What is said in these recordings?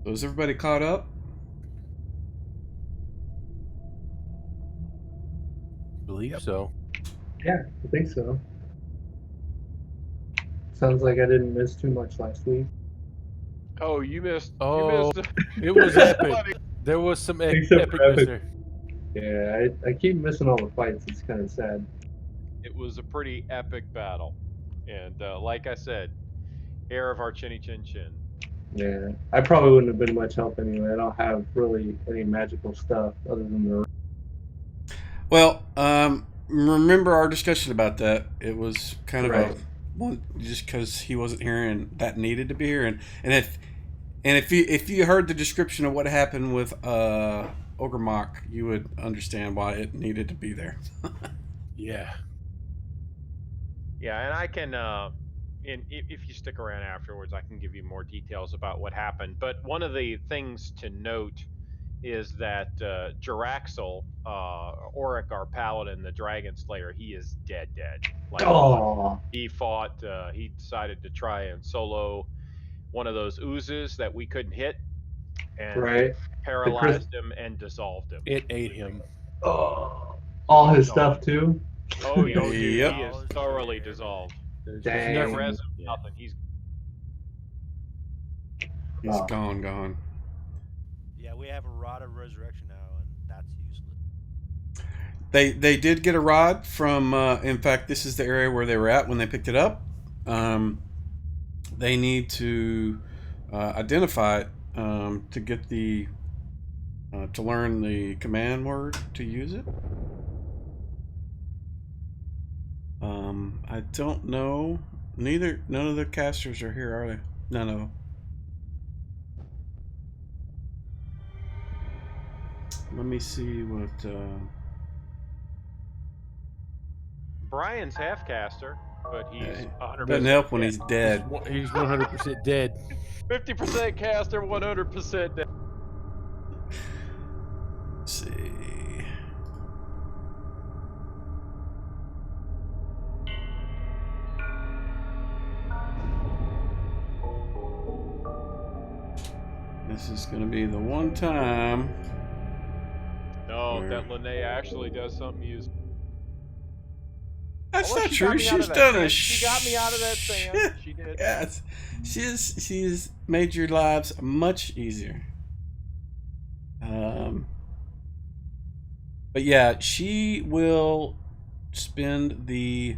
So is everybody caught up? Believe so. Yeah, I think so. Sounds like I didn't miss too much last week. Oh, you missed. Oh, You missed. it was epic. There was some Except for epicness epic. there. Yeah, I keep missing all the fights. It's kind of sad. It was a pretty epic battle, and like I said, heir of our chinny chin chin. Yeah, I probably wouldn't have been much help anyway. I don't have really any magical stuff other than the. Well, remember our discussion about that. It was kind of Right. a one just because he wasn't here and that needed to be here, and if you heard the description of what happened with Ogre Mock, you would understand why it needed to be there. Yeah. Yeah, and I can. If you stick around afterwards, I can give you more details about what happened. But one of the things to note is that Jaraxel, Auric, our paladin, the Dragon Slayer, he is dead. Like Oh, he fought. He decided to try and solo one of those oozes that we couldn't hit, and right. paralyzed him and dissolved him. It ate him. Oh, all his No. stuff too. Oh, dude, Yep. he is thoroughly dissolved. There's Dang. No nothing. resin, Yeah. nothing. He's He's Oh. gone. Yeah, we have a rod of resurrection now, and that's useless. They did get a rod from. In fact, this is the area where they were at when they picked it up. They need to identify it to get the to learn the command word to use it. I don't know. None of the casters are here, are they? None of them. Let me see what. Brian's half caster, but he's 100%. Doesn't help when he's dead. He's 100% dead. 50% caster, 100% dead. Let's see. This is going to be the one time. No, that Linnea actually does something useful. That's Although not she got true. me out of She's that done sand. a She got me out of that sand. She did. Yes, she's made your lives much easier. But yeah, she will spend the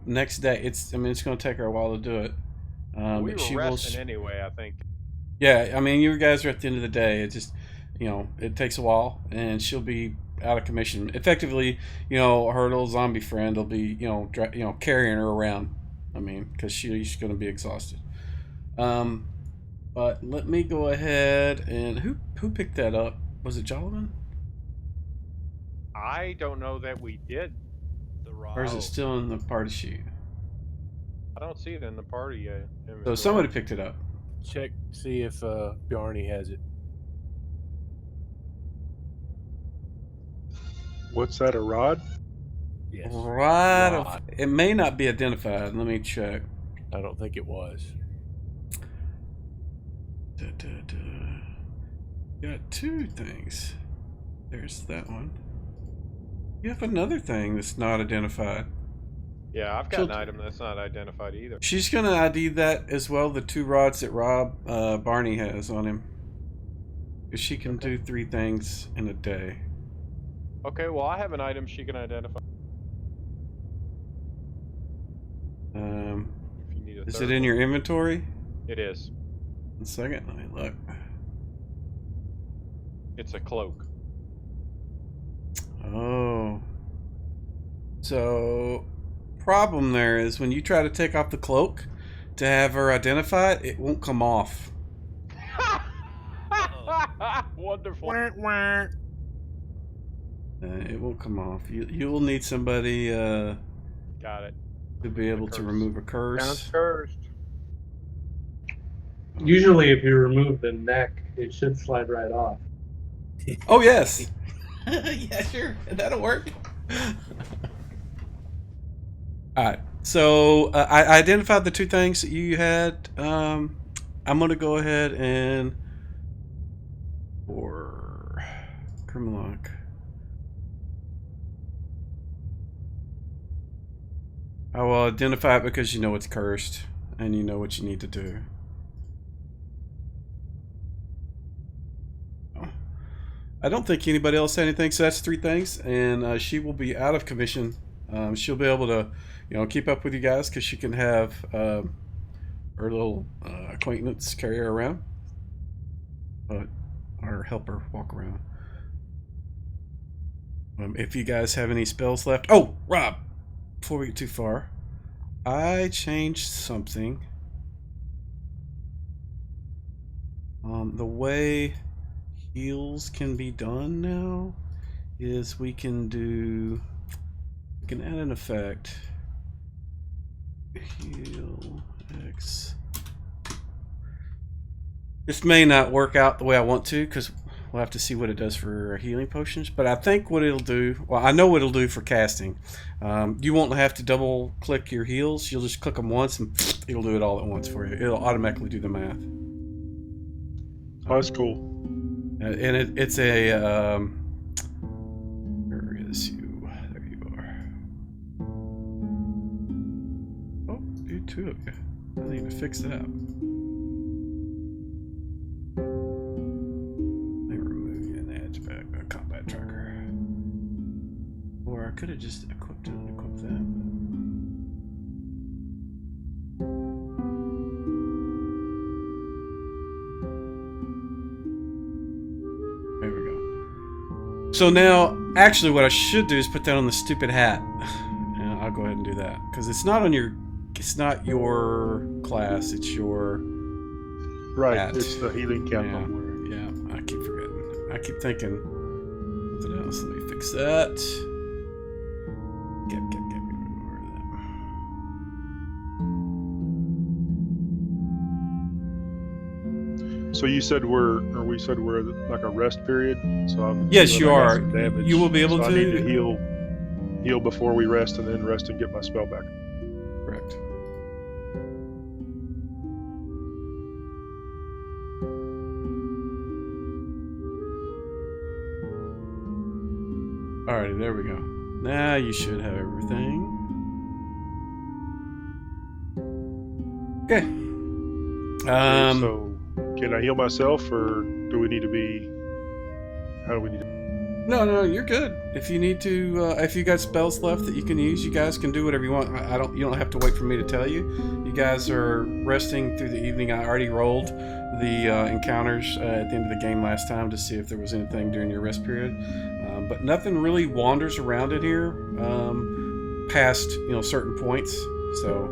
next day. It's going to take her a while to do it. We but were she resting anyway, I think. Yeah, I mean, you guys are at the end of the day. It just, it takes a while, and she'll be out of commission. Effectively, her little zombie friend will be, carrying her around. I mean, because she's going to be exhausted. But let me go ahead and who picked that up? Was it Jolliman? I don't know that we did. The rod. Or is it still in the party sheet? I don't see it in the party yet. So somebody picked it up. Check, see if Bjarni has it. What's that, a rod? Yes. Rod. It may not be identified. Let me check. I don't think it was. Got two things. There's that one. You have another thing that's not identified. Yeah, I've got an item that's not identified either. She's gonna ID that as well. The two rods that Barney has on him, because she can do 3 things in a day. Okay, well, I have an item she can identify. If you need a Is third it in one. your inventory? It is. 1 second, let me look. It's a cloak. Oh. So, problem there is when you try to take off the cloak to have her identify it, it won't come off. Wonderful. It won't come off. You will need somebody Got it. to be able to remove a curse. Sounds cursed. Usually, if you remove the neck, it should slide right off. Oh yes. Yeah, sure. That'll work. All right. So I identified the 2 things that you had I'm gonna go ahead and for Grimlock. I will identify it because you know it's cursed and you know what you need to do. I don't think anybody else had anything, so that's 3 things, and she will be out of commission. She'll be able to, keep up with you guys because she can have her little acquaintance carry her around, or help her walk around. If you guys have any spells left, oh, Rob, before we get too far, I changed something. The way heals can be done now is we can add an effect. Heal X. This may not work out the way I want to because we'll have to see what it does for healing potions, but I think what it'll do, well, I know what it'll do for casting. You won't have to double click your heals. You'll just click them once and it'll do it all at once for you. It'll automatically do the math. Oh, that's cool. And it's a where is you? There you are. Oh, do 2 of you. I need to fix that. Let me remove you and add you back a combat tracker. Or I could have just equipped it and equipped them. There we go. So now, actually, what I should do is put that on the stupid hat. And I'll go ahead and do that because it's not on your. It's not your class. It's your. Right, hat. it's the healing cap. Yeah, yeah. I keep forgetting. I keep thinking something else. Let me fix that. Get rid of that. So we said we're like a rest period. So Yes, you I got are. some damage, You will be able so to. I need to heal before we rest, and then rest and get my spell back. Correct. Alrighty, there we go. Now you should have everything. Okay. So can I heal myself, or do we need to be? How do we need to? No, you're good. If you need to, if you got spells left that you can use, you guys can do whatever you want. You don't have to wait for me to tell you. You guys are resting through the evening. I already rolled the encounters at the end of the game last time to see if there was anything during your rest period, but nothing really wanders around in here past certain points. So.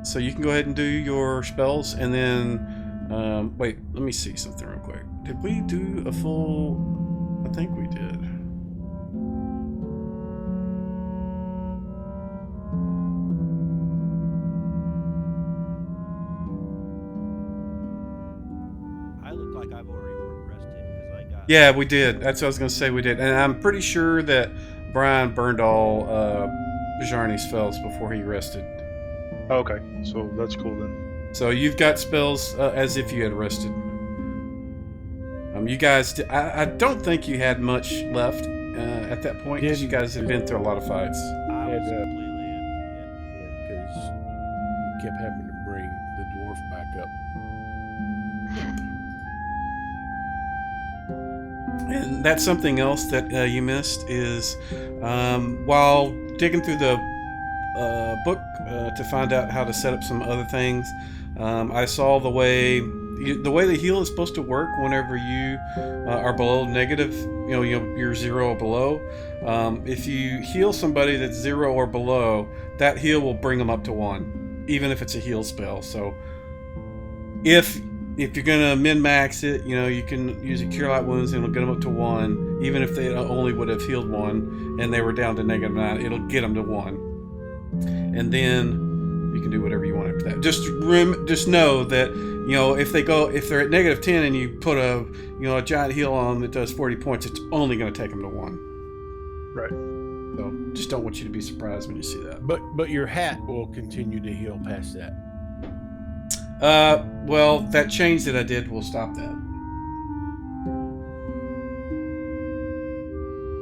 So you can go ahead and do your spells, and then wait. Let me see something real quick. Did we do a full? I think we did. I look like I've already rested because I got. Yeah, we did. That's what I was going to say. We did, and I'm pretty sure that Brian burned all Bjarni's spells before he rested. Okay, so that's cool then. So you've got spells as if you had rested. You guys, I don't think you had much left at that point because you guys have been through a lot of fights. I was And, completely empty. Because we kept having to bring the dwarf back up. And that's something else that you missed is while digging through the book to find out how to set up some other things, I saw the way the heal is supposed to work whenever you are below negative, you're 0 or below. If you heal somebody that's 0 or below, that heal will bring them up to 1, even if it's a heal spell. So if you're gonna min-max it, you can use a Cure Light Wounds and it'll get them up to 1. Even if they only would have healed 1 and they were down to -9, it'll get them to 1. And then you can do whatever you want after that. Just know that if they're at -10 and you put a giant heal on them that does 40 points, it's only going to take them to 1. Right. Right. So just don't want you to be surprised when you see that. But your hat will continue to heal past that. Well, that change that I did will stop that.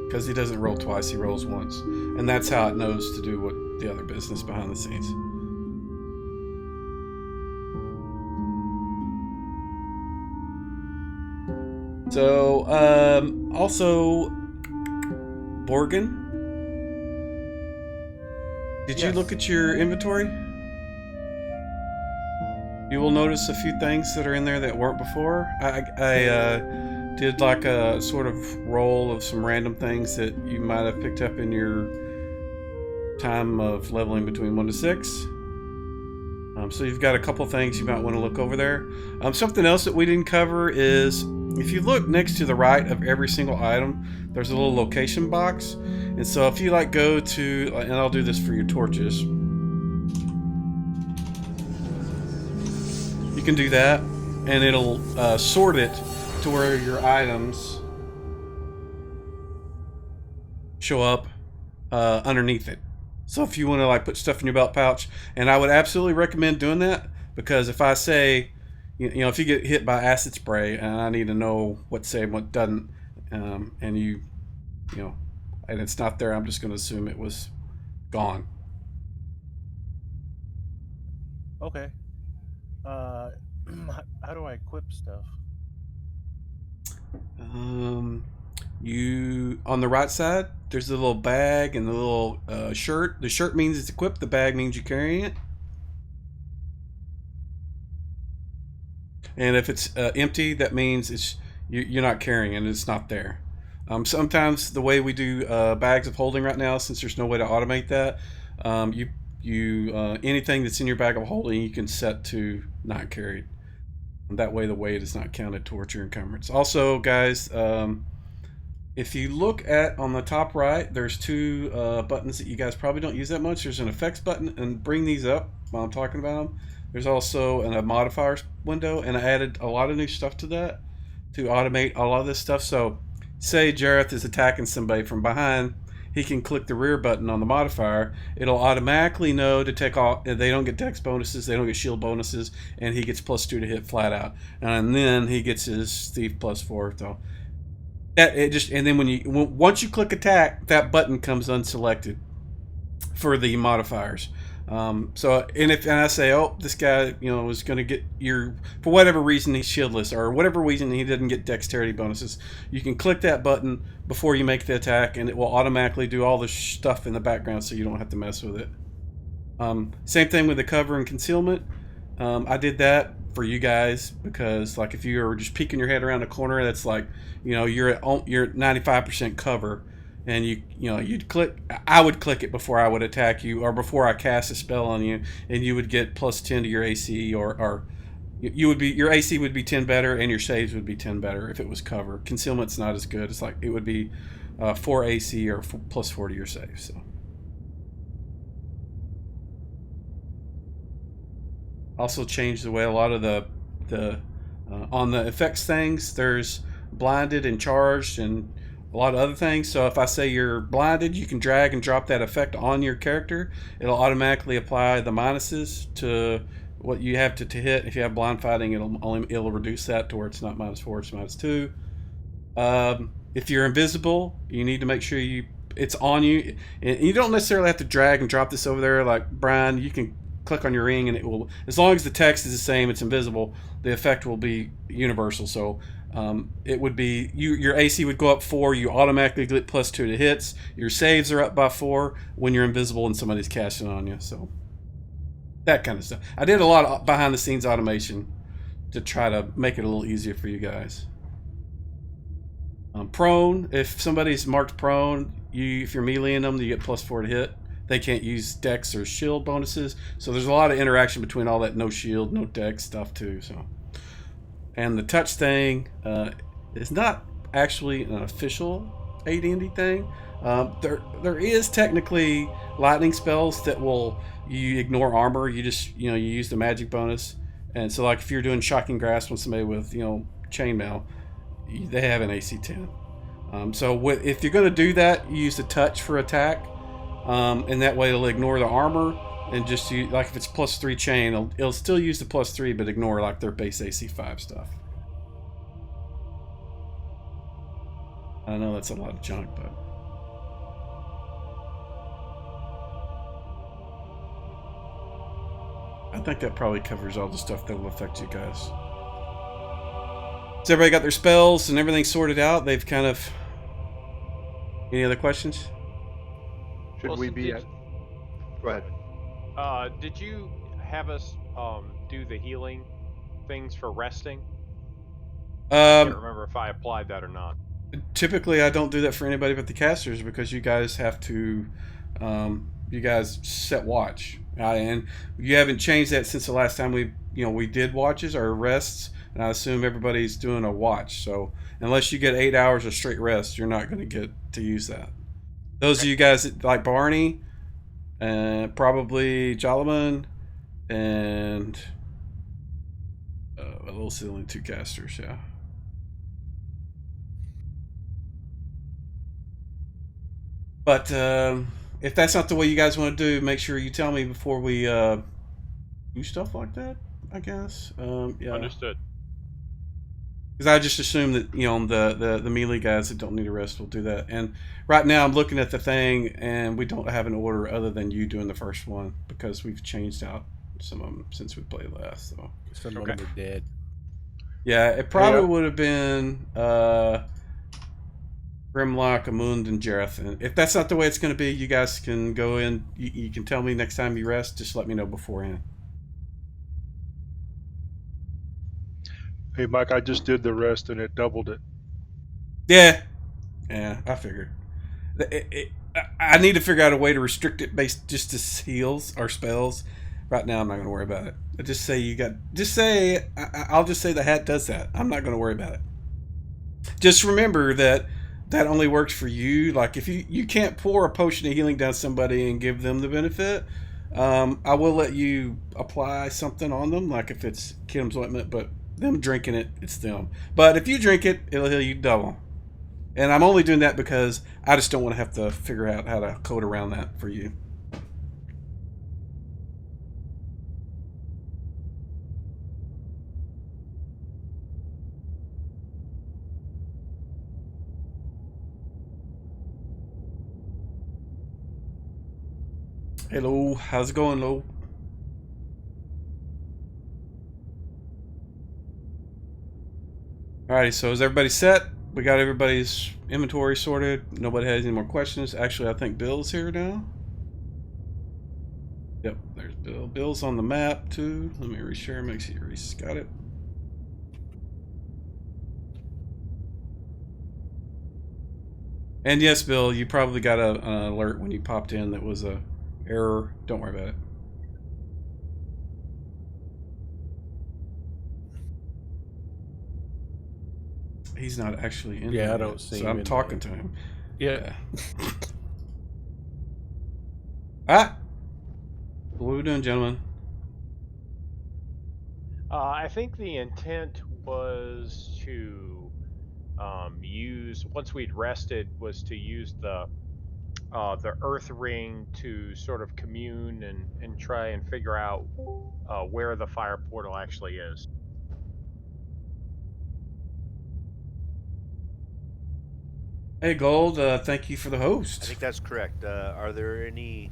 Because he doesn't roll twice, he rolls once. And that's how it knows to do what the other business behind the scenes. So, also, Borgen, did you Yes. look at your inventory? You will notice a few things that are in there that weren't before. I did like a sort of roll of some random things that you might have picked up in your time of leveling between 1 to 6. So you've got a couple things you might want to look over there. Something else that we didn't cover is if you look next to the right of every single item, there's a little location box. And so if you like go to, and I'll do this for your torches, you can do that and it'll sort it to where your items show up underneath it. So if you want to like put stuff in your belt pouch, and I would absolutely recommend doing that, because if I say, you know, if you get hit by acid spray and I need to know what's saved, what doesn't, and you know, and it's not there, I'm just going to assume it was gone. Okay. How do I equip stuff? You on the right side, there's a little bag and the little shirt. The shirt means it's equipped. The bag means you're carrying it. And if it's empty, that means it's you're not carrying it. It's not there. Sometimes the way we do bags of holding right now, since there's no way to automate that, anything that's in your bag of holding you can set to not carried. And that way the weight is not counted towards your encumbrance. Also, guys, if you look at on the top right, there's two buttons that you guys probably don't use that much. There's an effects button, and bring these up while I'm talking about them. There's also a modifiers window, and I added a lot of new stuff to that to automate a lot of this stuff. So say Jareth is attacking somebody from behind, he can click the rear button on the modifier. It'll automatically know to take off. They don't get dex bonuses, they don't get shield bonuses, and he gets +2 to hit flat out. And then he gets his thief +4. So and then once you click attack, that button comes unselected for the modifiers. So and I say, oh, this guy, you know, is going to get for whatever reason he's shieldless, or whatever reason he didn't get dexterity bonuses, you can click that button before you make the attack, and it will automatically do all the stuff in the background, so you don't have to mess with it. Same thing with the cover and concealment. I did that for you guys because, like, if you are just peeking your head around a corner, that's like, you know, you're at 95% cover, and you'd click. I would click it before I would attack you, or before I cast a spell on you, and you would get +10 to your AC, or your AC would be 10 better, and your saves would be 10 better if it was cover. Concealment's not as good. It's like it would be 4 AC or +4 to your save. So. Also changed the way a lot of the on the effects things, there's blinded and charged and a lot of other things. So if I say you're blinded, you can drag and drop that effect on your character. It'll automatically apply the minuses to what you have to hit. If you have blind fighting, it'll reduce that to where it's not -4, it's -2. If you're invisible, you need to make sure it's on you, and you don't necessarily have to drag and drop this over there like Brian. You can click on your ring and it will, as long as the text is the same, it's invisible, the effect will be universal. So it would be your AC would go up 4, you automatically get +2 to hits, your saves are up by 4 when you're invisible and somebody's casting on you. So that kind of stuff. I did a lot of behind the scenes automation to try to make it a little easier for you guys. Prone, if somebody's marked prone, if you're meleeing them, you get +4 to hit. They can't use dex or shield bonuses, so there's a lot of interaction between all that no shield, no dex stuff too. So, and the touch thing is not actually an official AD&D thing. There is technically lightning spells that you ignore armor. You just you use the magic bonus, and so like if you're doing shocking grasp on somebody with chainmail, they have an AC 10. So if you're going to do that, you use the touch for attack, and that way it'll ignore the armor and just use, like if it's +3 chain, it'll still use the +3, but ignore like their base AC 5 stuff. I know that's a lot of junk, but I think that probably covers all the stuff that will affect you guys. Has everybody got their spells and everything sorted out? They've kind of... Any other questions? Should Well, we so be did- at? Go ahead. Did you have us do the healing things for resting? I can't remember if I applied that or not. Typically, I don't do that for anybody but the casters because you guys have to, you guys set watch, and you haven't changed that since the last time we did watches or rests, and I assume everybody's doing a watch. So unless you get 8 hours of straight rest, you're not going to get to use that. Those of you guys that, like Barney, and probably Jalaman, and a little silly 2 casters, yeah. But if that's not the way you guys want to do, make sure you tell me before we do stuff like that, I guess. Yeah. Understood. Because I just assume that, the melee guys that don't need a rest will do that. And right now I'm looking at the thing, and we don't have an order other than you doing the first one because we've changed out some of them since we played last. So Some of them are dead. yeah, it probably would have been Grimlock, Amund, and Jareth. And if that's not the way it's going to be, you guys can go in. You can tell me next time you rest. Just let me know beforehand. Hey, Mike, I just did the rest and it doubled it. Yeah, I figured. I need to figure out a way to restrict it based just to heals or spells. Right now, I'm not going to worry about it. I'll just say the hat does that. I'm not going to worry about it. Just remember that only works for you. Like if you can't pour a potion of healing down somebody and give them the benefit, I will let you apply something on them, like if it's Kim's ointment, but them drinking it, it's them. But if you drink it, it'll heal you double. And I'm only doing that because I just don't want to have to figure out how to code around that for you. Hello, how's it going, Lo? Alrighty, so is everybody set? We got everybody's inventory sorted. Nobody has any more questions. Actually, I think Bill's here now. Yep, there's Bill. Bill's on the map too. Let me reshare, make sure he's got it. And yes, Bill, you probably got an alert when you popped in that was a error. Don't worry about it. He's not actually in Yeah, there I don't yet, see so him I'm in talking there. to him. Yeah. What are we doing, gentlemen? I think the intent was to use, once we'd rested, was to use the Earth Ring to sort of commune and try and figure out where the fire portal actually is. Hey, Gold, thank you for the I host. think that's correct. Are there any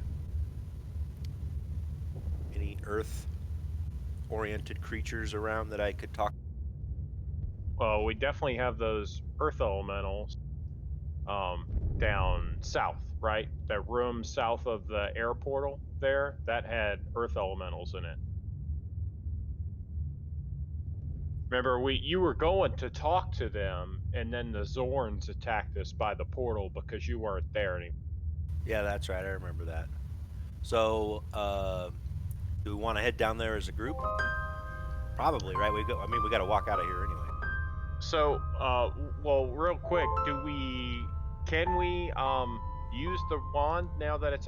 Earth-oriented creatures around that I could talk? Well, we definitely have those Earth elementals down south, right? That room south of the air portal there, that had Earth elementals in it. Remember, you were going to talk to them, and then the Zorns attacked us by the portal because you weren't there anymore. Yeah, that's right. I remember that. So, do we want to head down there as a group? Probably, right? We got to walk out of here anyway. So, well, real quick, can we use the wand now that it's?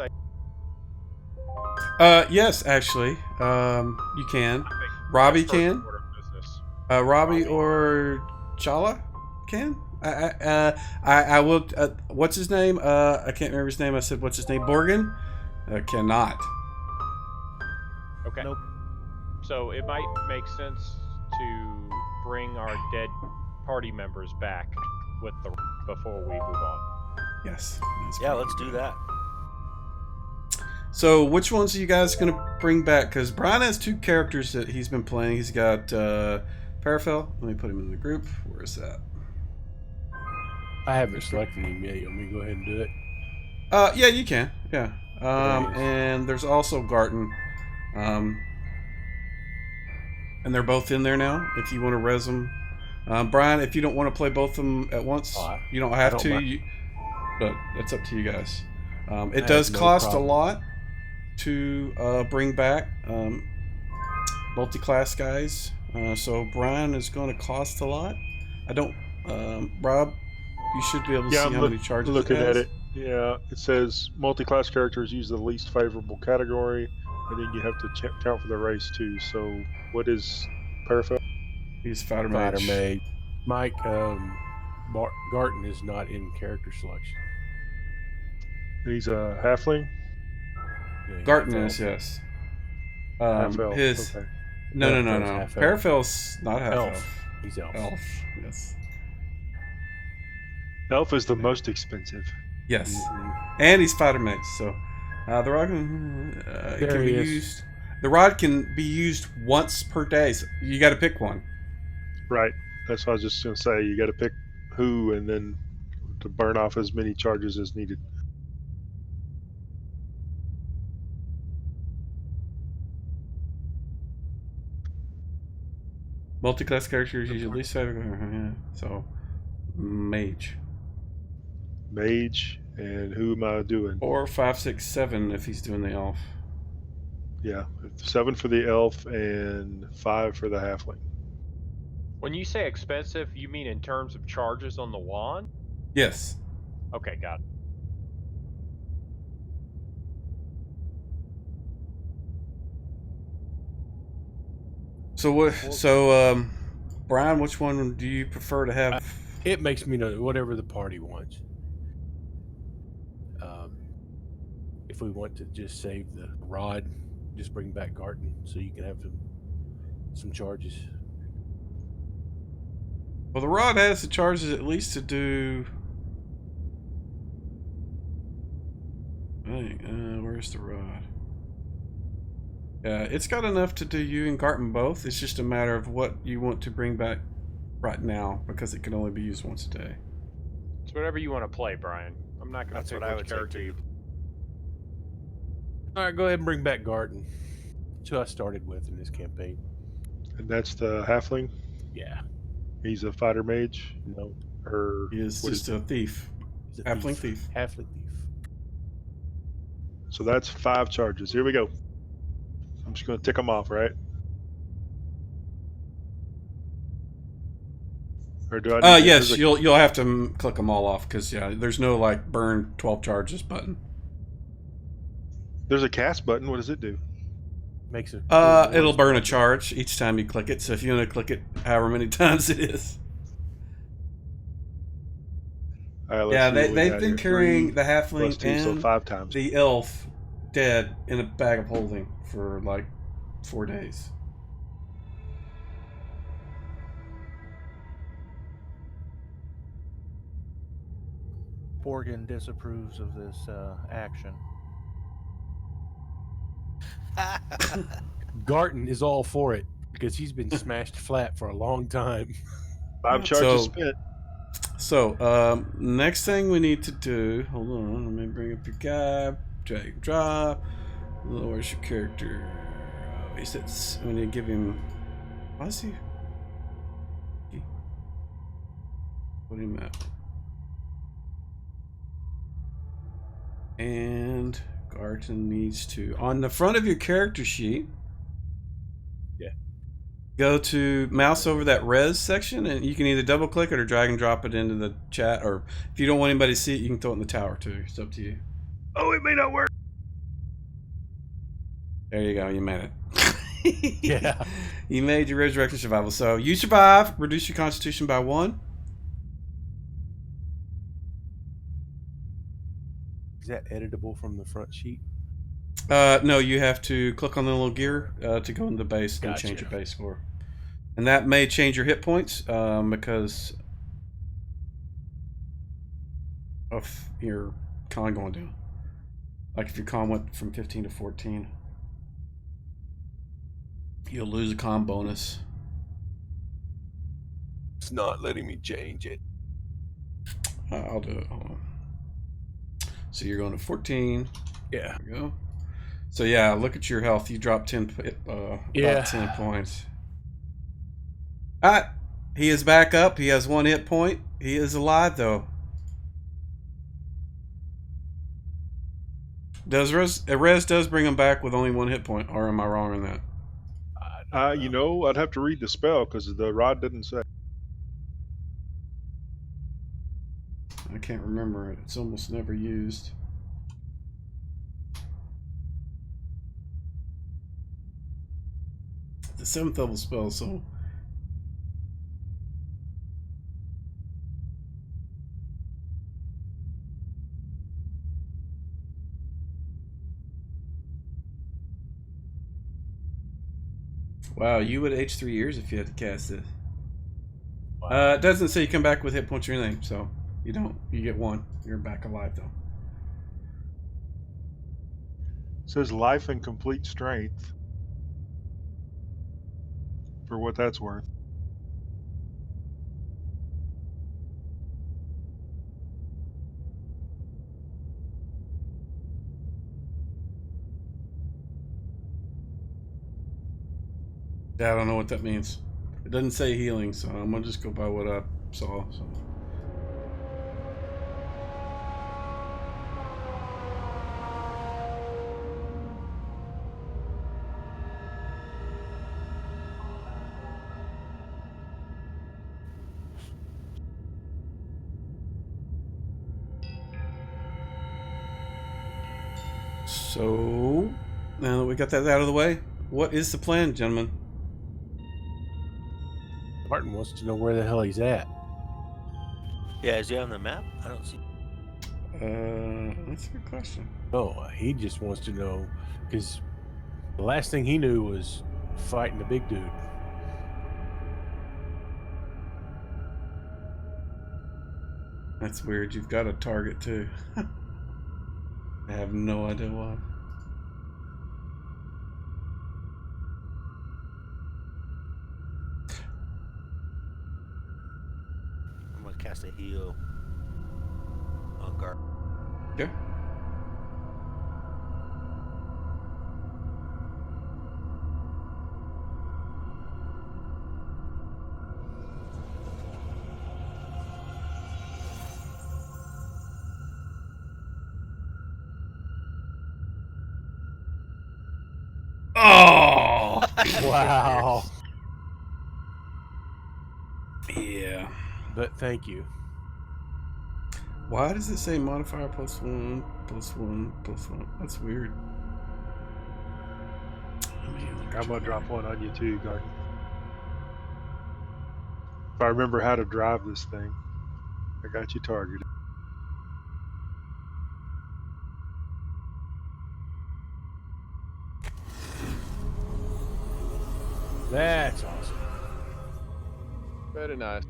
Yes, actually, you can. I think Robbie that's first can. order of business. Robbie or Chala can. I will. What's his name? I can't remember his name. I said, what's his name? Borgen? Cannot. Okay. Nope. So it might make sense to bring our dead party members back with the before we move on. Yes. that's Yeah, pretty let's good. do that. So, which ones are you guys going to bring back? Because Brian has 2 characters that he's been playing. He's got Parafel. Let me put him in the group. Where is that? I haven't selected him yet. You want me to go ahead and do it? Yeah, you can. Yeah. There he is. And there's also Garten. And they're both in there now. If you want to res them, Brian, if you don't want to play both of them at once, you don't have to. But it's up to you guys. It does cost a lot to bring back multi-class guys. So Brian is going to cost a lot. I don't. Rob, you should be able to see how many charges. Looking it has. at it. Yeah, it says multi-class characters use the least favorable category, and then you have to count for the race too. So, what is Parafel? He's fighter Fighter mage. mage. Mike, Garten is not in character selection. He's a halfling. Yeah, he's Garten half is, elf. yes. Half elf. His Okay. no. Parafel's half elf. Parafel's not half elf. Elf. He's elf. Elf. Yes. Elf is the most expensive. Yes. And he's fighter mage, so the rod can, There can he be is. used. The rod can be used once per day. So you got to pick one. Right. That's what I was just gonna say. You got to pick who, and then to burn off as many charges as needed. Multi-class characters use at least 5. Yeah. So, mage. Mage, and who am I doing? Or 5, 6, 7 if he's doing the elf. Yeah, 7 for the elf and 5 for the halfling. When you say expensive, you mean in terms of charges on the wand? Yes. Okay, got it. So what? So, Brian, which one do you prefer to have? It makes me know whatever the party wants. If we want to just save the rod, just bring back Garten so you can have some charges. Well, the rod has the charges at least to do. Hey, where's the rod? Yeah, it's got enough to do you and Garten both. It's just a matter of what you want to bring back right now because it can only be used once a day. It's whatever you want to play, Brian. I'm not going That's to pick what I which would say character too. you. All right, go ahead and bring back Garten. That's who I started with in this campaign. And that's the halfling. Yeah. He's a fighter mage, No. or He is what just a thief. He's a Halfling thief. Halfling thief. So that's 5 charges. Here we go. I'm just going to tick them off, right? Or do I? Need Yes, there's a- you'll have to click them all off because there's no like burn 12 charges button. There's a cast button. What does it do? Makes a. It'll burn a charge each time you click it. So if you want to click it however many times it is. All right, let's Yeah, see what we they've got been here. carrying 3 the plus halfling 2, so and 5 times. the elf dead in a bag of holding for like 4 days. Borgen disapproves of this action. Garten is all for it because he's been smashed flat for a long time. 5 charges So- spent. So, next thing we need to do, hold on, let me bring up your guy, drag and drop. Where's your character? Oh, he sits, we need to give him, why is he? Put him out. And Garten needs to, on the front of your character sheet, go to mouse over that res section, and you can either double click it or drag and drop it into the chat, or if you don't want anybody to see it, you can throw it in the tower too. It's up to you. Oh, it may not work. There you go. You made it. Yeah. You made your resurrection survival. So you survive. Reduce your constitution by 1. Is that editable from the front sheet? No, you have to click on the little gear to go into base and change your base score. And that may change your hit points because of your con going down. Like if your con went from 15 to 14, you'll lose a con bonus. It's not letting me change it. I'll do it. Hold on. So you're going to 14. Yeah. There we go. So yeah, look at your health. You dropped 10, about 10 points. He is back up. He has 1 hit point. He is alive though. Does Rez does bring him back with only 1 hit point, or am I wrong on that? I'd have to read the spell because the rod didn't say. I can't remember it. It's almost never used. The 7th level spell, so wow, you would age 3 years if you had to cast it. Wow. It doesn't say you come back with hit points or anything, so you don't. You get 1. You're back alive though. It says life and complete strength. For what that's worth. Yeah, I don't know what that means. It doesn't say healing, so I'm gonna just go by what I saw. So. So, now that we got that out of the way, what is the plan, gentlemen? Martin wants to know where the hell he's at. Yeah, is he on the map? I don't see. That's a good question. No, he just wants to know because the last thing he knew was fighting the big dude. That's weird. You've got a target too. I have no idea why. I'm gonna cast a heal on guard. Okay. Oh! Wow. Yeah. But thank you. Why does it say modifier +1, +1, +1? That's weird. I'm gonna drop one on you too, Garden. If I remember how to drive this thing, I got you targeted. That's awesome. Very nice.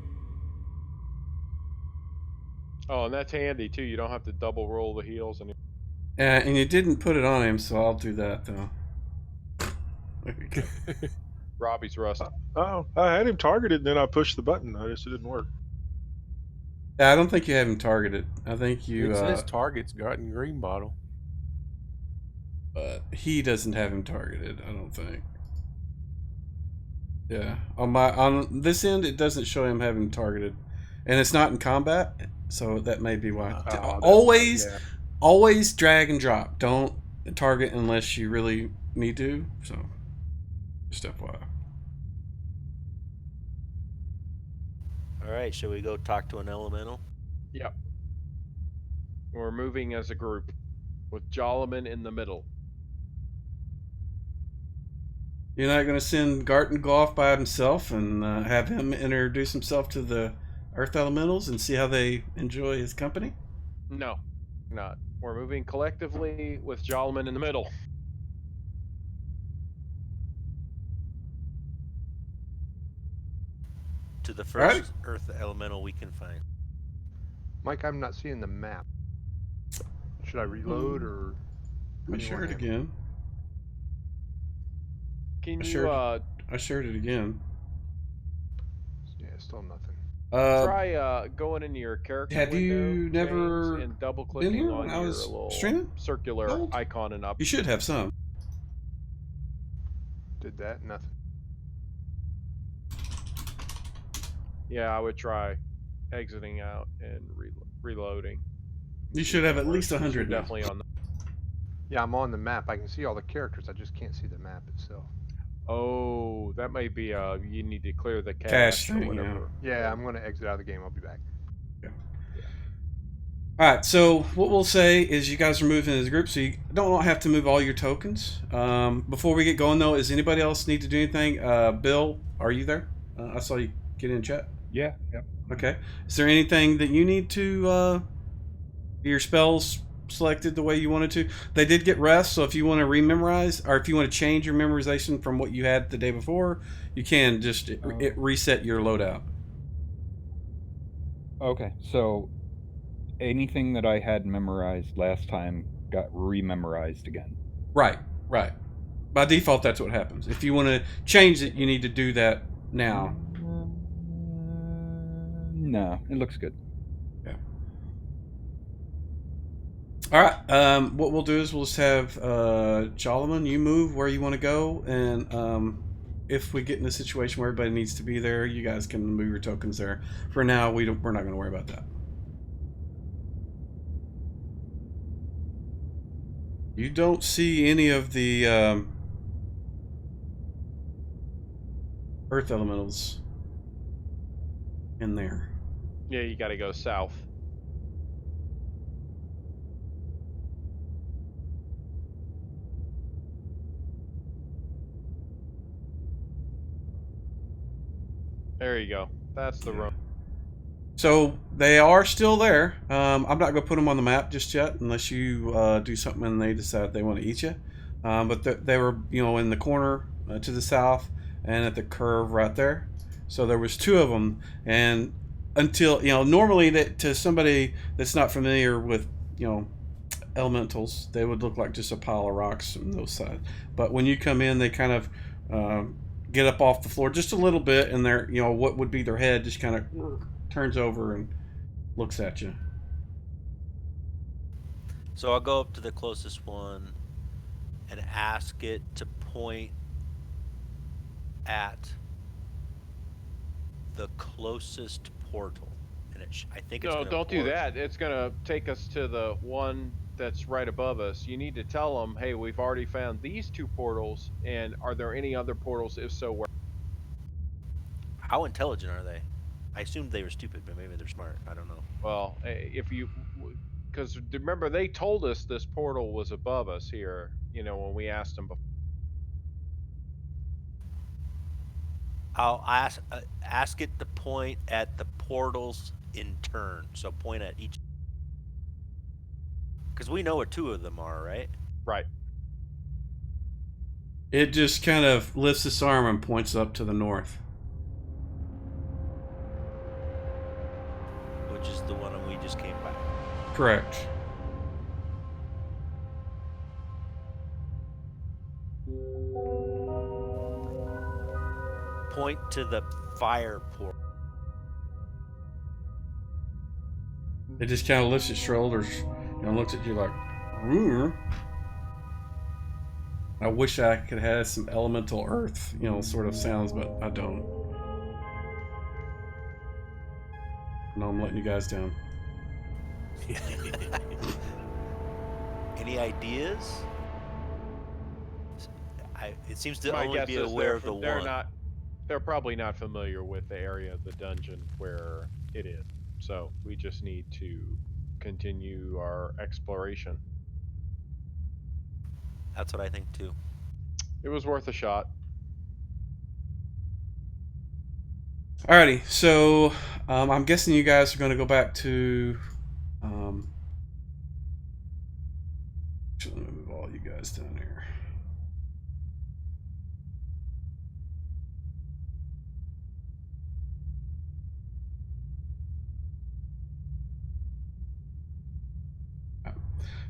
Oh, and that's handy too. You don't have to double roll the heals anymore. And you didn't put it on him, so I'll do that though. There we go. Robbie's rust. Oh, I had him targeted, and then I pushed the button. I guess it didn't work. Yeah, I don't think you have him targeted. I think you. It says target's Garden Green Bottle. But he doesn't have him targeted. I don't think. Yeah, on this end, it doesn't show him having targeted, and it's not in combat, so that may be why. Always drag and drop. Don't target unless you really need to. So, just FYI. All right, shall we go talk to an elemental? Yep. We're moving as a group with Jolliman in the middle. You're not going to send Garten go off by himself and have him introduce himself to the Earth Elementals and see how they enjoy his company? No, not. We're moving collectively with Jolman in the middle. To the All right. first Earth elemental we can find. Mike, I'm not seeing the map. Should I reload or? Let me do you share wanna it handle again. Can I you shared it again. Yeah, still nothing. try going into your character Have window, you James, never and double been clicking here on when I your was little streaming? circular Gold? icon and up? You should have some. Did that? Nothing. Yeah, I would try exiting out and reloading. You See should if have that at least works, 'cause 100 you're now. definitely on. Yeah, I'm on the map. I can see all the characters. I just can't see the map itself. Oh, that may be you need to clear the Cache cache or thing, whatever. Yeah, I'm gonna exit out of the game. I'll be back. All right, so what we'll say is you guys are moving as a group, so you don't have to move all your tokens. Before we get going, though, does anybody else need to do anything? Bill, are you there? I saw you get in chat. Yeah. Yep. Okay. Is there anything that you need to your spells selected the way you wanted to? They did get rest, so if you want to rememorize, or if you want to change your memorization from what you had the day before, you can just reset your loadout. Okay. So anything that I had memorized last time got rememorized again. Right. By default, that's what happens. If you want to change it, you need to do that now. No, it looks good. Yeah. All right. What we'll do is we'll just have Jolman, you move where you want to go, and if we get in a situation where everybody needs to be there, you guys can move your tokens there. For now, we're not going to worry about that. You don't see any of the earth elementals in there. Yeah, you got to go south. There you go. That's the room. So they are still there. I'm not going to put them on the map just yet, unless you do something and they decide they want to eat you. But they were, in the corner to the south and at the curve right there. So there was two of them, and until normally that to somebody that's not familiar with elementals, they would look like just a pile of rocks on those sides. But when you come in, they kind of get up off the floor just a little bit, and they're what would be their head just kind of turns over and looks at you. So I'll go up to the closest one and ask it to point at the closest portal. And I think it's No, gonna don't do force- that. It's going to take us to the one that's right above us. You need to tell them, hey, we've already found these two portals, and are there any other portals? If so, where? How intelligent are they? I assumed they were stupid, but maybe they're smart. I don't know. Well, if you, because remember they told us this portal was above us here. When we asked them before. I'll ask it to point at the portals in turn. So point at each. Because we know what two of them are, right? Right. It just kind of lifts its arm and points up to the north. Which is the one we just came by. Correct. Point to the fire portal. It just kind of lifts its shoulders and looks at you like, "Roo." I wish I could have some elemental earth, sort of sounds, but I don't. No, I'm letting you guys down. Any ideas? It seems to My only guess be is aware of the one. They're probably not familiar with the area of the dungeon where it is. So we just need to continue our exploration. That's what I think too. It was worth a shot. Alrighty, so I'm guessing you guys are going to go back to I'm gonna move all you guys down here.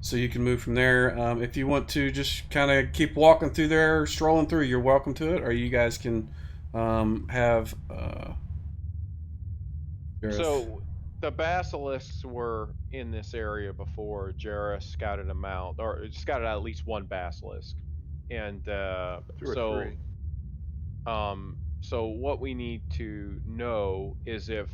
So you can move from there. If you want to just kind of keep walking through there, strolling through, you're welcome to it. Or you guys can have. So the basilisks were in this area before Jarrah scouted them out, or scouted out at least one basilisk, and 2 or so 3. so what we need to know is if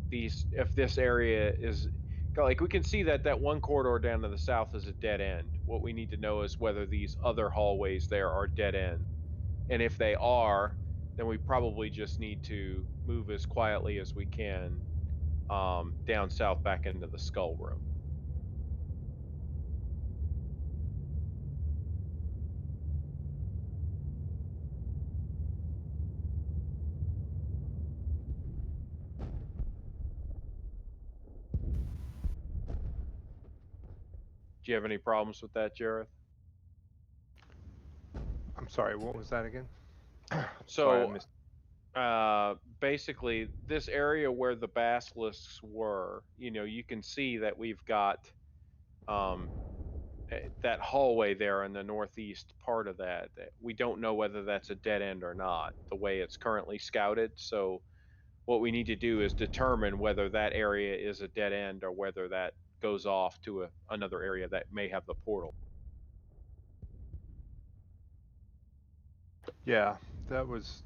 this area is, like, we can see that one corridor down to the south is a dead end. What we need to know is whether these other hallways there are dead ends, and if they are, then we probably just need to move as quietly as we can down south back into the skull room. Do you have any problems with that, Jareth? I'm sorry, what was that again? So I missed. basically, this area where the basilisks were, you can see that we've got that hallway there in the northeast part of that. We don't know whether that's a dead end or not, the way it's currently scouted. So what we need to do is determine whether that area is a dead end or whether that goes off to another area that may have the portal. Yeah, that was.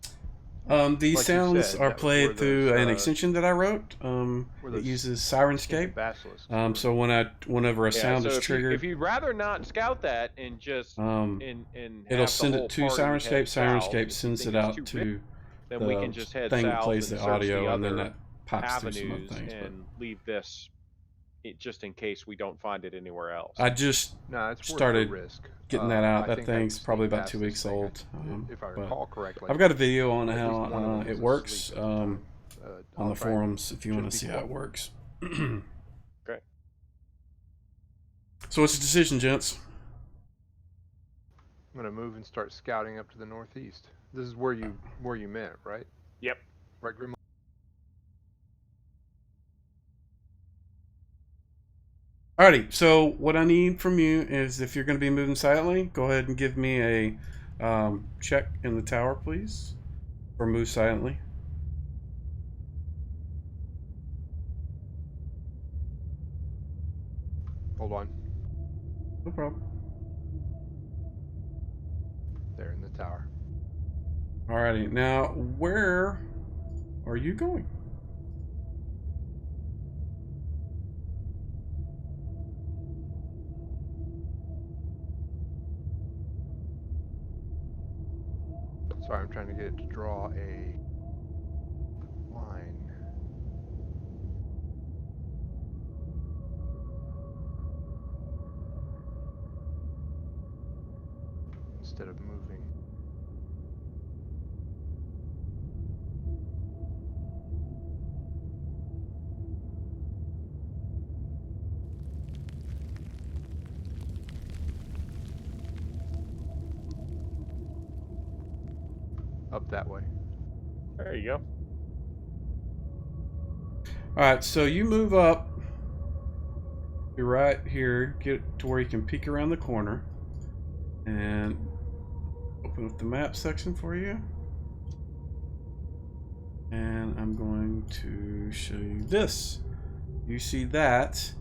These Like you sounds said, are that was where played through those, an extension that I wrote. where It those uses stinking Sirenscape. basilisks were. So whenever a sound so is if triggered, you'd rather not scout that and just and it'll have send the whole it to party Sirenscape. head south, Sirenscape if you sends think it it's out too to big, then the we can just head thing that south plays and the search the audio, and then other that pops through some other avenues things. But and leave this just in case we don't find it anywhere else. I just No, it's worth started the risk. getting that out. I That think I thing's probably sneaked about past 2 this weeks thing, old. if I But recall correctly. I've got a video on at least one of how them it was works asleep at the time. on I'll the try and forums if you want to just see be how it quiet. works. Okay. So what's the decision, gents? I'm gonna move and start scouting up to the northeast. This is where you met, right? Yep. Right, Grim. Alrighty, so what I need from you is, if you're going to be moving silently, go ahead and give me a check in the tower, please, or move silently. Hold on. No problem. There in the tower. Alrighty, now where are you going? Sorry, I'm trying to get it to draw a line. Instead of moving. Up that way. There you go. Alright, so you move up. You're right here. Get to where you can peek around the corner. And open up the map section for you. And I'm going to show you this. You see that,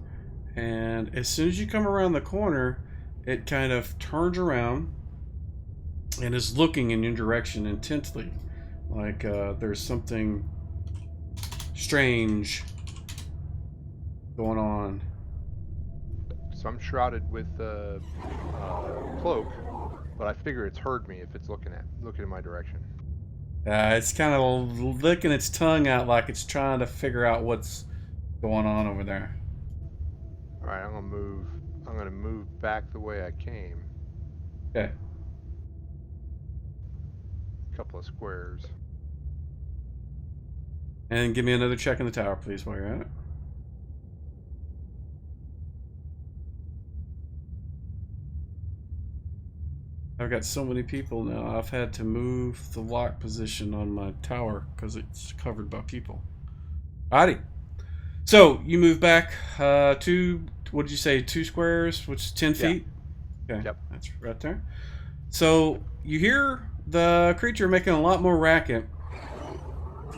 and as soon as you come around the corner, it kind of turns around and is looking in your direction intently, like there's something strange going on. So I'm shrouded with a cloak, but I figure it's heard me if it's looking in my direction. It's kind of licking its tongue out like it's trying to figure out what's going on over there. All right, I'm gonna move back the way I came. Okay. A couple of squares. And give me another check in the tower, please, while you're at it. I've got so many people now. I've had to move the lock position on my tower because it's covered by people. Alrighty. So you move back two. What did you say? 2 squares, which is 10 feet. Okay. Yep. That's right there. So you hear the creature making a lot more racket.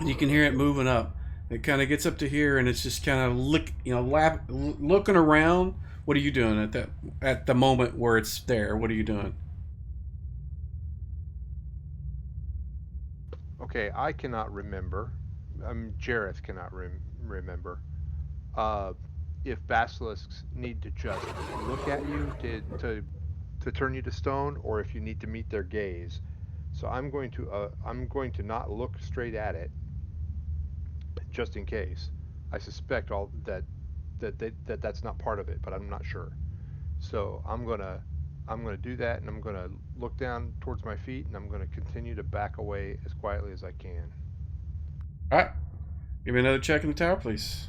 You can hear it moving up. It kind of gets up to here, and it's just kind of looking around. What are you doing at the moment where it's there? What are you doing? Okay, I cannot remember. Jareth cannot remember. If basilisks need to just look at you to turn you to stone, or if you need to meet their gaze. So I'm going to not look straight at it, just in case. I suspect that's not part of it, but I'm not sure. So I'm gonna do that, and I'm gonna look down towards my feet, and I'm gonna continue to back away as quietly as I can. All right. Give me another check in the tower, please.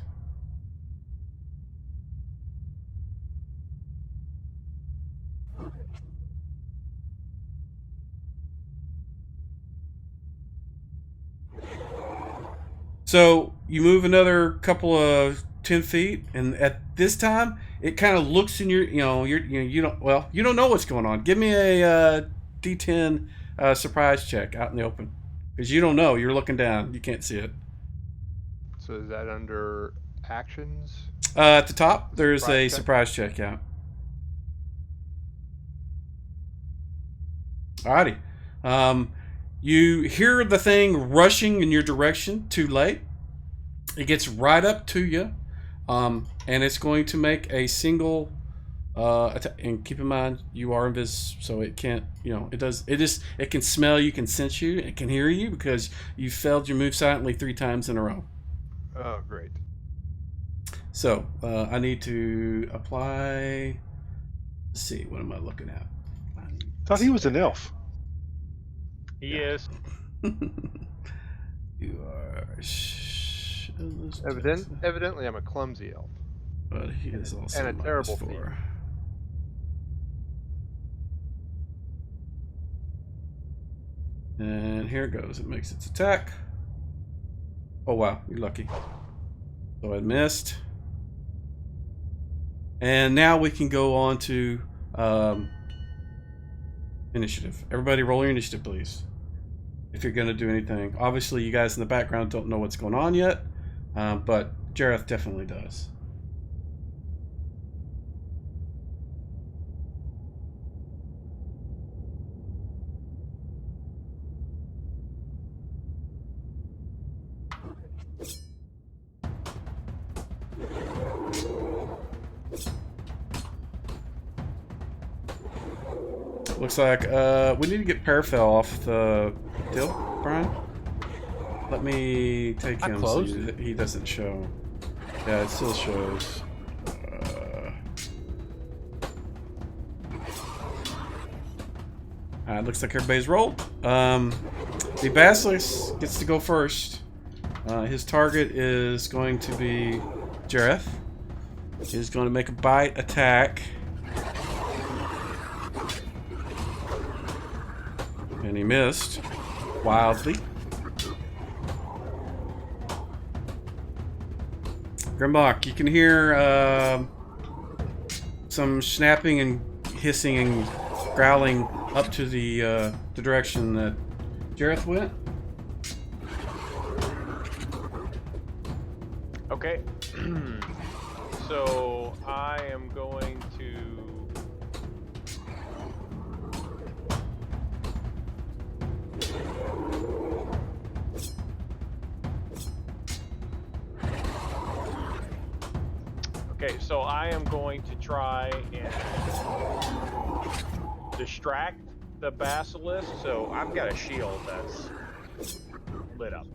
So you move another couple of 10 feet, and at this time, it kind of looks in your, you don't know what's going on. Give me a D10 surprise check out in the open, because you don't know. You're looking down. You can't see it. So is that under actions? At the top, there's Surprise a check? surprise check. Yeah. Alrighty. You hear the thing rushing in your direction. Too late. It gets right up to you, and it's going to make a single attack. And keep in mind, you are invisible, so it can't. It can smell you, can sense you, it can hear you because you failed your move silently 3 times in a row. Oh, great. So I need to apply. Let's see. What am I looking at? Thought he was an elf. He is. You are. Evidently, I'm a clumsy elf. But he is also and a terrible thief. -4. And here it goes. It makes its attack. Oh wow, you're lucky. So I missed. And now we can go on to initiative. Everybody roll your initiative, please. If you're going to do anything. Obviously, you guys in the background don't know what's going on yet. But Jareth definitely does. Looks like we need to get Parafel off the deal, Brian. Let me take him so he doesn't show. Yeah, it still shows. Looks like everybody's rolled. The Basilisk gets to go first. His target is going to be Jareth. He's going to make a bite attack. And he missed wildly. Grimbach, you can hear some snapping and hissing and growling up to the direction that Jareth went. Okay. So I am going to. Okay, so I am going to try and distract the basilisk. So I've got a shield that's lit up.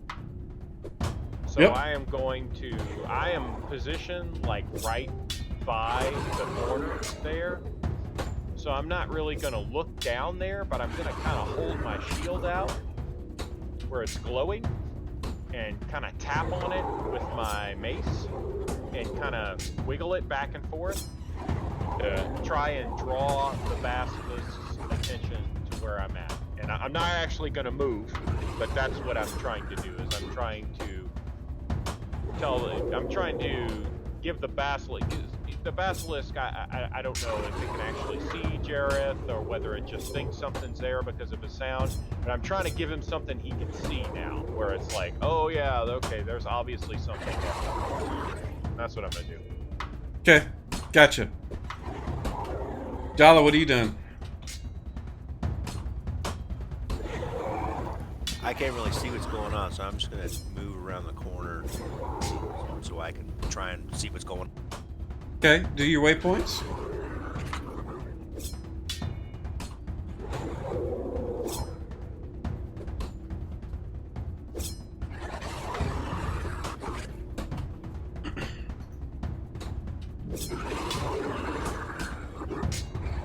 So Yep. I am positioned like right by the corner there. So I'm not really going to look down there, but I'm going to kind of hold my shield out where it's glowing and kind of tap on it with my mace and kind of wiggle it back and forth to try and draw the basilisk's attention I'm not actually going to move, but that's what I'm trying to do. Is I'm trying to give the basilisk. The basilisk, I don't know if it can actually see Jareth or whether it just thinks something's there because of a sound. But I'm trying to give him something he can see now, where it's like, oh yeah, okay, there's obviously something there. That's what I'm gonna do. Okay, gotcha. Jala, what are you doing? I can't really see what's going on, so I'm just gonna move around the corner so I can try and see what's going on. Okay, do your waypoints.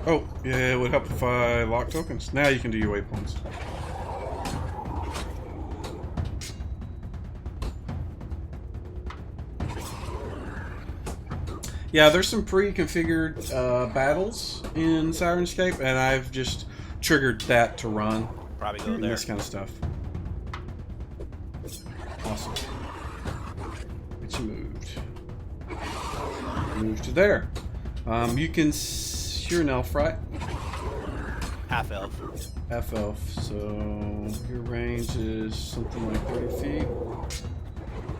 Oh, yeah, it would help if I lock tokens. Now you can do your waypoints. Yeah, there's some pre-configured battles in Sirenscape, and I've just triggered that to run. Probably go and there. This kind of stuff. Awesome. It's moved. Move to there. You can. You're an elf, right? Half elf. Half elf. So your range is something like 30 feet.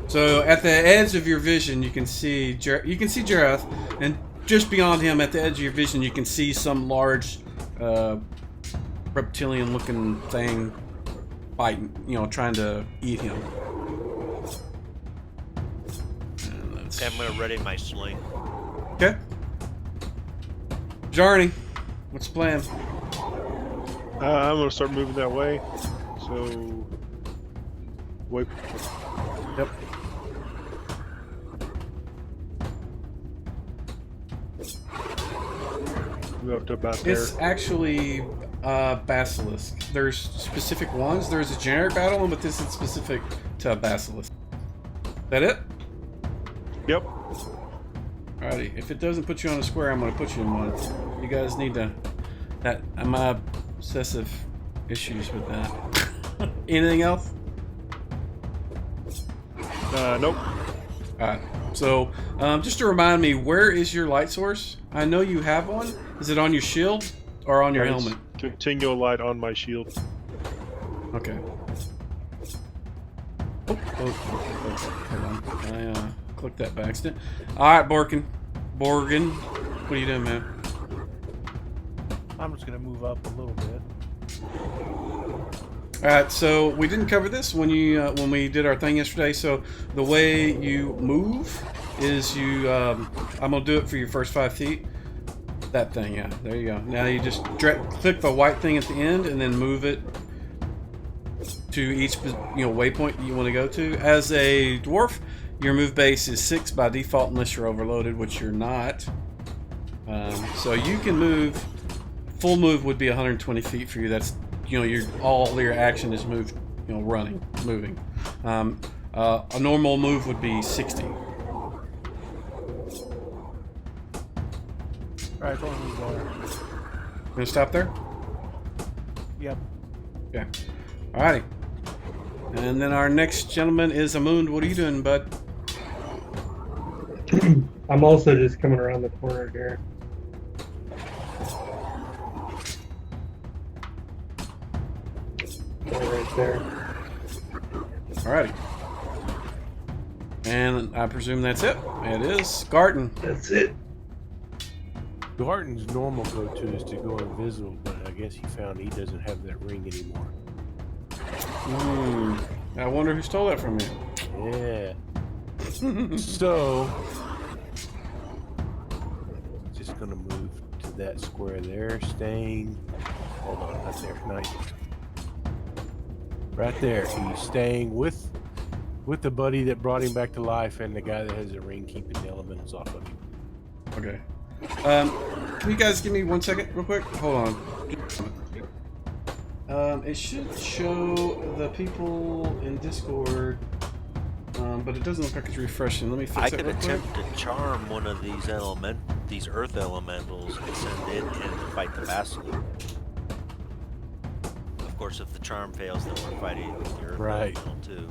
So at the edge of your vision, you can see Jareth, and just beyond him, at the edge of your vision, you can see some large reptilian-looking thing biting, trying to eat him. Okay, I'm gonna ready my sling. Okay. Jarny, what's the plan? I'm gonna start moving that way. So, wait. Yep. Move up to about there. It's actually basilisk. There's specific ones. There's a generic battle one, but this is specific to a basilisk. That it? Yep. Alrighty. If it doesn't put you on a square, I'm gonna put you in one. You guys need to. I'm obsessive issues with that. Anything else? Nope. Alright. So, just to remind me, where is your light source? I know you have one. Is it on your shield or on your helmet? Continual light on my shield. Okay. Oh, hold on. I clicked that by accident. Alright, Borgin, what are you doing, man? I'm just gonna move up a little bit. Alright, so we didn't cover this when we did our thing yesterday. So the way you move is I'm gonna do it for your first 5 feet. That thing, yeah. There you go. Now you just click the white thing at the end and then move it to each waypoint you want to go to. As a dwarf, your move base is 6 by default unless you're overloaded, which you're not. So you can move. Full move would be 120 feet for you. That's all your action is moving. A normal move would be 60. Alright, go on, move there. Gonna stop there? Yep. Okay. Alrighty. And then our next gentleman is Amund. What are you doing, bud? I'm also just coming around the corner here. Right there. Alrighty. And I presume that's it. It is. Garten. That's it. Garten's normal go-to is to go invisible, but I guess he found he doesn't have that ring anymore. I wonder who stole that from you. Yeah. So, just gonna move to that square there, staying. Hold on, not there, not yet. Right there, he's staying with the buddy that brought him back to life, and the guy that has the ring keeping the elementals off of him. Okay. Can you guys give me 1 second, real quick? Hold on. It should show the people in Discord, but it doesn't look like it's refreshing. Let me fix I that could real quick. attempt to charm one of these earth elementals and send it in to fight the basilisk. Of course, course, if the charm fails, then we're fighting your Right. elemental too.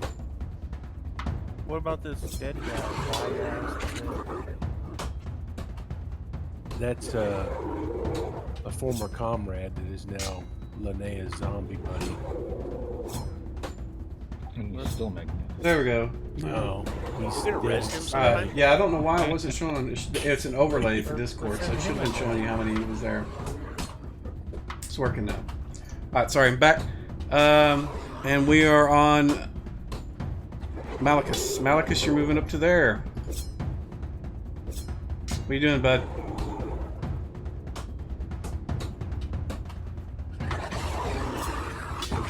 What about this dead guy? That's a former comrade that is now Linnea's zombie buddy. And you're still making it. There we go. No, he's We're gonna rest him dead. sometime? Yeah, I don't know why it wasn't showing. It's an overlay for Discord, so it should have been showing you how many was there. It's working now. All right, sorry, I'm back. And we are on Malachus. Malachus, you're moving up to there. What are you doing, bud?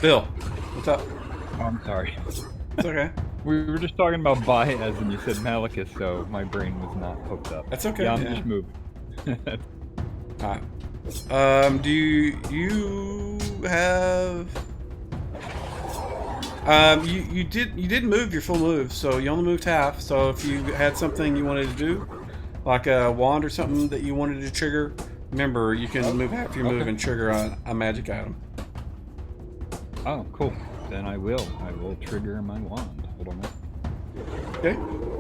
Bill, what's up? Oh, I'm sorry. It's okay. We were just talking about Baez and you said Malachus, so my brain was not hooked up. That's okay. Yeah, I'm yeah. just moving. Alright. Do you have... you did move your full move, so you only moved half. So if you had something you wanted to do, like a wand or something that you wanted to trigger, remember you can move half your move and trigger a magic item. Oh, cool. Then I will trigger my wand. Hold on. Okay.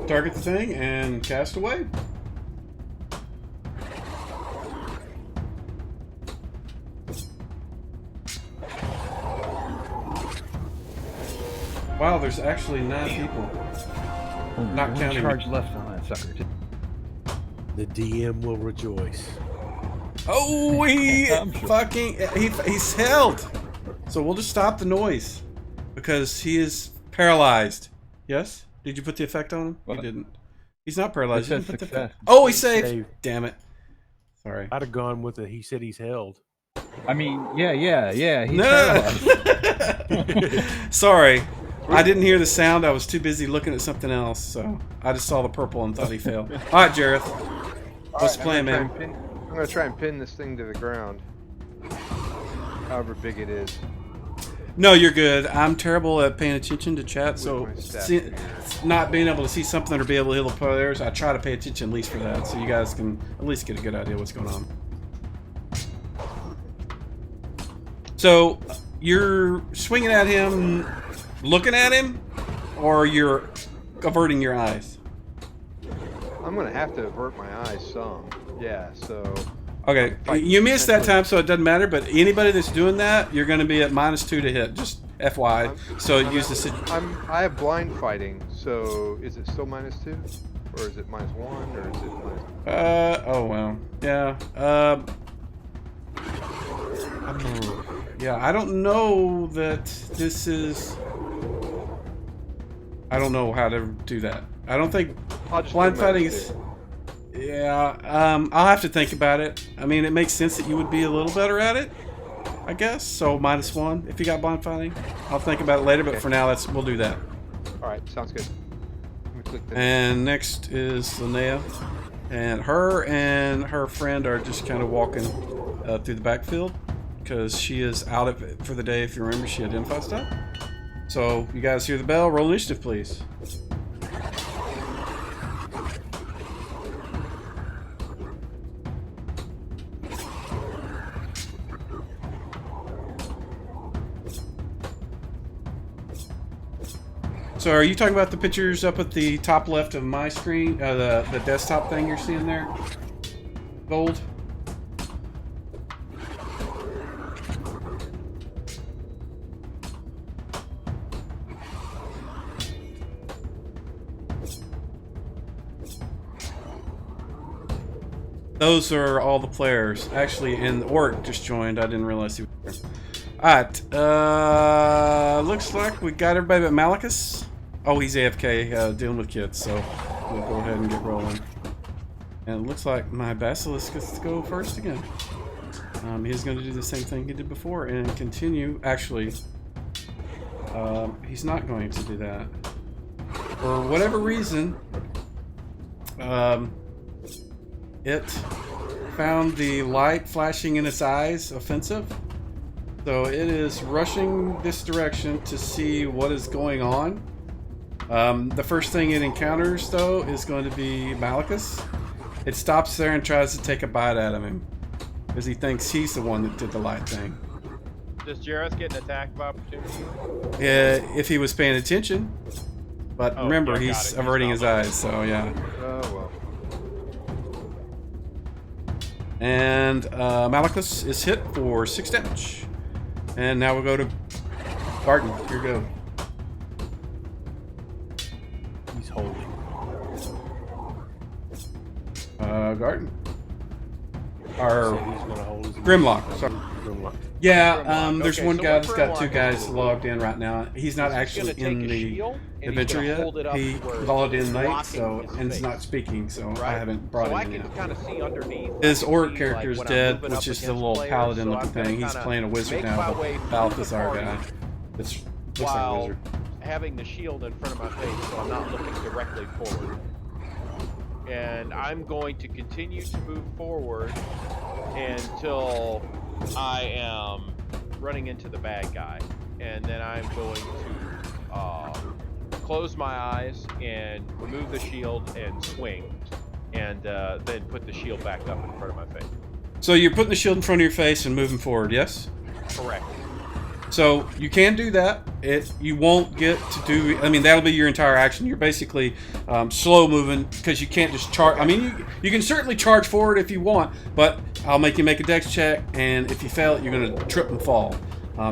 Target the thing and cast away. Wow, there's actually 9 people. Not One counting charge left on that sucker. Too. The DM will rejoice. Oh, he I'm sure. fucking he's held. So we'll just stop the noise because he is paralyzed. Yes? Did you put the effect on him? What? You didn't. He's not paralyzed. It You says didn't put the success. effect. Oh, he saved. Saved. Damn it. Sorry. I'd have gone with it. He said he's held. I mean, yeah. He's No. paralyzed. Sorry. I didn't hear the sound. I was too busy looking at something else, so I just saw the purple and thought he failed. All right, Jareth. What's the plan, man? I'm gonna try and pin this thing to the ground. However big it is. No, you're good. I'm terrible at paying attention to chat, so my staff see, not being able to see something or be able to hear the players, I try to pay attention at least for that, so you guys can at least get a good idea what's going on. So you're swinging at him, looking at him, or you're averting your eyes? I'm gonna have to avert my eyes some. Yeah, so Okay, you missed that time, so it doesn't matter. But anybody that's doing that, you're going to be at -2 to hit. Just FYI. So use the. I have blind fighting, so is it still -2, or is it -1, or is it minus? Oh well. Yeah. Yeah. I don't know that this is. I don't know how to do that. I don't think I'll just blind do fighting -2. is. Yeah, I'll have to think about it. I mean, it makes sense that you would be a little better at it, I guess. So -1 if you got blind fighting. I'll think about it later, but for now, we'll do that. All right, sounds good. Let me click this. And next is Linnea, and her friend are just kind of walking through the backfield because she is out of it for the day. If you remember, she had info stuff. So you guys hear the bell? Roll initiative, please. So are you talking about the pictures up at the top left of my screen? The desktop thing you're seeing there? Gold? Those are all the players. Actually, and Orc just joined. I didn't realize he was there. Alright, looks like we got everybody but Malachus. Oh, he's AFK, dealing with kids, so we'll go ahead and get rolling. And it looks like my Basilisk gets to go first again. He's going to do the same thing he did before and continue. Actually, he's not going to do that. For whatever reason, it found the light flashing in its eyes offensive. So it is rushing this direction to see what is going on. The first thing it encounters, though, is going to be Malachus. It stops there and tries to take a bite out of him because he thinks he's the one that did the light thing. Does Jareth get an attack of opportunity? If he was paying attention. But Oh, remember, yeah, got he's it. averting He's his not eyes, so yeah. Oh well. And Malachus is hit for 6 damage. And now we'll go to Barton. Here you go. He's holding. Garden. So Or he's gonna hold his Grimlock. Sorry. Grimlock. Yeah, Grimlock. there's Okay, one so guy what that's got 2 Grimlock guys is- logged in right now. He's not He's actually gonna in take a the shield, and adventure he's gonna yet. hold it up He where logged in it's late, blocking so his and is face. not speaking, so I Right. haven't brought So I him in can yet. kind of see underneath. His I can orc see, character is like, when I'm dead, moving which up is the against little players, paladin so looking I'm gonna thing. He's kinda playing a wizard make now, my but way through Balthazar the guy. party It's looks like a while wizard. having the shield in front of my face, so I'm not looking directly forward. And I'm going to continue to move forward until I am running into the bad guy, and then I'm going to close my eyes and remove the shield and swing, and then put the shield back up in front of my face. So you're putting the shield in front of your face and moving forward, yes? Correct. So you can do that. You won't get to do. I mean, that'll be your entire action. You're basically slow moving because you can't just charge. I mean, you can certainly charge forward if you want, but I'll make you make a dex check, and if you fail it, you're going to trip and fall.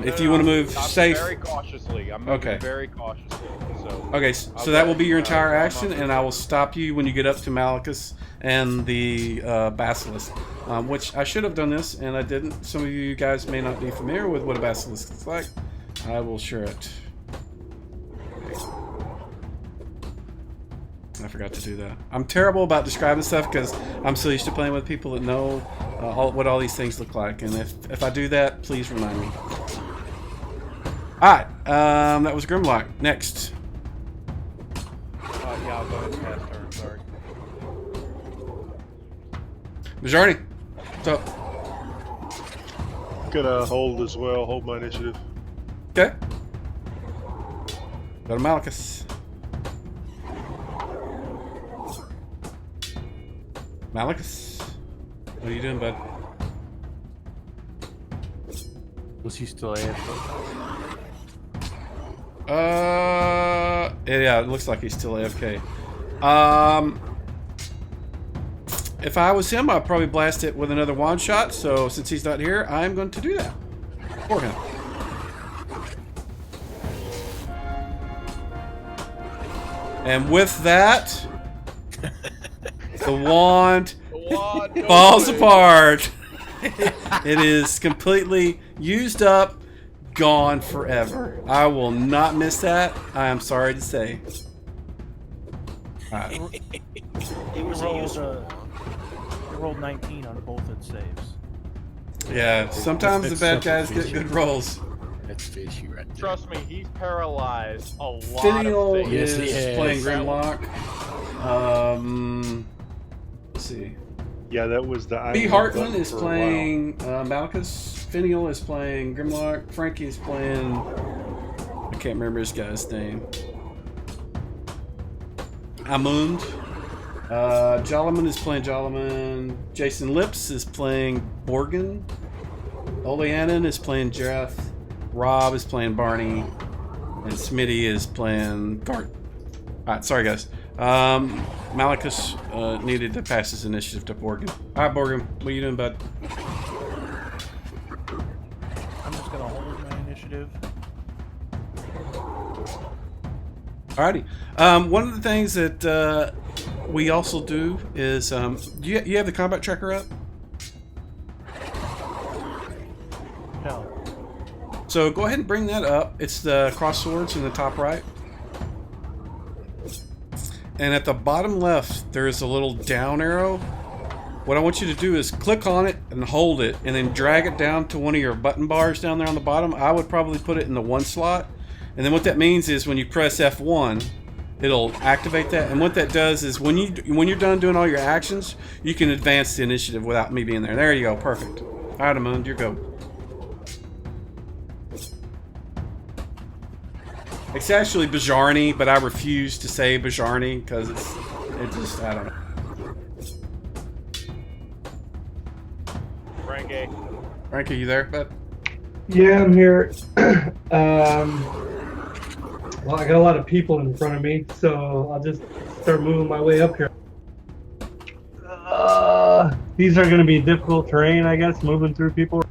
If you want to move I'm safe. very cautiously. I'm moving Okay. very cautiously. So Okay, so that will be your entire action, and I will stop you when you get up to Malachus and the Basilisk. Which I should have done this, and I didn't. Some of you guys may not be familiar with what a Basilisk looks like. I will share it. I forgot to do that. I'm terrible about describing stuff because I'm so used to playing with people that know what all these things look like. And if I do that, please remind me. Alright, that was Grimlock. Next. yeah, I'll go ahead and pass turn. Sorry. Majority. What's up? Gonna hold as well. Hold my initiative. Okay. Go to Malachus. Malachus. What are you doing, bud? Was he still AFK? Yeah, it looks like he's still AFK. If I was him, I'd probably blast it with another wand shot. So since he's not here, I'm going to do that for him. And with that, the wand falls apart. It is completely used up, gone forever. I will not miss that. I am sorry to say. It was rolled 19 on both its saves. Yeah, sometimes the bad guys get good rolls. That's fishy right there. Trust me, he's paralyzed a lot Finial of things. is Yes, he is. playing Grimlock. Let's see. Yeah, that was the. B. island Hartman button is for a playing Malachus. Finial is playing Grimlock. Frankie is playing. I can't remember this guy's name. Amund. Jolliman is playing Jolliman. Jason Lips is playing Borgin. Oleanen is playing Jareth. Rob is playing Barney. And Smitty is playing Gart. Alright, sorry guys. Malachus needed to pass his initiative to Borgin. Alright, Borgin, what are you doing, bud? I'm just gonna hold my initiative. Alrighty. One of the things that we also do is, you have the combat tracker up? No. So go ahead and bring that up. It's the cross swords in the top right. And at the bottom left, there's a little down arrow. What I want you to do is click on it and hold it, and then drag it down to one of your button bars down there on the bottom. I would probably put it in the 1 slot. And then what that means is when you press F1, it'll activate that. And what that does is when you're done doing all your actions, you can advance the initiative without me being there. There you go. Perfect. All right, Amund, your go. It's actually Bajarni, but I refuse to say Bajarni because it just, I don't know. Frankie. Frank, are you there, bud? Yeah, I'm here. Well, I got a lot of people in front of me, so I'll just start moving my way up here. These are going to be difficult terrain, I guess, moving through people.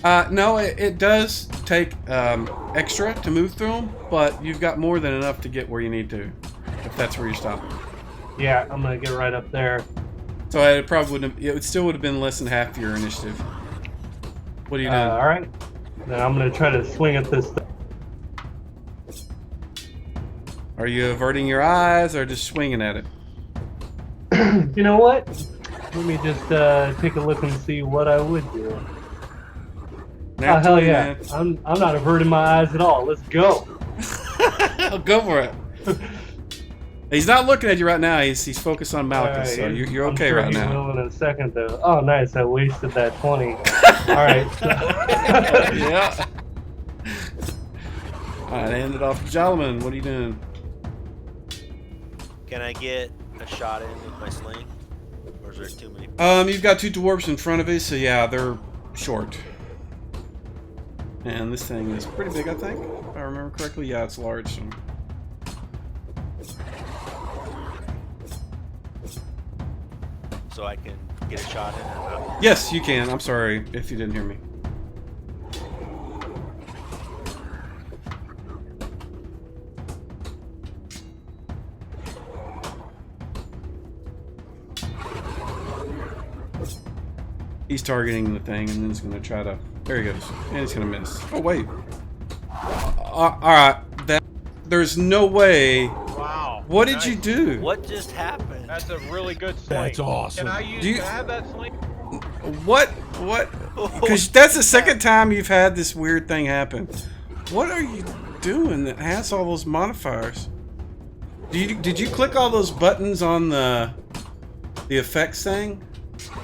No, it does take extra to move through them, but you've got more than enough to get where you need to, if that's where you're stopping. Yeah, I'm going to get right up there. So it probably wouldn't have, it still would have been less than half your initiative. What are you doing? All right. Then I'm going to try to swing at this thing. Are you averting your eyes or just swinging at it? You know what? Let me just take a look and see what I would do. Oh, hell yeah. I'm not averting my eyes at all. Let's go. Go for it. He's not looking at you right now. He's focused on Malchus, Right, so you're okay I'm sure right he's now. will in a second, though. Oh, nice. I wasted that 20. All right. Yeah. All right, hand it off to Jalaman. What are you doing? Can I get a shot in with my sling? Or is there too many? You've got two dwarves in front of you, so yeah, they're short. And this thing is pretty big, I think, if I remember correctly. Yeah, it's large. So. So I can get a shot in or not? Yes, you can. I'm sorry if you didn't hear me. He's targeting the thing, and then he's going to try to... There he goes. And he's going to miss. Oh, wait. Alright. There's no way... Wow. What did you do? What just happened? That's a really good sling. That's awesome. Can I have that sling? What? Because that's the second time you've had this weird thing happen. What are you doing that has all those modifiers? Did you click all those buttons on the effects thing?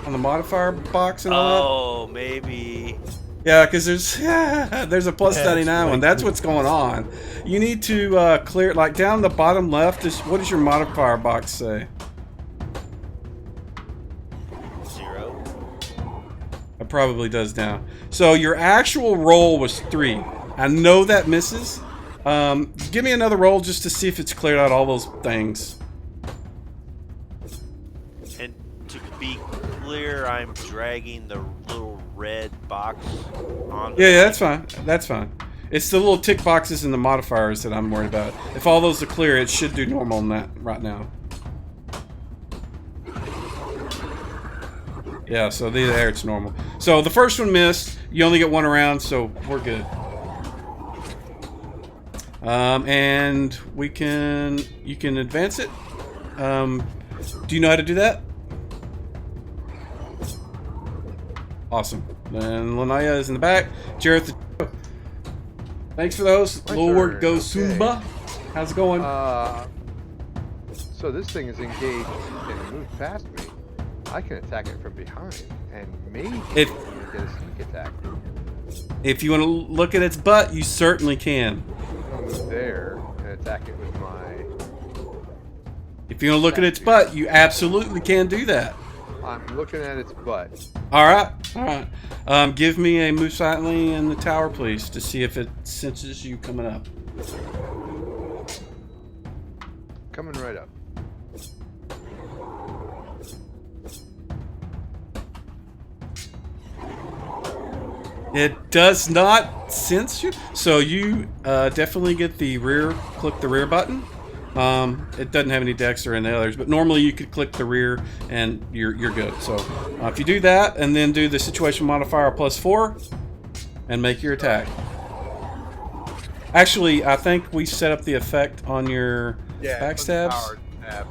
On the modifier box and all that? Oh, maybe. Yeah, because there's a plus 99 one. That's what's going on. You need to clear, like down the bottom left, what does your modifier box say? 0. It probably does now. So your actual roll was 3. I know that misses. Give me another roll just to see if it's cleared out all those things. And to be clear, I'm dragging the little red box on. Yeah, that's fine. That's fine. It's the little tick boxes and the modifiers that I'm worried about. If all those are clear, it should do normal on that right now. Yeah, so there it's normal. So the first one missed. You only get one around, so we're good. And you can advance it. Do you know how to do that? Awesome. Then Lanaya is in the back. Jareth, thanks for those. My Lord turn, Gosumba. How's it going? So this thing is engaged and moved past me. I can attack it from behind, and maybe get a sneak attack. If you want to look at its butt, you certainly can. I'll move there and attack it with my... If you want to look at its butt, you absolutely can do that. I'm looking at its butt. Alright, alright. Give me a move silently in the tower, please, to see if it senses you coming up. Coming right up. It does not sense you, so you definitely get the click the rear button. It doesn't have any dex or any others, but normally you could click the rear and you're good. So if you do that and then do the situation modifier +4 and make your attack. Actually, I think we set up the effect on your backstabs.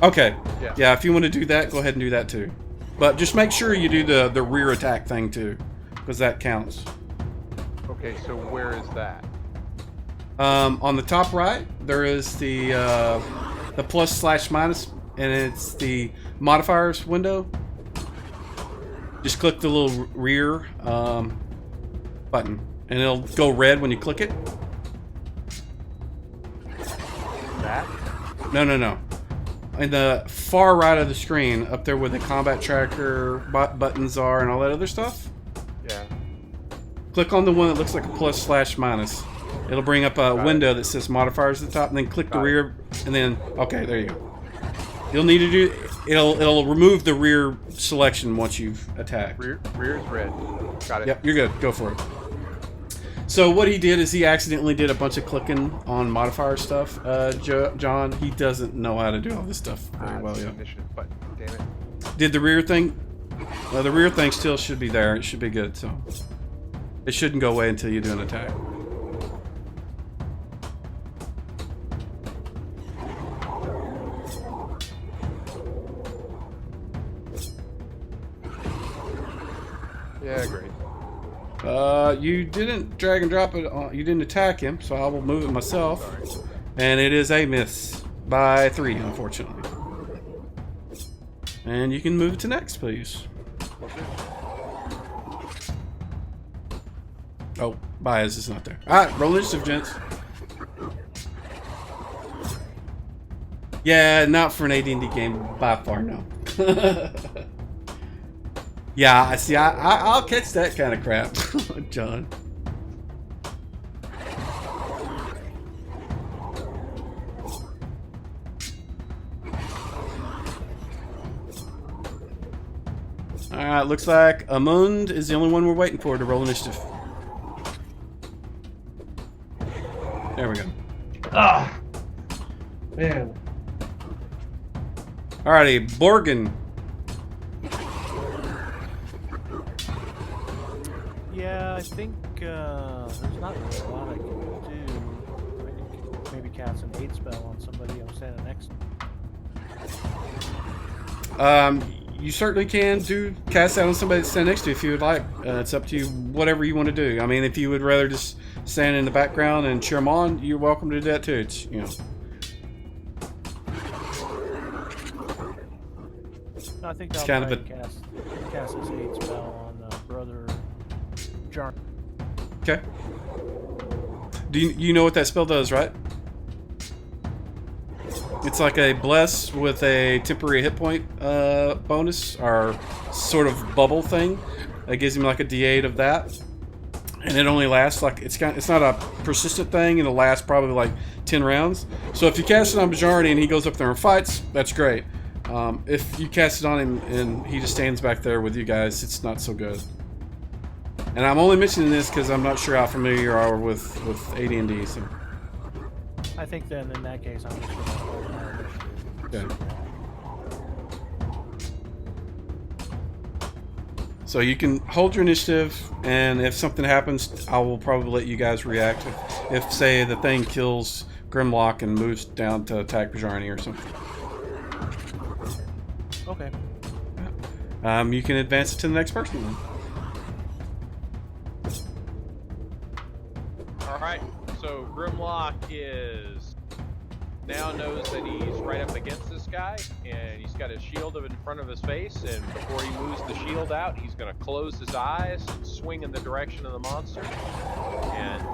Okay. Yeah, if you want to do that, go ahead and do that too. But just make sure you do the rear attack thing too, because that counts. Okay, so where is that? On the top right, there is the +/- and it's the modifiers window. Just click the little rear button, and it'll go red when you click it. That? No. In the far right of the screen, up there where the combat tracker buttons are and all that other stuff. Yeah. Click on the one that looks like a plus/minus. It'll bring up a window that says modifiers at the top, and then click the rear, and then okay, there you go. You'll need to do it'll remove the rear selection once you've attacked. Rear is red. Got it. Yep, you're good. Go for it. So what he did is he accidentally did a bunch of clicking on modifier stuff. John, he doesn't know how to do all this stuff very well yet. Initiative button. Damn it. Did the rear thing? The rear thing still should be there. It should be good. So it shouldn't go away until you do an attack. Yeah, great. You didn't drag and drop it. You didn't attack him, so I will move it myself. And it is a miss by 3, unfortunately. And you can move it to next, please. Oh, Baez is not there. All right, roll initiative, gents. Yeah, not for an AD&D game, by far, no. Yeah, I see. I'll catch that kind of crap, John. All right, looks like Amund is the only one we're waiting for to roll initiative. There we go. Ah, man. Alrighty, Borgin. Yeah, I think there's not really a lot I can do. I can maybe cast an 8 spell on somebody I'm standing next to. You certainly can cast that on somebody that's standing next to you if you would like. It's up to you, whatever you want to do. I mean, if you would rather just stand in the background and cheer them on, you're welcome to do that too. It's, you know. No, I think I'll kind of cast this 8 spell on Brother Jarn. Okay. Do you know what that spell does, right? It's like a bless with a temporary hit point bonus or sort of bubble thing. That gives him like a D8 of that, and it only lasts like it's not a persistent thing. It'll last probably like 10 rounds. So if you cast it on Bajardi and he goes up there and fights, that's great. If you cast it on him and he just stands back there with you guys, it's not so good. And I'm only mentioning this because I'm not sure how familiar you are with AD&D. So. I think then in that case I'm just going to hold my initiative. Okay. So you can hold your initiative, and if something happens, I will probably let you guys react. If say, the thing kills Grimlock and moves down to attack Bajarni or something. Okay. You can advance it to the next person then. Alright, so Grimlock now knows that he's right up against this guy, and he's got his shield in front of his face, and before he moves the shield out, he's going to close his eyes and swing in the direction of the monster. And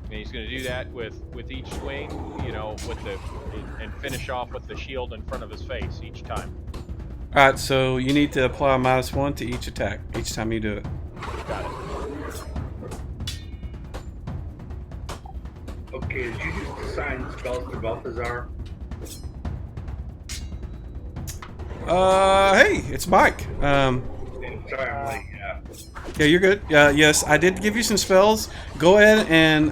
he's going to do that with each swing, you know, and finish off with the shield in front of his face each time. Alright, so you need to apply a -1 to each attack, each time you do it. Got it. Okay, did you just assign spells to Balthazar? Hey, it's Mike. Sorry, I'm late, yeah. Yeah, you're good. Yes, I did give you some spells. Go ahead and,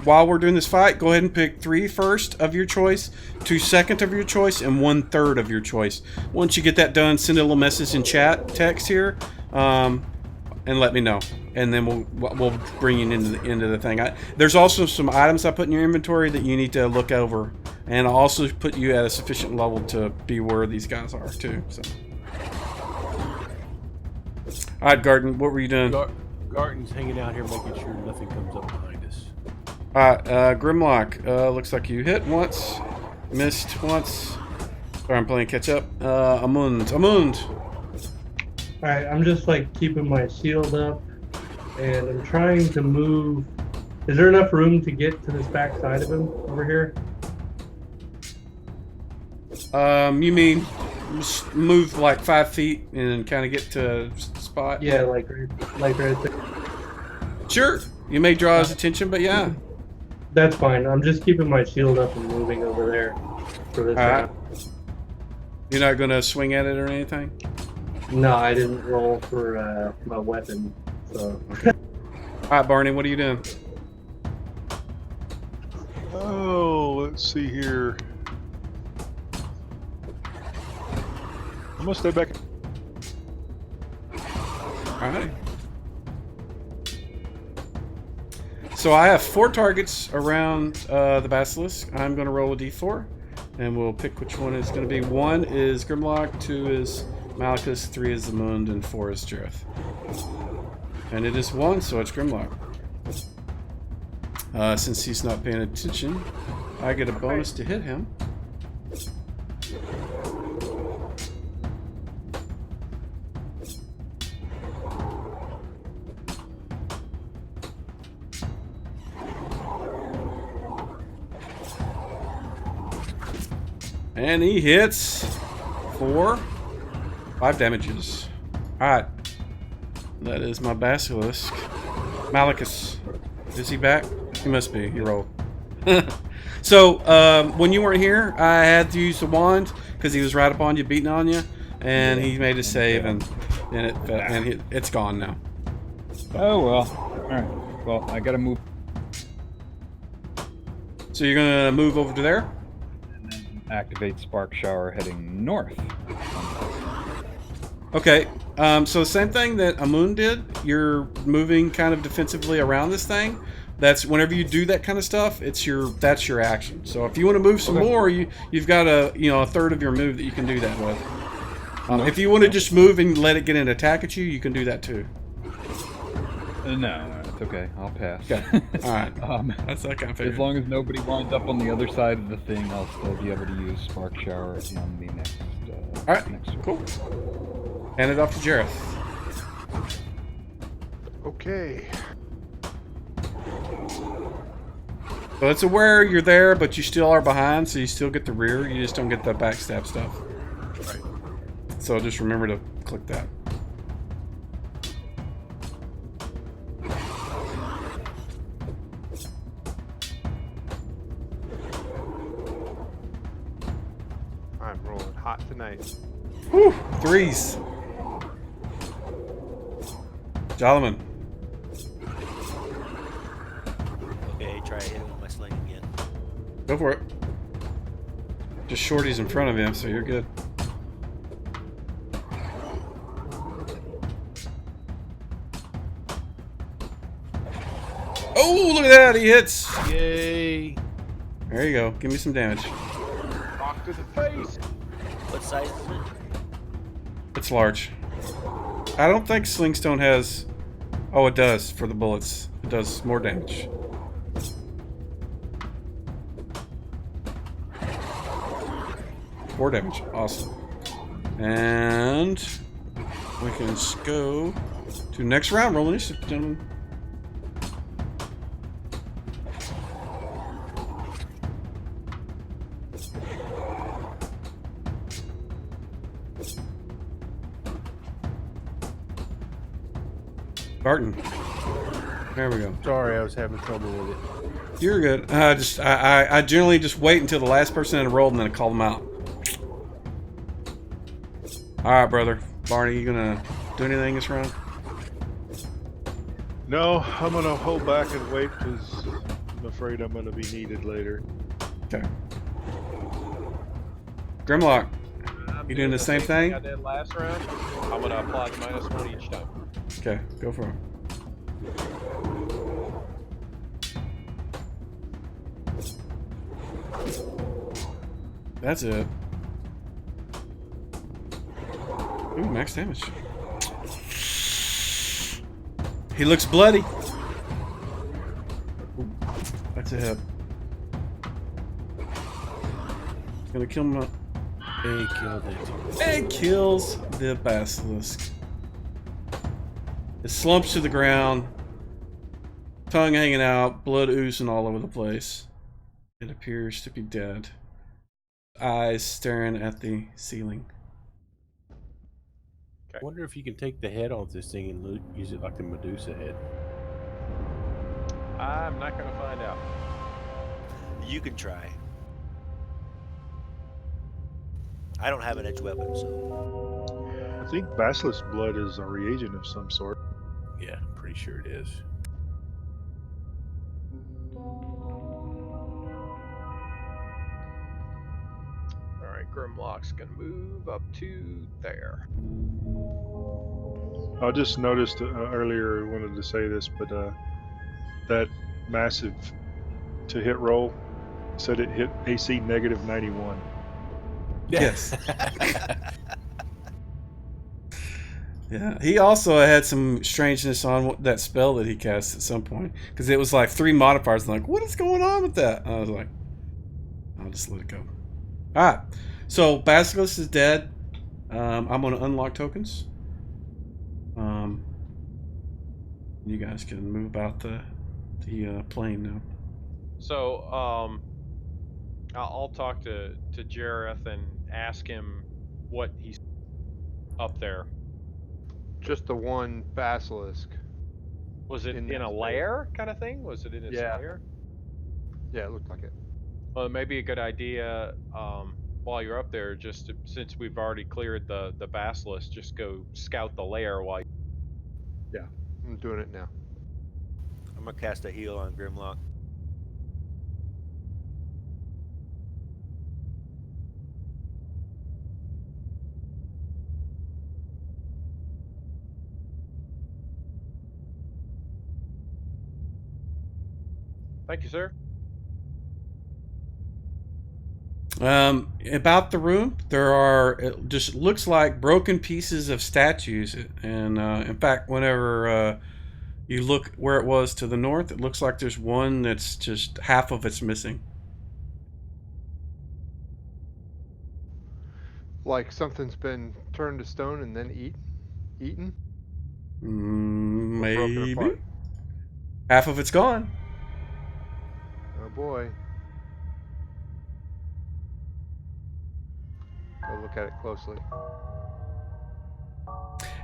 while we're doing this fight, go ahead and pick 3 first of your choice, 2 second of your choice, and 1 third of your choice. Once you get that done, send a little message in chat text here, and let me know. And then we'll bring you into the thing. There's also some items I put in your inventory that you need to look over, and I'll also put you at a sufficient level to be where these guys are too. So, all right, Garden, what were you doing? Garden's hanging out here making sure nothing comes up behind us. All right, Grimlock. Looks like you hit once, missed once. Sorry, I'm playing catch up. Amund. All right, I'm just like keeping my shield up, and I'm trying to move. Is there enough room to get to this back side of him over here? You mean move like 5 feet and kind of get to a spot? Yeah, like right there. Sure, you may draw his attention, but yeah. That's fine. I'm just keeping my shield up and moving over there for this round. You're not gonna swing at it or anything? No, I didn't roll for my weapon, so. Okay. All right, Barney, what are you doing? Oh, let's see here. I'm gonna stay back. All right. So I have 4 targets around the basilisk. I'm going to roll a d4, and we'll pick which one it's going to be. 1 is Grimlock, 2 is Malchus, 3 is the Mund, and 4 is Jareth. And it is 1, so it's Grimlock. Since he's not paying attention, I get a bonus to hit him. And he hits for 5 damages. Alright. That is my basilisk. Malchus. Is he back? He must be. He rolled. So, when you weren't here, I had to use the wand because he was right upon you, beating on you. And he made a save, and it's gone now. Oh, well. Alright. Well, I gotta move. So you're going to move over to there? Activate Spark Shower heading north. Okay, so same thing that Amun did. You're moving kind of defensively around this thing. That's whenever you do that kind of stuff, that's your action. So if you want to move some more, you've got a third of your move that you can do that with. If you want to just move and let it get an attack at you, you can do that too. No, it's okay. I'll pass. Okay. All right. That's that kind of figure. As long as nobody winds up on the other side of the thing, I'll still be able to use Spark Shower on the next. All right. Next Cool. Hand it off to Jareth. Okay. So it's aware you're there, but you still are behind, so you still get the rear. You just don't get the backstab stuff. Right. So just remember to click that. I'm rolling hot tonight. Whew, 3s. Jalaman. Okay, try to hit him with my sling again. Go for it. Just Shorty's in front of him, so you're good. Oh, look at that! He hits! Yay! There you go. Give me some damage. Rock to the face. What size is it? It's large. I don't think Slingstone has... Oh, it does for the bullets. It does more damage. More damage. Awesome. And we can go to next round. Roll initiative, gentlemen. Barton. There we go. Sorry, I was having trouble with it. You're good. I generally just wait until the last person in a roll and then I call them out. All right, brother. Barney, you gonna do anything this round? No, I'm gonna hold back and wait because I'm afraid I'm gonna be needed later. Okay. Grimlock, you doing the same thing? I did last round. I'm gonna apply the -1 each time. Okay, go for it. That's it. Ooh, max damage. He looks bloody. Ooh, that's a hit. Gonna kill him. They killed it. It kills the basilisk. It slumps to the ground, tongue hanging out, blood oozing all over the place. It appears to be dead. Eyes staring at the ceiling. I wonder if you can take the head off this thing and use it like the Medusa head. I'm not going to find out. You can try. I don't have an edge weapon, so. I think basilisk blood is a reagent of some sort. Yeah, pretty sure it is. All right, Grimlock's going to move up to there. I just noticed earlier, I wanted to say this, but that massive to hit roll said it hit AC negative 91. Yes. Yeah, he also had some strangeness on that spell that he cast at some point, because it was like 3 modifiers. I'm like, what is going on with that? I was like, I'll just let it go. All right, so Basilisk is dead. I'm going to unlock tokens. You guys can move about the plane now. So I'll talk to Jareth and ask him what he's up there. Just the one basilisk. Was it in a lair kind of thing? Was it in its lair? Yeah, it looked like it. Well, it may be a good idea while you're up there, just to, since we've already cleared the basilisk, just go scout the lair while you... Yeah, I'm doing it now. I'm gonna cast a heal on Grimlock. Thank you, sir. About the room, there are, it just looks like broken pieces of statues, and in fact, whenever you look where it was to the north, it looks like there's one that's just half of it's missing. Like something's been turned to stone and then eaten? Broken Maybe apart. half of it's gone. Oh boy. Go look at it closely.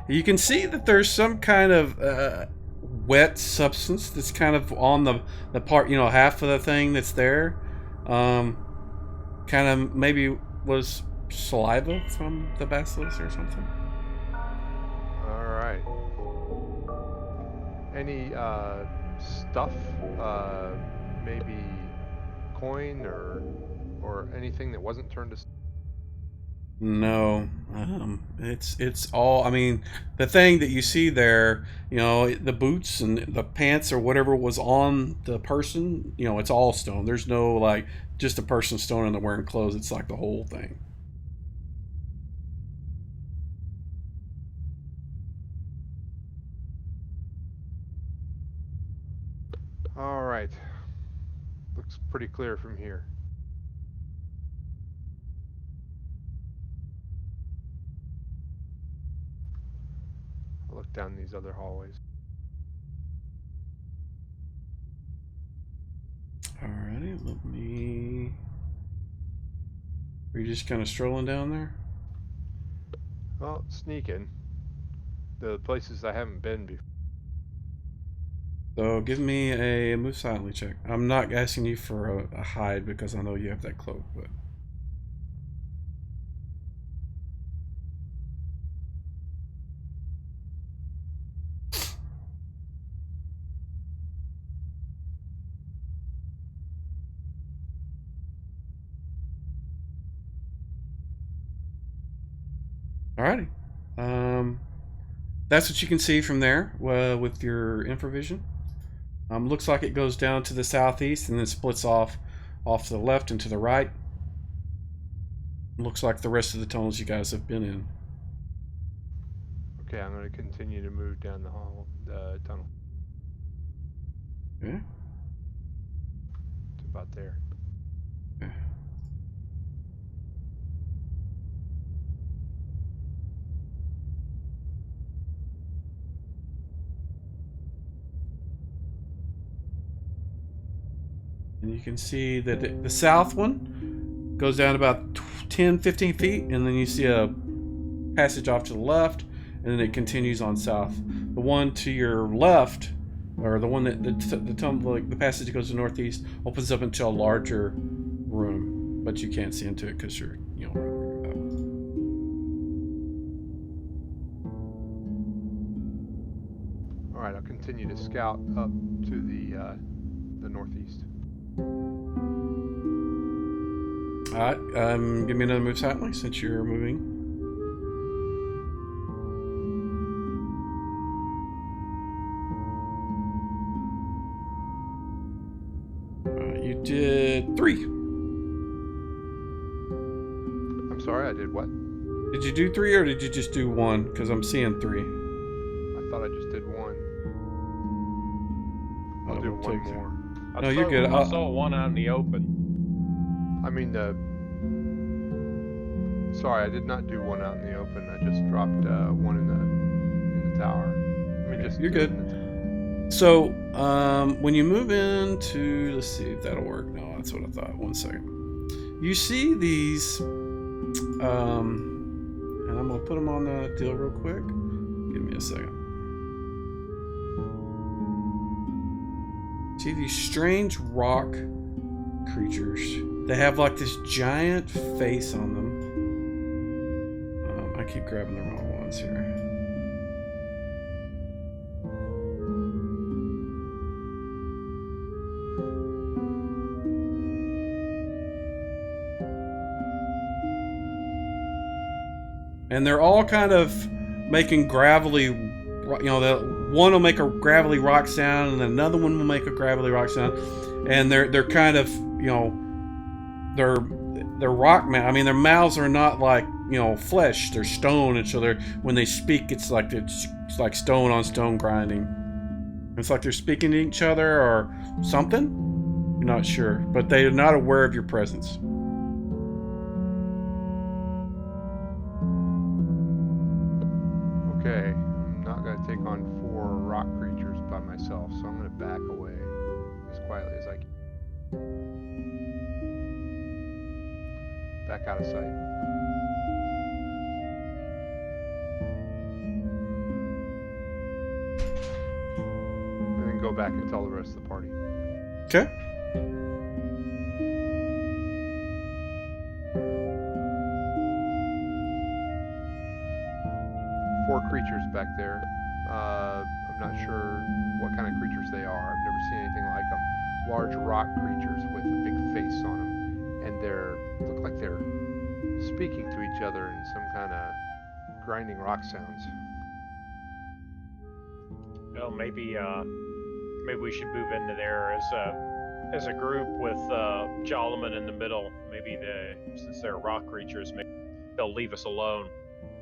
You can see that there's some kind of wet substance that's kind of on the part, half of the thing that's there. Kind of maybe was saliva from the basilisk or something. All right. Any stuff? Maybe coin or anything that wasn't turned to stone? No, it's all. I mean, the thing that you see there, the boots and the pants or whatever was on the person, it's all stone. There's no like just a person stone and they're wearing clothes. It's like the whole thing. All right. Looks pretty clear from here. I'll look down these other hallways. Alrighty, let me. Are you just kind of strolling down there? Well, sneaking. The places I haven't been before. So give me a move silently check. I'm not asking you for a hide because I know you have that cloak, but. Alrighty. That's what you can see from there with your infravision. Looks like it goes down to the southeast and then splits off to the left and to the right. Looks like the rest of the tunnels you guys have been in. Okay, I'm going to continue to move down the tunnel. Okay. It's about there. Okay. And you can see that the south one goes down about 10, 15 feet, and then you see a passage off to the left, and then it continues on south. The one to your left or the one that the passage that goes to northeast opens up into a larger room, but you can't see into it because you're right where you're at. All right, I'll continue to scout up to the northeast. All right, give me another move, Satley, since you're moving. You did 3. I'm sorry, I did what? Did you do 3 or did you just do 1? Because I'm seeing 3. I thought I just did 1. I'll do we'll 1 take more. No, you're good. I saw one out in the open. I mean, sorry, I did not do 1 out in the open. I just dropped 1 in the tower. I mean, just you're good. So, when you move into, let's see if that'll work. No, that's what I thought. 1 second. You see these, and I'm gonna put them on the deal real quick. Give me a second. See these strange rock creatures. They have like this giant face on them. I keep grabbing the wrong ones here. And they're all kind of making gravelly, one will make a gravelly rock sound, and another one will make a gravelly rock sound, and they're kind of, they're rock mouth. I mean, their mouths are not like flesh; they're stone, and so when they speak, it's like stone on stone grinding. It's like they're speaking to each other or something. You're not sure, but they are not aware of your presence. Okay, I'm not going to take on 4 rock creatures by myself, so I'm going to back away as quietly as I can. Back out of sight. And then go back and tell the rest of the party. Okay. Four creatures back there. I'm not sure what kind of creatures they are. I've never seen anything like them. Large rock creatures with a big face on them, and look like they're speaking to each other in some kind of grinding rock sounds. Well, maybe we should move into there as a group with Jolliman in the middle. Maybe since they're rock creatures, maybe they'll leave us alone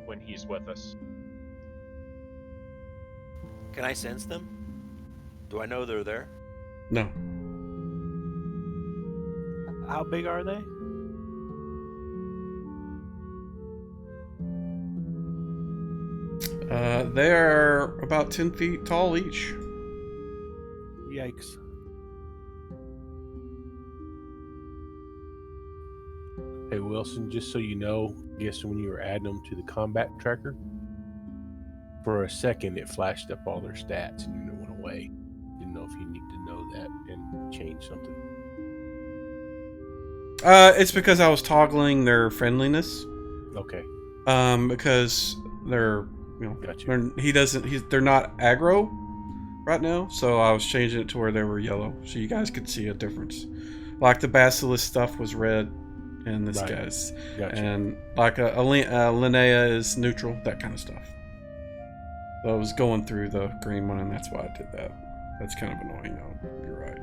when he's with us. Can I sense them? Do I know they're there? No. How big are they? They are about 10 feet tall each. Yikes. Hey, Wilson, just so you know, I guess when you were adding them to the combat tracker, for a second it flashed up all their stats and then it went away. Didn't know if you need to know that and change something. It's because I was toggling their friendliness. Okay. Because they're, Gotcha. they're not aggro right now, so I was changing it to where they were yellow, so you guys could see a difference. Like the basilisk stuff was red, and this guy's, Gotcha. and like a Linnea is neutral, that kind of stuff. So I was going through the green one, and that's why I did that. That's kind of annoying, though. You're right.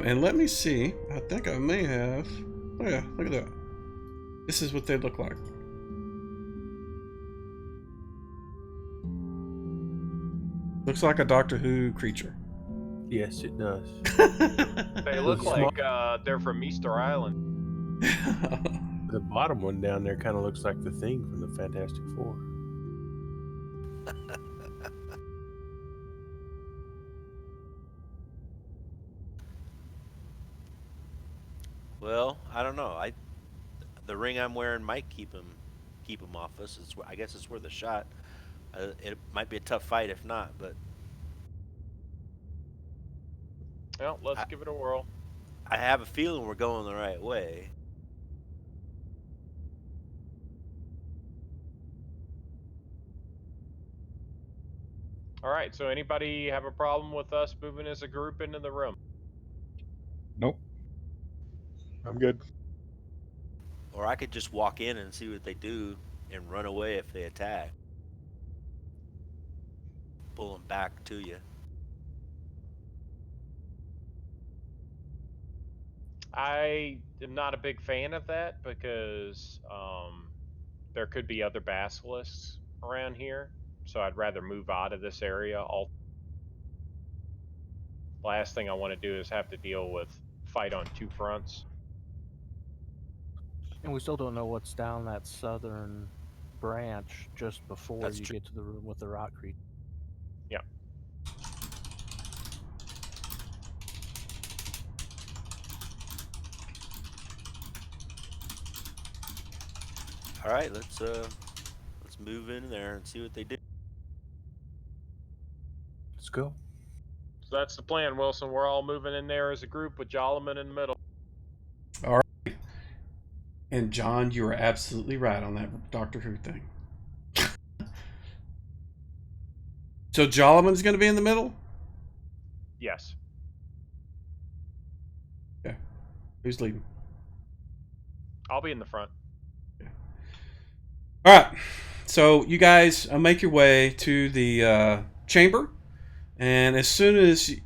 And let me see. I think I may have. Oh yeah, look at that. This is what they look like. Looks like a Doctor Who creature. Yes, it does. They look like they're from Easter Island. The bottom one down there kind of looks like the Thing from the Fantastic Four. Well, I don't know. The ring I'm wearing might keep him off us. I guess it's worth a shot. It might be a tough fight if not, but Well, let's I, give it a whirl. I have a feeling we're going the right way. All right. So anybody have a problem with us moving as a group into the room? Nope. I'm good. Or I could just walk in and see what they do and run away if they attack. Pull them back to you. I am not a big fan of that because there could be other basilisks around here. So I'd rather move out of this area. Last thing I want to do is have to deal with fight on two fronts. And we still don't know what's down that southern branch just before That's you true. get to the room with the rock creature. Yeah. All right, let's move in there and see what they do. Let's go. So that's the plan, Wilson. We're all moving in there as a group with Jolliman in the middle. All right. And John, you are absolutely right on that Doctor Who thing. So Jolliman's going to be in the middle? Yes. Okay. Who's leading? I'll be in the front. Okay. All right. So you guys make your way to the chamber. And as soon as, to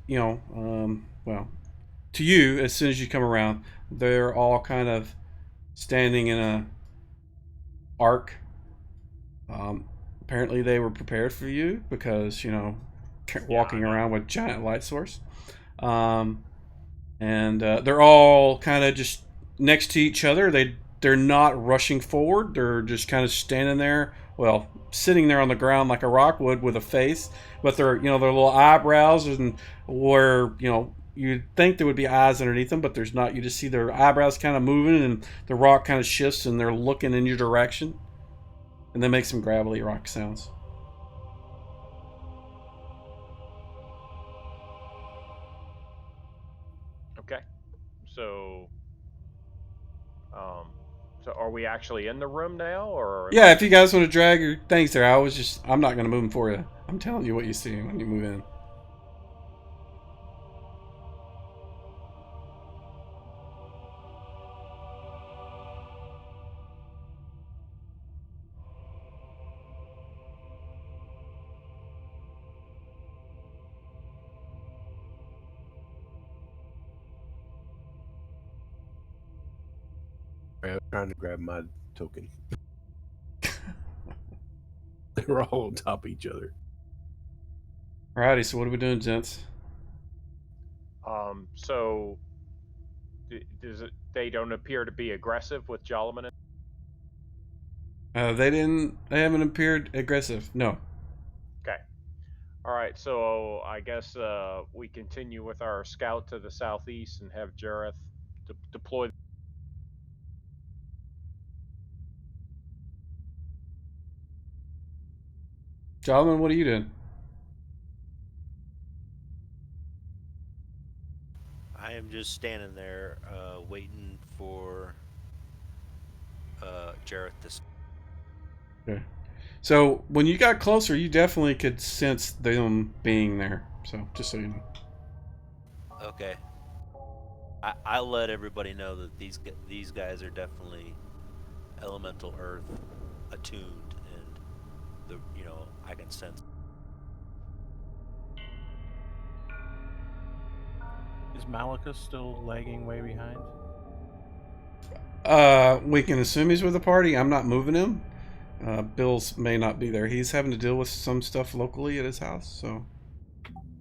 you, as soon as you come around, they're all kind of standing in a arc. Apparently they were prepared for you because, walking around with giant light source. And they're all kind of just next to each other. They're not rushing forward. They're just kind of standing there, sitting there on the ground like a rock would with a face. But their little eyebrows and where, you'd think there would be eyes underneath them, but there's not. You just see their eyebrows kind of moving and the rock kind of shifts and they're looking in your direction. And then make some gravelly rock sounds. Okay. So, so are we actually in the room now, or? Yeah, if you guys want to drag your things there, I'm not going to move them for you. I'm telling you what you see when you move in. I was trying to grab my token. They're all on top of each other. Alrighty, so what are we doing, gents? So they don't appear to be aggressive with Jolliman? They haven't appeared aggressive. No. Okay. All right, so I guess we continue with our scout to the southeast and have Jareth deploy. Jolliman, what are you doing? I am just standing there, waiting for Jareth to. Okay. So when you got closer, you definitely could sense them being there. So just so you know. Okay. I'll let everybody know that these guys are definitely elemental earth attuned, and I can sense. Is Malachus still lagging way behind? We can assume he's with the party. I'm not moving him. Bill's may not be there. He's having to deal with some stuff locally at his house, so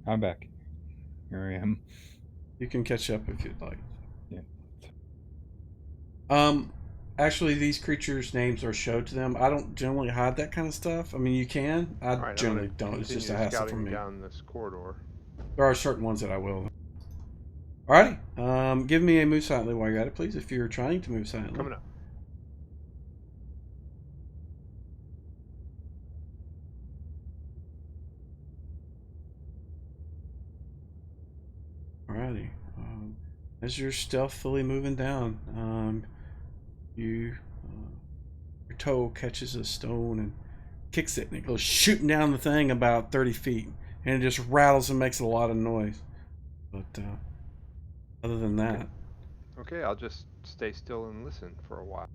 I'm back. Here I am. you can catch up if you'd like. Yeah. Actually, these creatures' names are showed to them. I don't generally hide that kind of stuff. I mean, you can. I generally don't. It's just a hassle for me. Down this corridor. There are certain ones that I will. Alrighty. Give me a move silently while you're at it, please, if you're trying to move silently. Coming up. Alrighty. As you're stealthily moving down, your toe catches a stone and kicks it, and it goes shooting down the thing about 30 feet, and it just rattles and makes a lot of noise. But other than that, Okay, I'll just stay still and listen for a while.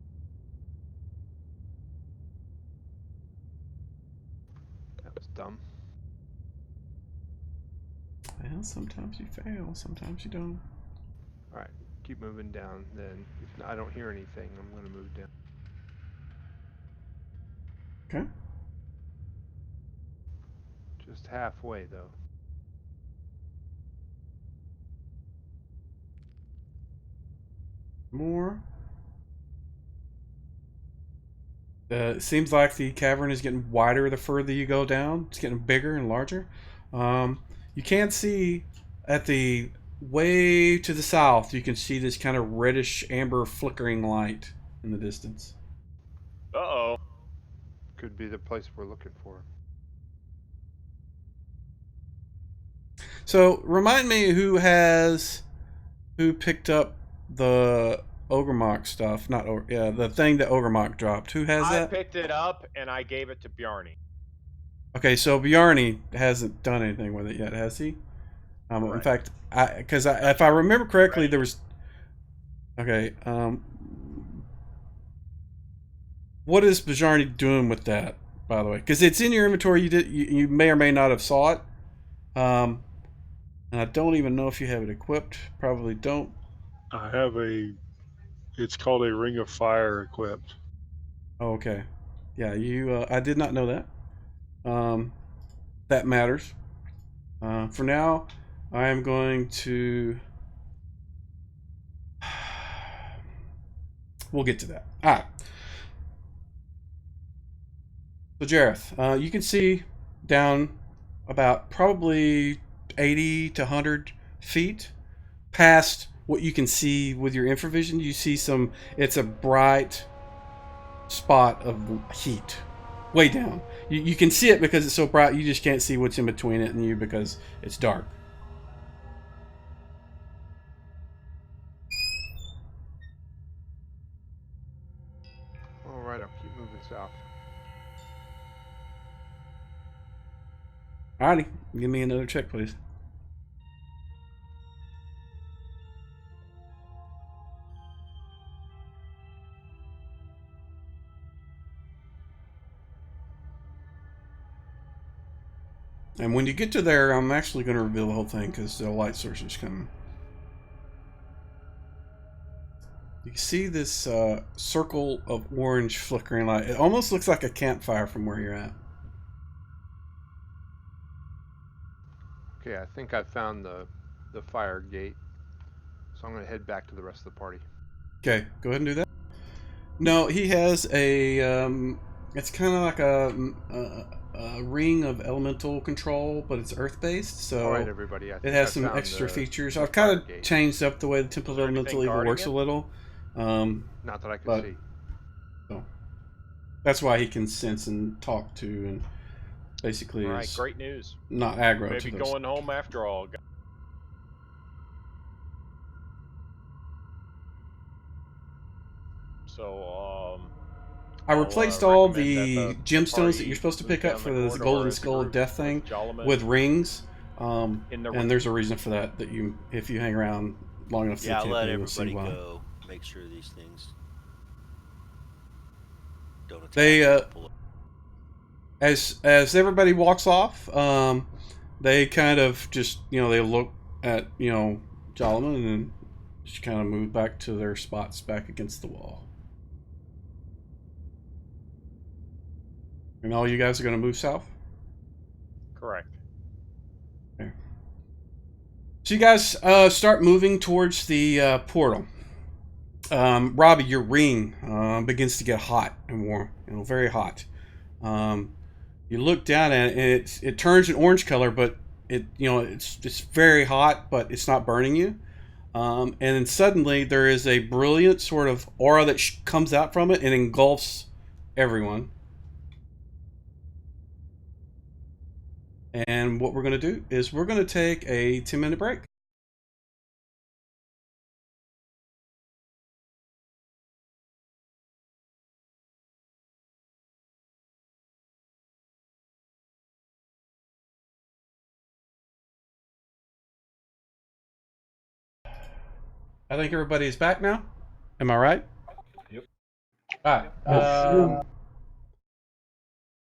That was dumb. well, sometimes you fail, sometimes you don't. All right, keep moving down. Then, if I don't hear anything, I'm going to move down. Okay. Just halfway, though. More. It seems like the cavern is getting wider the further you go down. It's getting bigger and larger. You can see at the way to the south, you can see this kind of reddish amber flickering light in the distance. Uh-oh. Could be the place we're looking for. So remind me who picked up the Ogremok stuff, not the thing that Ogremok dropped. Who has I that? picked it up and I gave it to Bjarni. Okay, so Bjarni hasn't done anything with it yet, has he? In fact, if I remember correctly, there was. Okay. What is Bjarni doing with that, by the way? Because it's in your inventory. You may or may not have saw it. And I don't even know if you have it equipped. Probably don't. I have it's called a Ring of Fire equipped. Oh, okay. Yeah, I did not know that. That matters. For now, I am going to. We'll get to that. All right. So, Jareth, you can see down about probably 80 to 100 feet past what you can see with your infravision. You see it's a bright spot of heat way down. You can see it because it's so bright, you just can't see what's in between it and you because it's dark. All right, I'll keep moving south. Alrighty, give me another check, please. And when you get to there, I'm actually going to reveal the whole thing because the light source is coming. You see this circle of orange flickering light. It almost looks like a campfire from where you're at. Okay, I think I found the fire gate, so I'm going to head back to the rest of the party. Okay, go ahead and do that. No, he has a. It's kind of like a ring of elemental control, but it's earth based. So all right, everybody. it has some extra features. I've kind of changed up the way the Temple of Elemental Evil works a little. Not that I can see. So that's why he can sense and talk to, and basically. All right, great news. Not aggro. Maybe to those. going home after all. So, I replaced all the gemstones that you're supposed to pick up for the Golden Skull of Death thing with rings. And there's a reason for that. That if you hang around long enough, yeah, I'll let everybody go. Make sure these things don't attack. They as everybody walks off, they kind of just they look at Jalaman and then just kind of move back to their spots back against the wall. And all you guys are going to move south? Correct. Okay. So you guys start moving towards the portal. Robbie, your ring begins to get hot and warm, very hot. You look down at it, and it turns an orange color, but it's very hot, but it's not burning you. And then suddenly there is a brilliant sort of aura that comes out from it and engulfs everyone. And what we're going to do is we're going to take a 10-minute break. I think everybody is back now. Am I right? Yep. All right.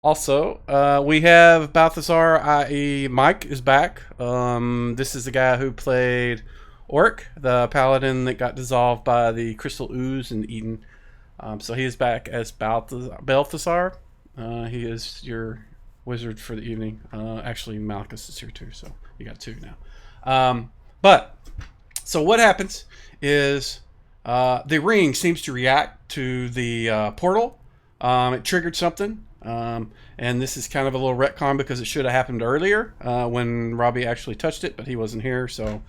Also, we have Balthazar, i.e. Mike, is back. This is the guy who played Orc, the paladin that got dissolved by the crystal ooze and eaten. So he is back as Balthazar. He is your wizard for the evening. Actually, Malchus is here too, so you got two now. So what happens is the ring seems to react to the portal. It triggered something. And this is kind of a little retcon because it should have happened earlier when Robbie actually touched it, but he wasn't here. So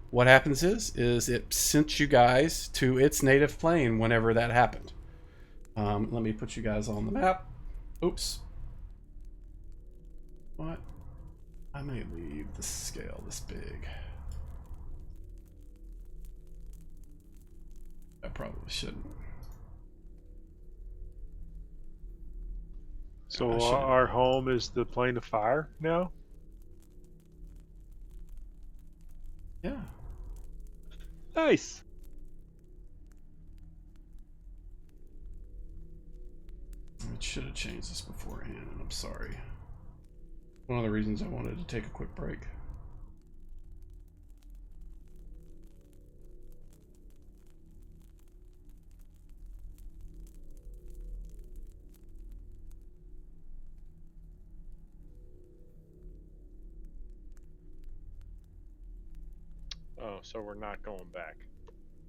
what happens is it sent you guys to its native plane whenever that happened. Let me put you guys on the map. Oops. What? I may leave the scale this big. I probably shouldn't. So our home is the plane of fire now? Yeah. Nice. I should have changed this beforehand, and I'm sorry. One of the reasons I wanted to take a quick break. Oh, so we're not going back.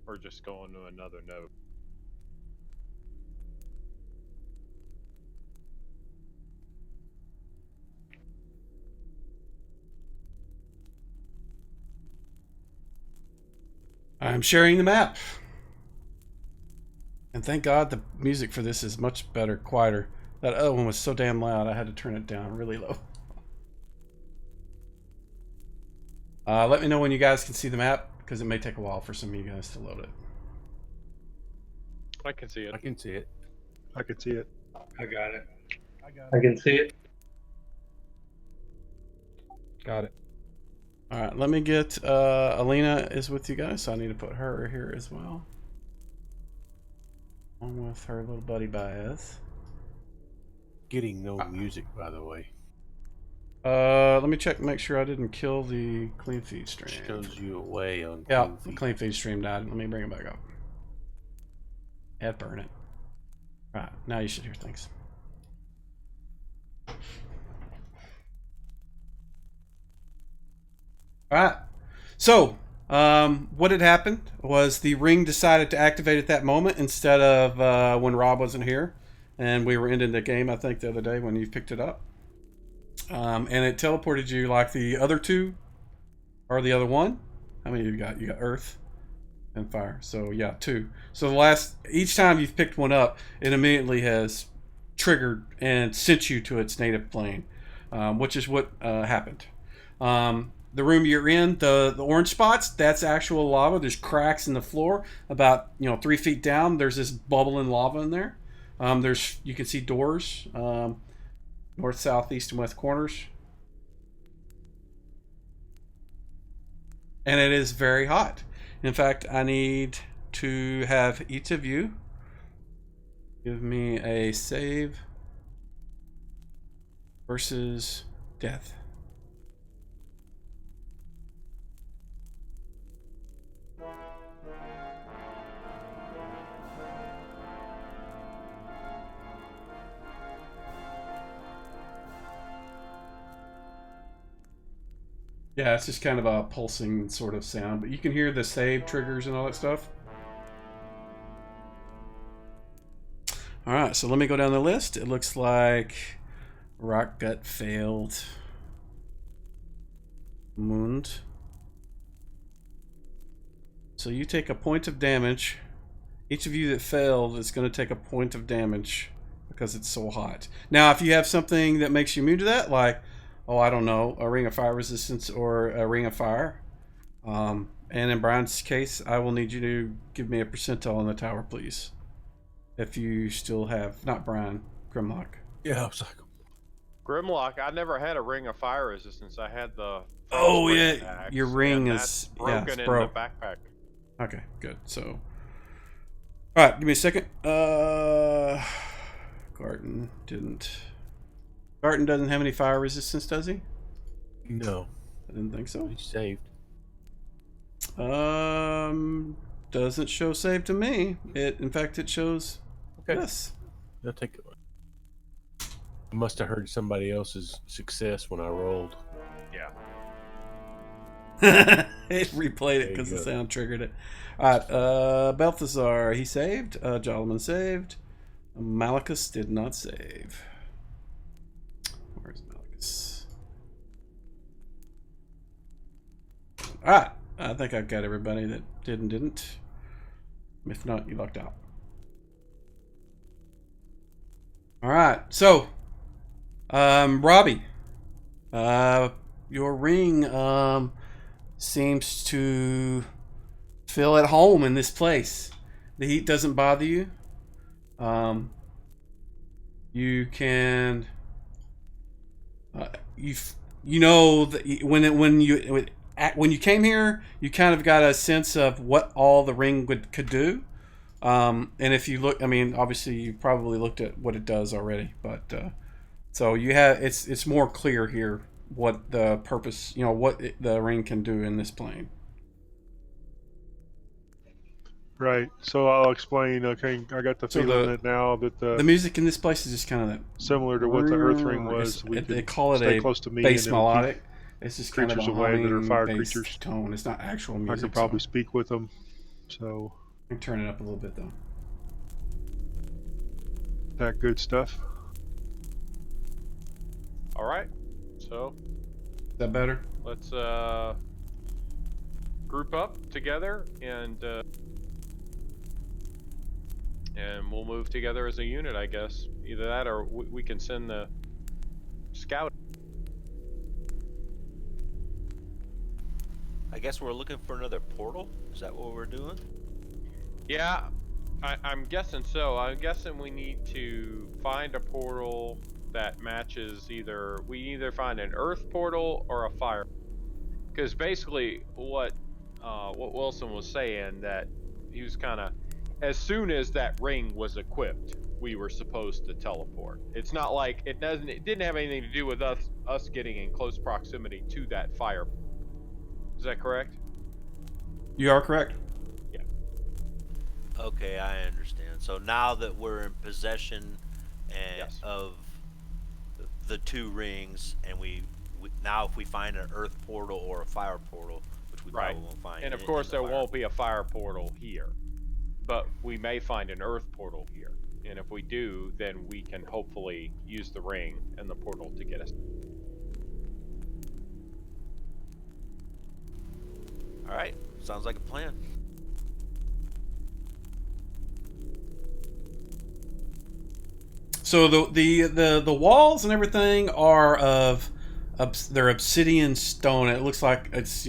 We're just going to another node. I'm sharing the map. And thank God the music for this is much better, quieter. That other one was so damn loud, I had to turn it down really low. Let me know when you guys can see the map, because it may take a while for some of you guys to load it. I can see it. I can see it. I can see it. I got it. I can see it. Got it. All right, let me get Alina is with you guys, so I need to put her here as well. Along with her little buddy Baez. Getting no music, by the way. Let me check, make sure I didn't kill the clean feed stream. Shows you away on Yeah, clean the feed. clean feed stream died. Let me bring it back up. Yeah, burn it. All right, now you should hear things. All right. So, what had happened was the ring decided to activate at that moment instead of when Rob wasn't here, and we were ending the game. I think the other day when you picked it up, and it teleported you like the other two, or the other one. How many you got? You got Earth and Fire. So yeah, two. So each time you've picked one up, it immediately has triggered and sent you to its native plane, which is what happened. The room you're in, the orange spots, that's actual lava. There's cracks in the floor about 3 feet down. There's this bubbling lava in there. You can see doors, north, south, east, and west corners, and it is very hot. In fact, I need to have each of you give me a save versus death. Yeah, it's just kind of a pulsing sort of sound, but you can hear the save triggers and all that stuff. All right, so let me go down the list. It looks like Rock Gut failed. Mund. So you take a point of damage. Each of you that failed is going to take a point of damage because it's so hot. Now, if you have something that makes you immune to that, like, oh, I don't know, a Ring of Fire resistance or a Ring of Fire. And in Brian's case, I will need you to give me a percentile on the tower, please. If you still have, not Brian, Grimlock. Yeah, I was like, Grimlock, I never had a Ring of Fire resistance. I had the. Oh, yeah, axe, your ring and is that's broken in broke. the backpack. Okay, good. So, all right, give me a second. Garten didn't. Garten doesn't have any fire resistance, does he? No, I didn't think so. he's saved. Doesn't show save to me. In fact, it shows this. I'll take it. I must have heard somebody else's success when I rolled. Yeah. It replayed it because the sound triggered it. All right, Balthazar, he saved. Jolliman saved. Malachus did not save. Where's Malachus? All right, I think I've got everybody that did and didn't. If not, you lucked out. All right, so Robbie, your ring seems to feel at home in this place. The heat doesn't bother you. You can you know that when you came here, you kind of got a sense of what all the ring could do. And if you look, I mean, obviously you probably looked at what it does already, but so you have it's more clear here what the purpose, what the ring can do in this plane. Right. So I'll explain. Okay, I got the feeling that now that the music in this place is just kind of that similar to what the Earth Ring was. They call it stay a close to me bass and it'll melodic. keep It's just kind of a away that are fire bass creatures. tone. It's not actual music. I could probably speak with them. So I can turn it up a little bit though. That good stuff. All right. So is that better? Let's group up together and we'll move together as a unit, I guess. Either that or we can send the scout. I guess we're looking for another portal? Is that what we're doing? Yeah, I'm guessing so. I'm guessing we need to find a portal that matches we either find an earth portal or a fire. Because basically what Wilson was saying, that he was kind of, as soon as that ring was equipped, we were supposed to teleport. It's not like it didn't have anything to do with us getting in close proximity to that fire. Is that correct? You are correct. Yeah. Okay, I understand. So now that we're in possession of the two rings, and we now if we find an earth portal or a fire portal, which we probably won't find. And of course there won't be a fire portal here, but we may find an earth portal here. And if we do, then we can hopefully use the ring and the portal to get us. All right, sounds like a plan. So the walls and everything are they're obsidian stone. It looks like it's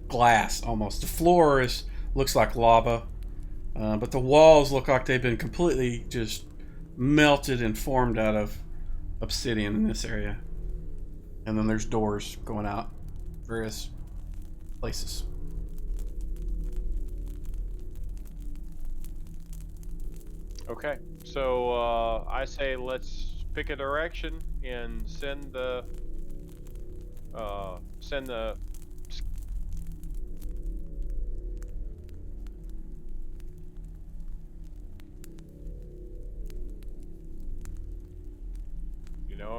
glass almost. The floor looks like lava, but the walls look like they've been completely just melted and formed out of obsidian in this area. And then there's doors going out various places. Okay, so I say let's pick a direction and send the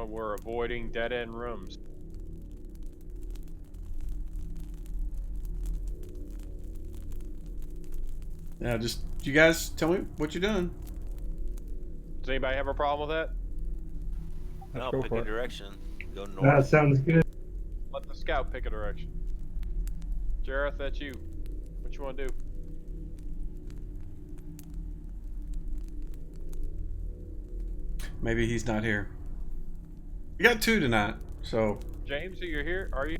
we're avoiding dead-end rooms. Yeah, just you guys tell me what you're doing. Does anybody have a problem with that? No, go pick for a it. direction. Go north. That sounds good. Let the scout pick a direction. Jareth, that's you. What you want to do? Maybe he's not here. We got two tonight, so. James, you're here? Are you?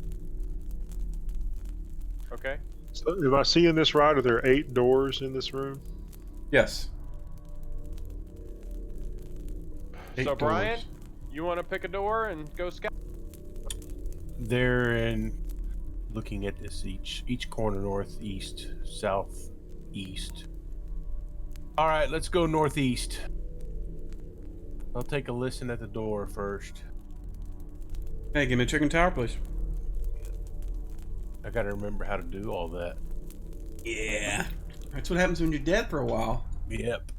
Okay. So am I seeing this right? Are there 8 doors in this room? Yes. So Brian, you want to pick a door and go scout? They're in looking at this each corner, northeast, southeast. All right, let's go northeast. I'll take a listen at the door first. Hey, give me a chicken tower, please. I gotta remember how to do all that. Yeah. That's what happens when you're dead for a while. Yep.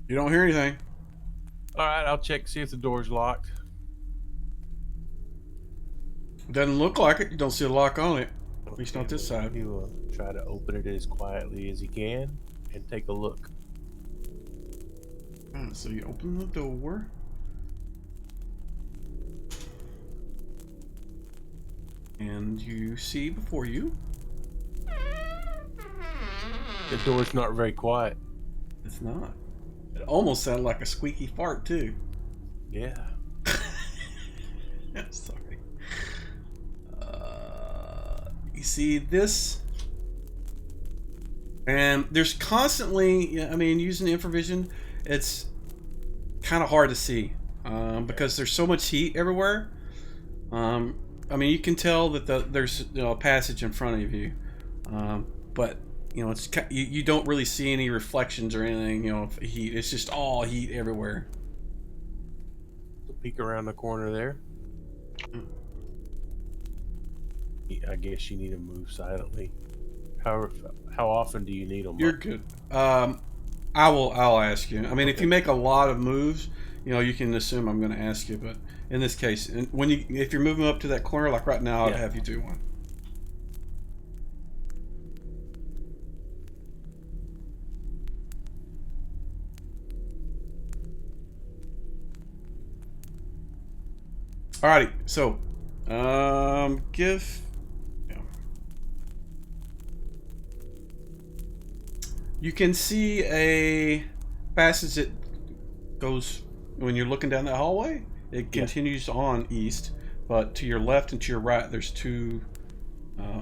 You don't hear anything. All right, I'll check, see if the door's locked. Doesn't look like it. You don't see a lock on it. At least not this side. He will try to open it as quietly as he can and take a look. So you open the door. And you see before you. The door's not very quiet. It's not. It almost sounded like a squeaky fart, too. Yeah. I'm sorry. You see this, and there's constantly, I mean, using infravision, it's kind of hard to see because there's so much heat everywhere. I mean, you can tell that there's a passage in front of you, but it's you don't really see any reflections or anything. Of heat. It's just all heat everywhere. Peek around the corner there. I guess you need to move silently. How often do you need them? You're good. I'll ask you. I mean, if you make a lot of moves, you can assume I'm going to ask you. But in this case, if you're moving up to that corner, like right now, I'd have you do one. Alrighty, so you can see a passage that goes when you're looking down that hallway. It continues on east, but to your left and to your right, there's two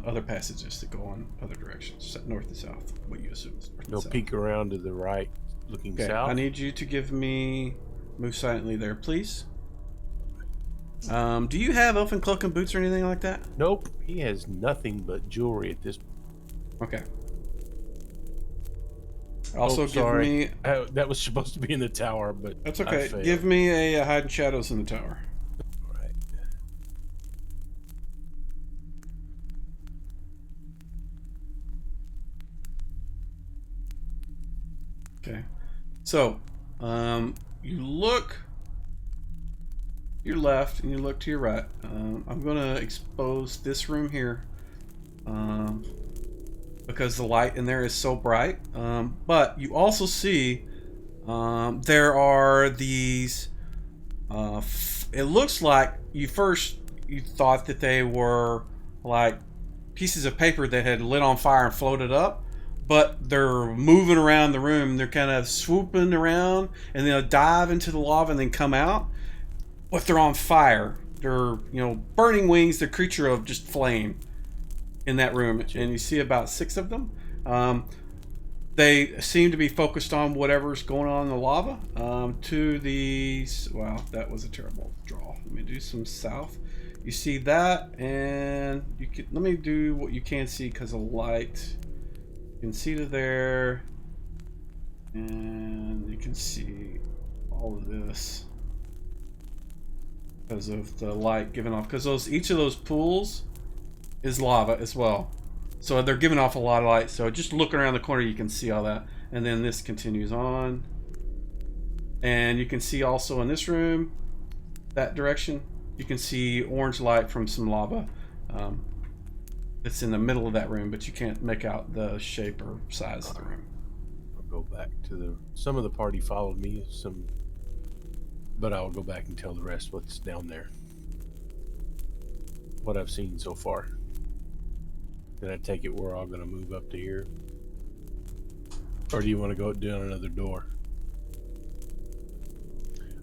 other passages that go on other directions, north and south. What you assume is north and south. Peek around to the right, looking south. I need you to give me move silently there, please. Do you have elfin cloak and boots or anything like that? Nope, he has nothing but jewelry at this point. Okay. Also, give me. That was supposed to be in the tower, but that's okay. Give me a hide and shadows in the tower. All right. Okay. So, you look your left and you look to your right. I'm going to expose this room here. Because the light in there is so bright. But you also see there are these it looks like you thought that they were like pieces of paper that had lit on fire and floated up, but they're moving around the room. They're kind of swooping around and they'll dive into the lava and then come out, but they're on fire. They're burning wings. They're a creature of just flame in that room, and you see about 6 of them. They seem to be focused on whatever's going on in the lava. To the wow, that was a terrible draw. Let me do some south. You see that, and let me do what you can see because of light. You can see to there, and you can see all of this because of the light giving off. Because each of those pools is lava as well, so they're giving off a lot of light. So just looking around the corner, you can see all that, and then this continues on, and you can see also in this room, that direction, you can see orange light from some lava that's in the middle of that room, but you can't make out the shape or size of the room. I'll go back to some of the party followed me, but I'll go back and tell the rest what's down there, what I've seen so far. Then I take it we're all going to move up to here? Or do you want to go down another door?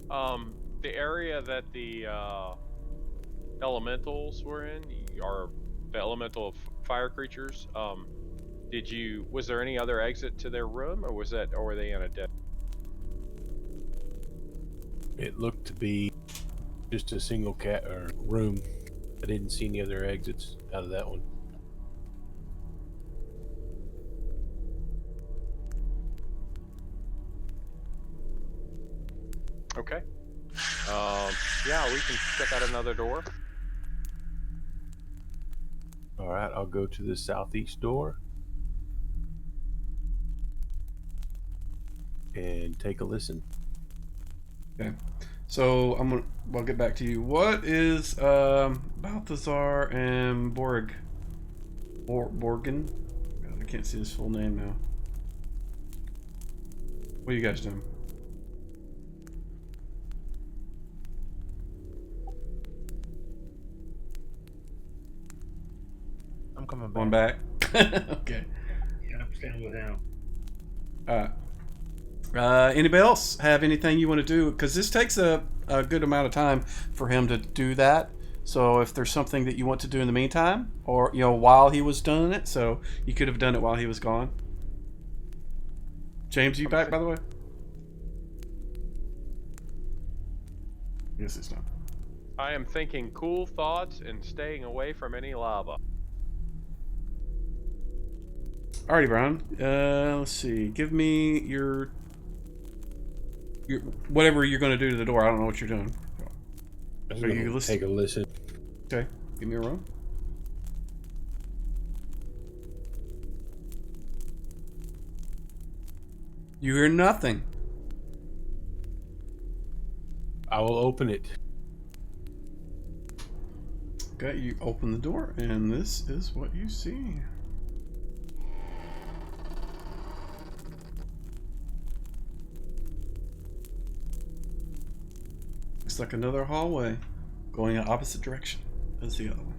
The area that the elementals were in, are the elemental fire creatures. Was there any other exit to their room, or were they in a dead? It looked to be just a single cat or room. I didn't see any other exits out of that one. Okay. Yeah, we can check out another door. All right, I'll go to the southeast door and take a listen. Okay. So we'll get back to you. What is Balthazar and Borgen? God, I can't see his full name now. What are you guys doing? I'm coming back. Going back? Okay. Yeah, I'm staying with him. Anybody else have anything you want to do? Because this takes a good amount of time for him to do that. So if there's something that you want to do in the meantime, or while he was doing it, so you could have done it while he was gone. James, you back by the way? Yes, it's not. I am thinking cool thoughts and staying away from any lava. Alrighty, Brian. Let's see. Give me your whatever you're going to do to the door. I don't know what you're doing. I'm going to take a listen. Okay. Give me a roll. You hear nothing. I will open it. Okay, you open the door, and this is what you see. Looks like another hallway going in opposite direction as the other one.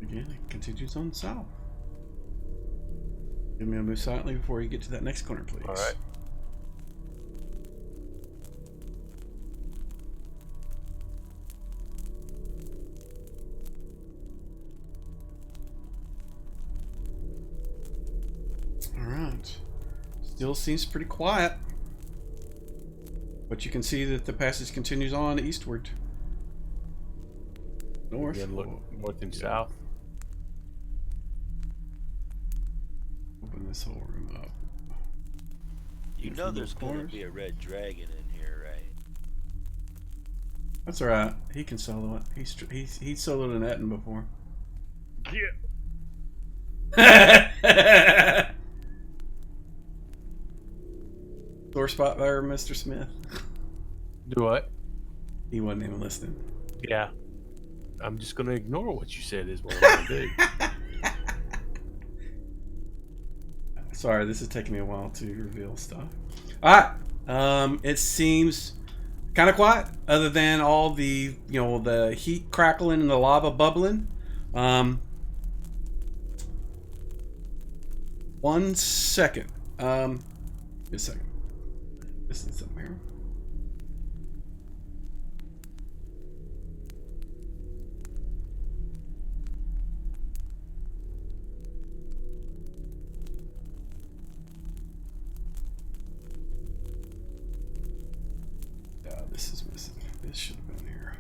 Again, it continues on south. Give me a move silently before you get to that next corner, please. All right. Alright. Still seems pretty quiet. But you can see that the passage continues on eastward. North. Again, look north and south. Open this whole room up. You know there's going to be a red dragon in here, right? That's alright. He can solo it. He's soloed an Etten before. Yeah. Sore spot there, Mr. Smith. Do what? He wasn't even listening. Yeah. I'm just going to ignore what you said is what I'm going to do. Sorry, this is taking me a while to reveal stuff. Alright. It seems kind of quiet, other than all the, the heat crackling and the lava bubbling. 1 second. Just a second. This is something here. This is missing. This should have been here.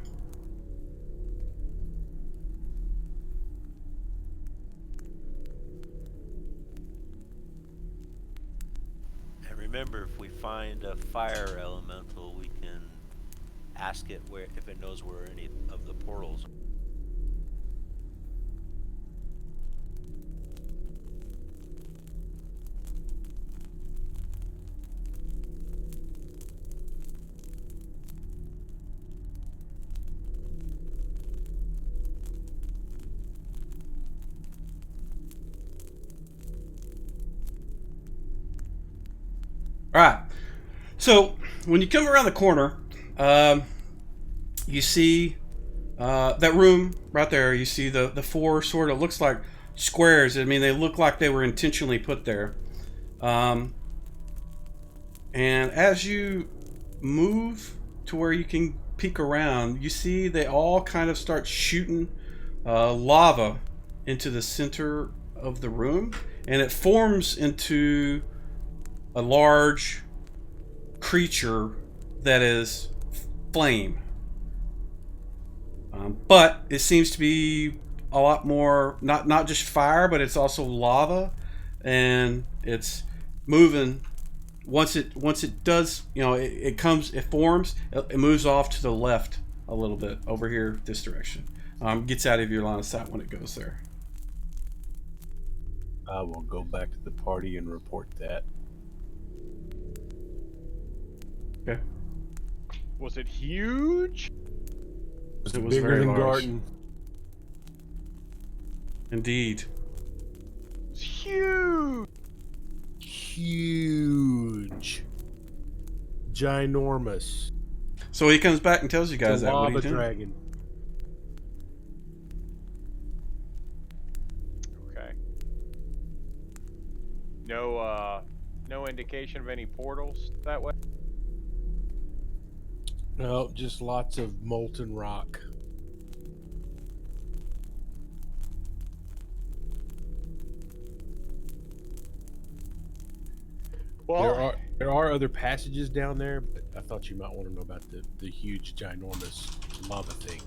And remember, if we find a fire elemental, we can ask it if it knows where any of the portals are. Alright, so when you come around the corner, you see that room right there. You see the four sort of looks like squares. I mean, they look like they were intentionally put there. And as you move to where you can peek around, you see they all kind of start shooting lava into the center of the room, and it forms into a large creature that is flame. But it seems to be a lot more, not just fire, but it's also lava, and it's moving. Once it does, it forms, it moves off to the left a little bit over here this direction. Gets out of your line of sight when it goes there. I will go back to the party and report that. Okay. Was it huge? It was bigger very than large. Garden. Indeed. It's huge. Huge. Ginormous. So he comes back and tells you guys It's a that. What are lava you doing? dragon. Okay. No indication of any portals that way? No, just lots of molten rock. Well, there are other passages down there, but I thought you might want to know about the huge, ginormous lava thing.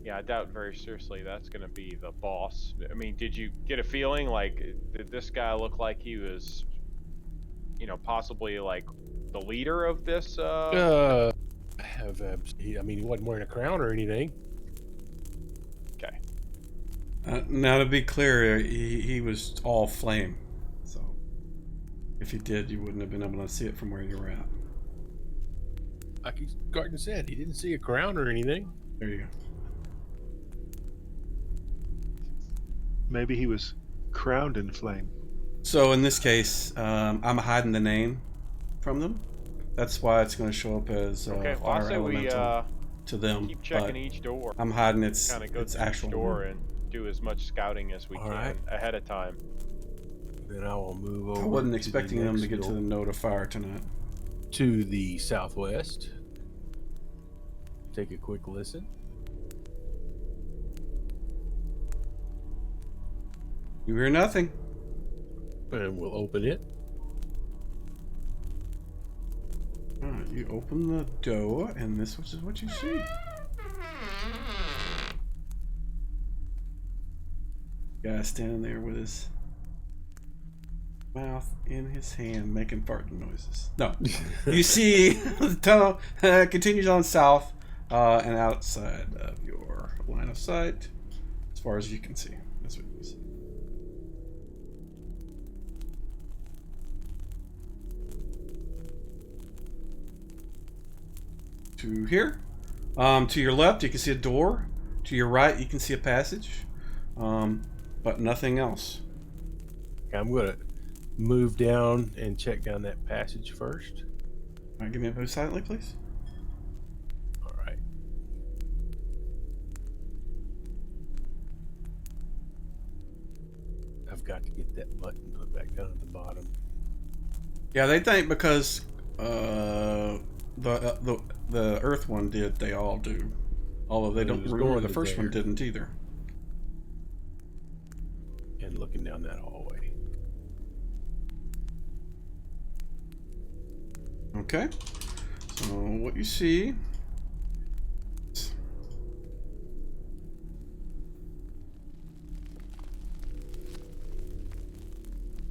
Yeah, I doubt very seriously that's going to be the boss. I mean, did you get a feeling like, did this guy look like he was, possibly like the leader of this? I mean, he wasn't wearing a crown or anything. Okay. Now to be clear, he was all flame. So if he did, you wouldn't have been able to see it from where you were at. Like Garden said, he didn't see a crown or anything. There you go. Maybe he was crowned in flame. So in this case, I'm hiding the name from them. That's why it's going to show up as Okay, well, I fire say we elemental to them. keep checking each door. I'm hiding its Kind of go its through each actual door and do as much scouting as we All can right. ahead of time. Then I will move over. I wasn't to expecting the them to next get to door. the note of fire tonight. To the southwest. Take a quick listen. You hear nothing. And we'll open it. All right, you open the door, and this is what you see. Guy standing there with his mouth in his hand, making farting noises. No, you see the tunnel continues on south and outside of your line of sight, as far as you can see. That's what you see. To here, to your left, you can see a door. To your right, you can see a passage, but nothing else. I'm going to move down and check down that passage first. All right, give me a move silently, please. All right. I've got to get that button put back down at the bottom. Yeah, they think because the Earth one did, they all do. Although they But it don't was remember going the to first one there. didn't either. And looking down that hallway. Okay. So what you see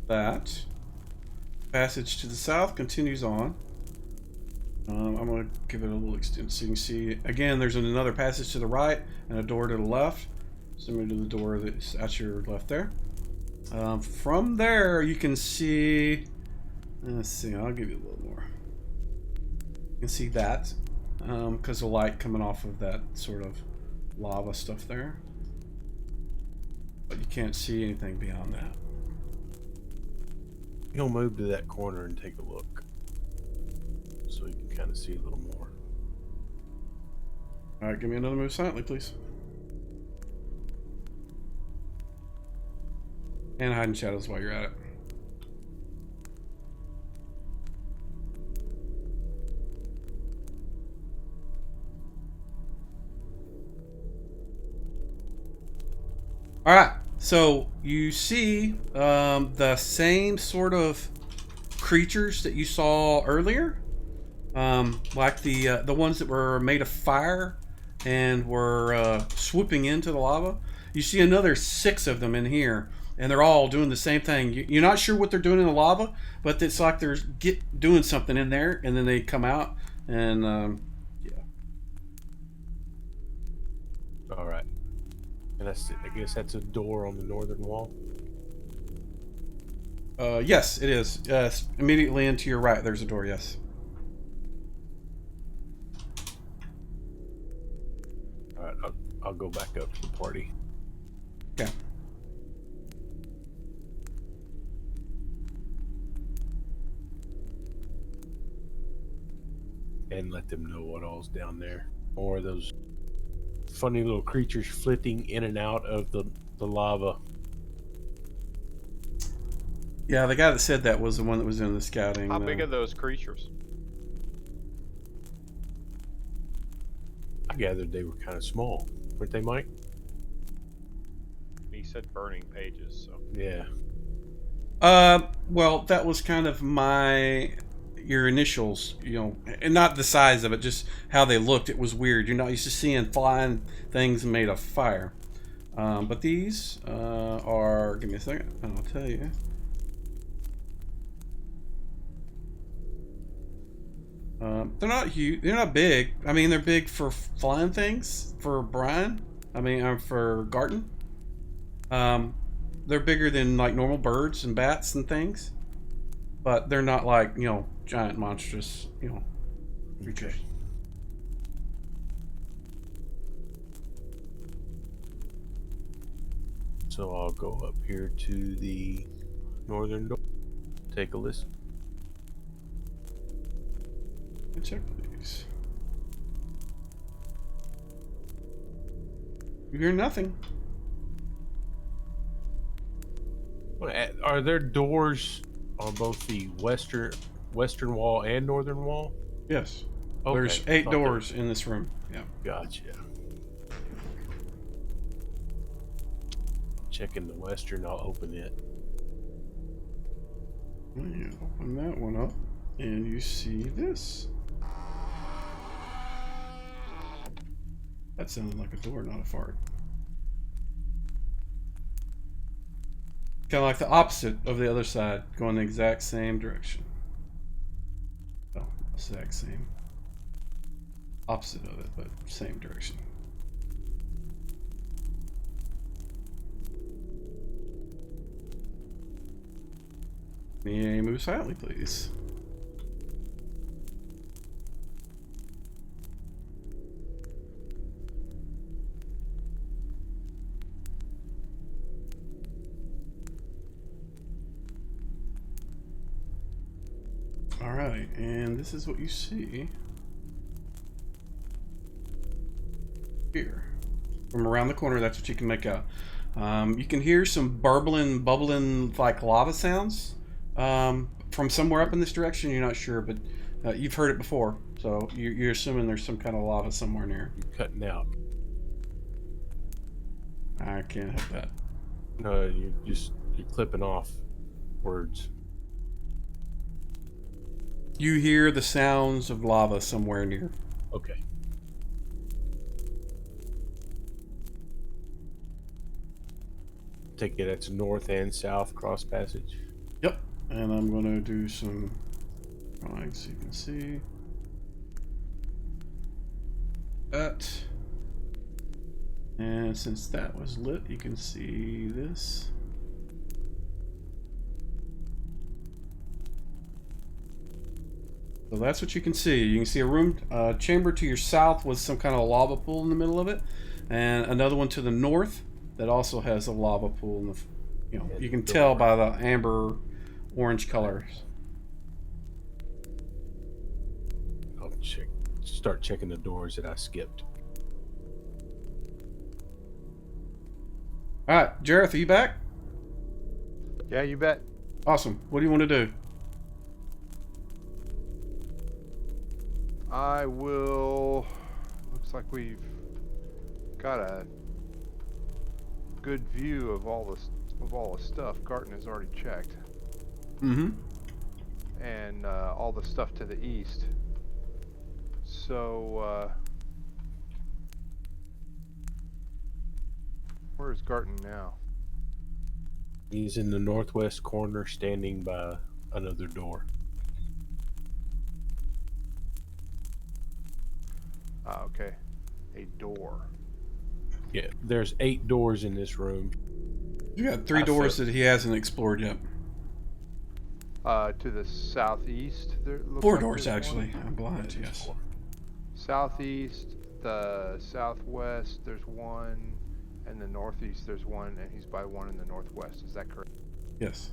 that passage to the south continues on. I'm going to give it a little extent so you can see. Again, there's another passage to the right and a door to the left, similar to the door that's at your left there. From there, you can see. Let's see. I'll give you a little more. You can see that because the light coming off of that sort of lava stuff there, but you can't see anything beyond that. He'll move to that corner and take a look. So you can kind of see a little more. All right, give me another move silently, please. And hide in shadows while you're at it. All right. So you see the same sort of creatures that you saw earlier, like the ones that were made of fire and were swooping into the lava. You see another 6 of them in here, and they're all doing the same thing. You're not sure what they're doing in the lava, but it's like they're doing something in there, and then they come out, and yeah. All right. And I guess that's a door on the northern wall. Yes, it is. Yes, immediately into your right, there's a door. Yes. All right, I'll go back up to the party. Okay. And let them know what all's down there. Or those funny little creatures flitting in and out of the lava. Yeah, the guy that said that was the one that was in the scouting. How big are those creatures? I gathered they were kind of small. Weren't they, Mike? He said burning pages, so. Yeah. Well, that was kind of your initials, and not the size of it, just how they looked. It was weird. You're not used to seeing flying things made of fire. But these are, give me a second, and I'll tell you. They're not huge. They're not big. I mean, they're big for flying things. For Brian, for Garten. They're bigger than like normal birds and bats and things, but they're not like giant monstrous creatures. Okay. So I'll go up here to the northern door. Take a listen. Check these. You hear nothing. Are there doors on both the western wall and northern wall? Yes. Okay. There's 8 doors in this room. Yeah. Gotcha. Checking the western, I'll open it. You open that one up, and you see this. That sounded like a door, not a fart. Kind of like the opposite of the other side, going the exact same direction. Oh, exact same. Opposite of it, but same direction. May I move silently, please? Alright, and this is what you see here. From around the corner, that's what you can make out. You can hear some bubbling like lava sounds from somewhere up in this direction. You're not sure, but you've heard it before, so you're assuming there's some kind of lava somewhere near. You're cutting out. I can't help that. No, you're clipping off words. You hear the sounds of lava somewhere near. Okay. Take it that's north and south cross passage. Yep. And I'm going to do some drawings so you can see that. And since that was lit, you can see this. So that's what you can see. You can see a room chamber to your south with some kind of lava pool in the middle of it, and another one to the north that also has a lava pool. In the, you can tell by the amber orange colors. I'll start checking the doors that I skipped. All right, Jareth, are you back? Yeah, you bet. Awesome. What do you want to do? I will. Looks like we've got a good view of all the stuff Garton has already checked. Mm-hmm. And all the stuff to the east. So where's Garton now? He's in the northwest corner, standing by another door. Ah, okay. A door. Yeah, there's 8 doors in this room. You got 3 doors that he hasn't explored yet. To the southeast, there looks 4 like doors there's actually. one. I'm blind. Yes. 4. Southeast, the southwest, there's one, and the northeast, there's one, and he's by one in the northwest. Is that correct? Yes.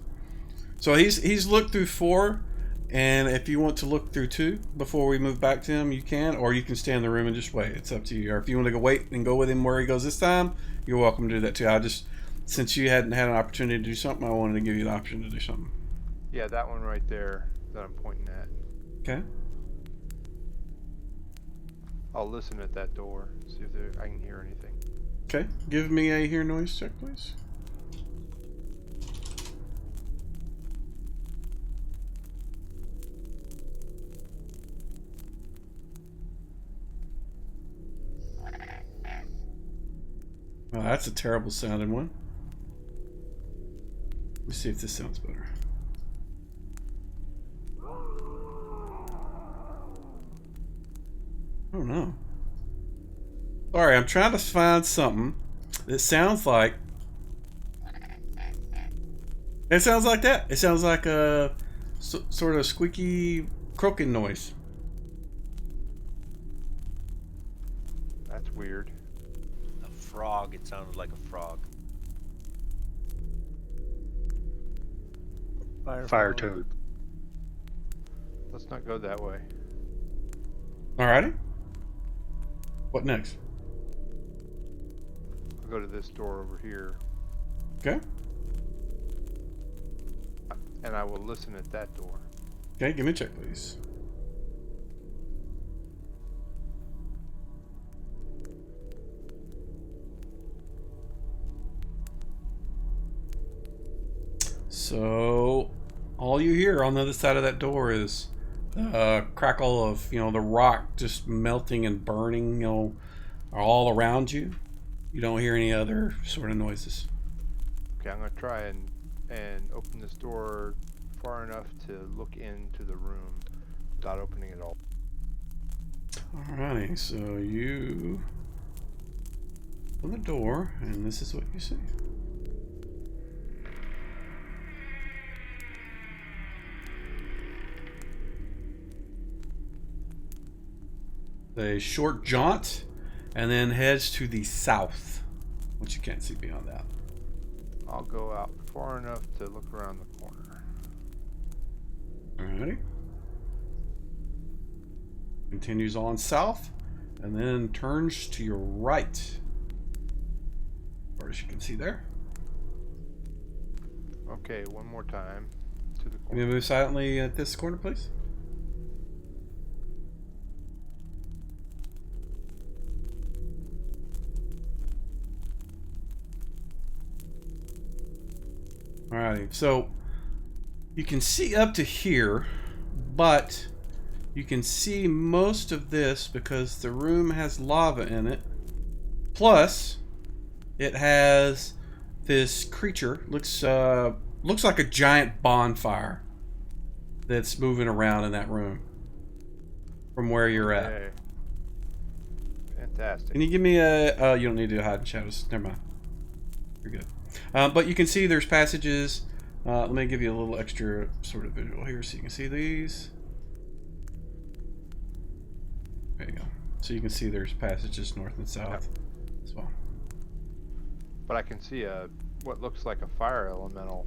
So he's looked through 4, and if you want to look through 2 before we move back to him, you can, or you can stay in the room and just wait. It's up to you. Or if you want to go wait and go with him where he goes this time, you're welcome to do that too. I just, since you hadn't had an opportunity to do something, I wanted to give you the option to do something. Yeah, that one right there that I'm pointing at. Okay. I'll listen at that door, see if I can hear anything. Okay. Give me a hear noise check, please. Well, that's a terrible sounding one. Let me see if this sounds better. Oh no. Sorry, I'm trying to find something that sounds like... It sounds like that. It sounds like a sort of squeaky croaking noise. That's weird. A frog. It sounded like a frog. Fire toad. Let's not go that way. Alrighty. What next? I'll go to this door over here. Okay. And I will listen at that door. Okay, give me a check, please. So, all you hear on the other side of that door is the crackle of, the rock just melting and burning, all around you. You don't hear any other sort of noises. Okay, I'm gonna try and open this door far enough to look into the room without opening it all. Alrighty, so you open the door, and this is what you see. A short jaunt, and then heads to the south, which you can't see beyond that. I'll go out far enough to look around the corner. Alrighty. Continues on south, and then turns to your right. As far as you can see there. Okay, one more time to the Can corner. you move silently at this corner, please? Alrighty, so you can see up to here, but you can see most of this because the room has lava in it. Plus, it has this creature, looks like a giant bonfire that's moving around in that room from where you're at. Okay. Fantastic. Can you give me a... you don't need to hide in shadows. Never mind. You're good. But you can see there's passages. Let me give you a little extra sort of visual here so you can see these. There you go. So you can see there's passages north and south as well. But I can see what looks like a fire elemental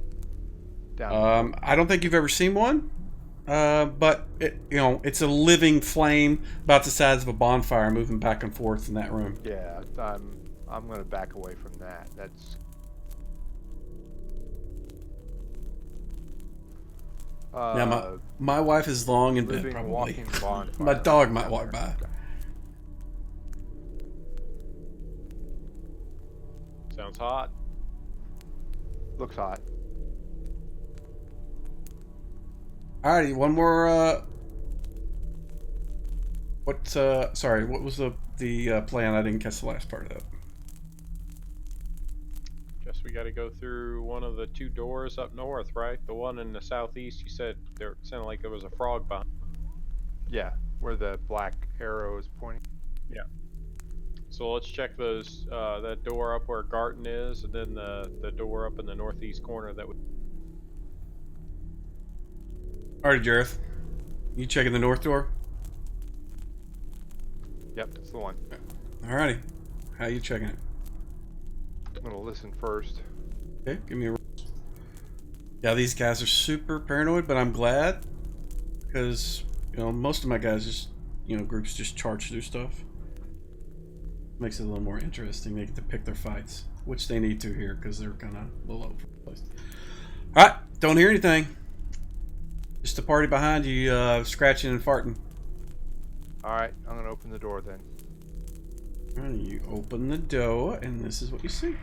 down I don't think you've ever seen one. But it's a living flame about the size of a bonfire moving back and forth in that room. Yeah, I'm gonna back away from that. That's now my wife is long in bed living, probably. walking bonfire. My dog might walk by. Sounds hot. Looks hot. Alrighty, one more. Sorry, what was the plan? I didn't catch the last part of that. Guess we got to go through one of the 2 doors up north, right? The one in the southeast. You said there sounded like there was a frog behind. Yeah, where the black arrow is pointing. Yeah. So let's check those that door up where Garton is, and then the door up in the northeast corner that we. Alrighty, Jareth. You checking the north door? Yep, that's the one. Alrighty. How you checking it? I'm gonna listen first. Okay, give me a roll. Yeah, these guys are super paranoid, but I'm glad because most of my guys just groups just charge through stuff. Makes it a little more interesting. They get to pick their fights, which they need to here because they're kind of a little over the place. All right, don't hear anything. Just the party behind you scratching and farting. All right, I'm gonna open the door then. And you open the door, and this is what you see.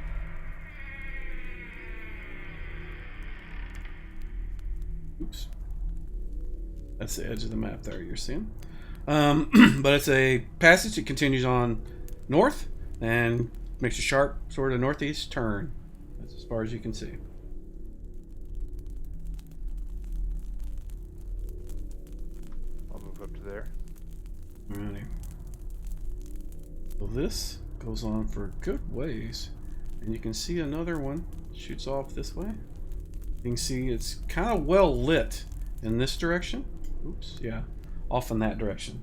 Oops. That's the edge of the map there you're seeing. But it's a passage. It continues on north and makes a sharp sort of northeast turn. That's as far as you can see. I'll move up to there. Alrighty. So this goes on for a good ways, and you can see another one shoots off this way. You can see it's kind of well lit in this direction. Oops, yeah, off in that direction.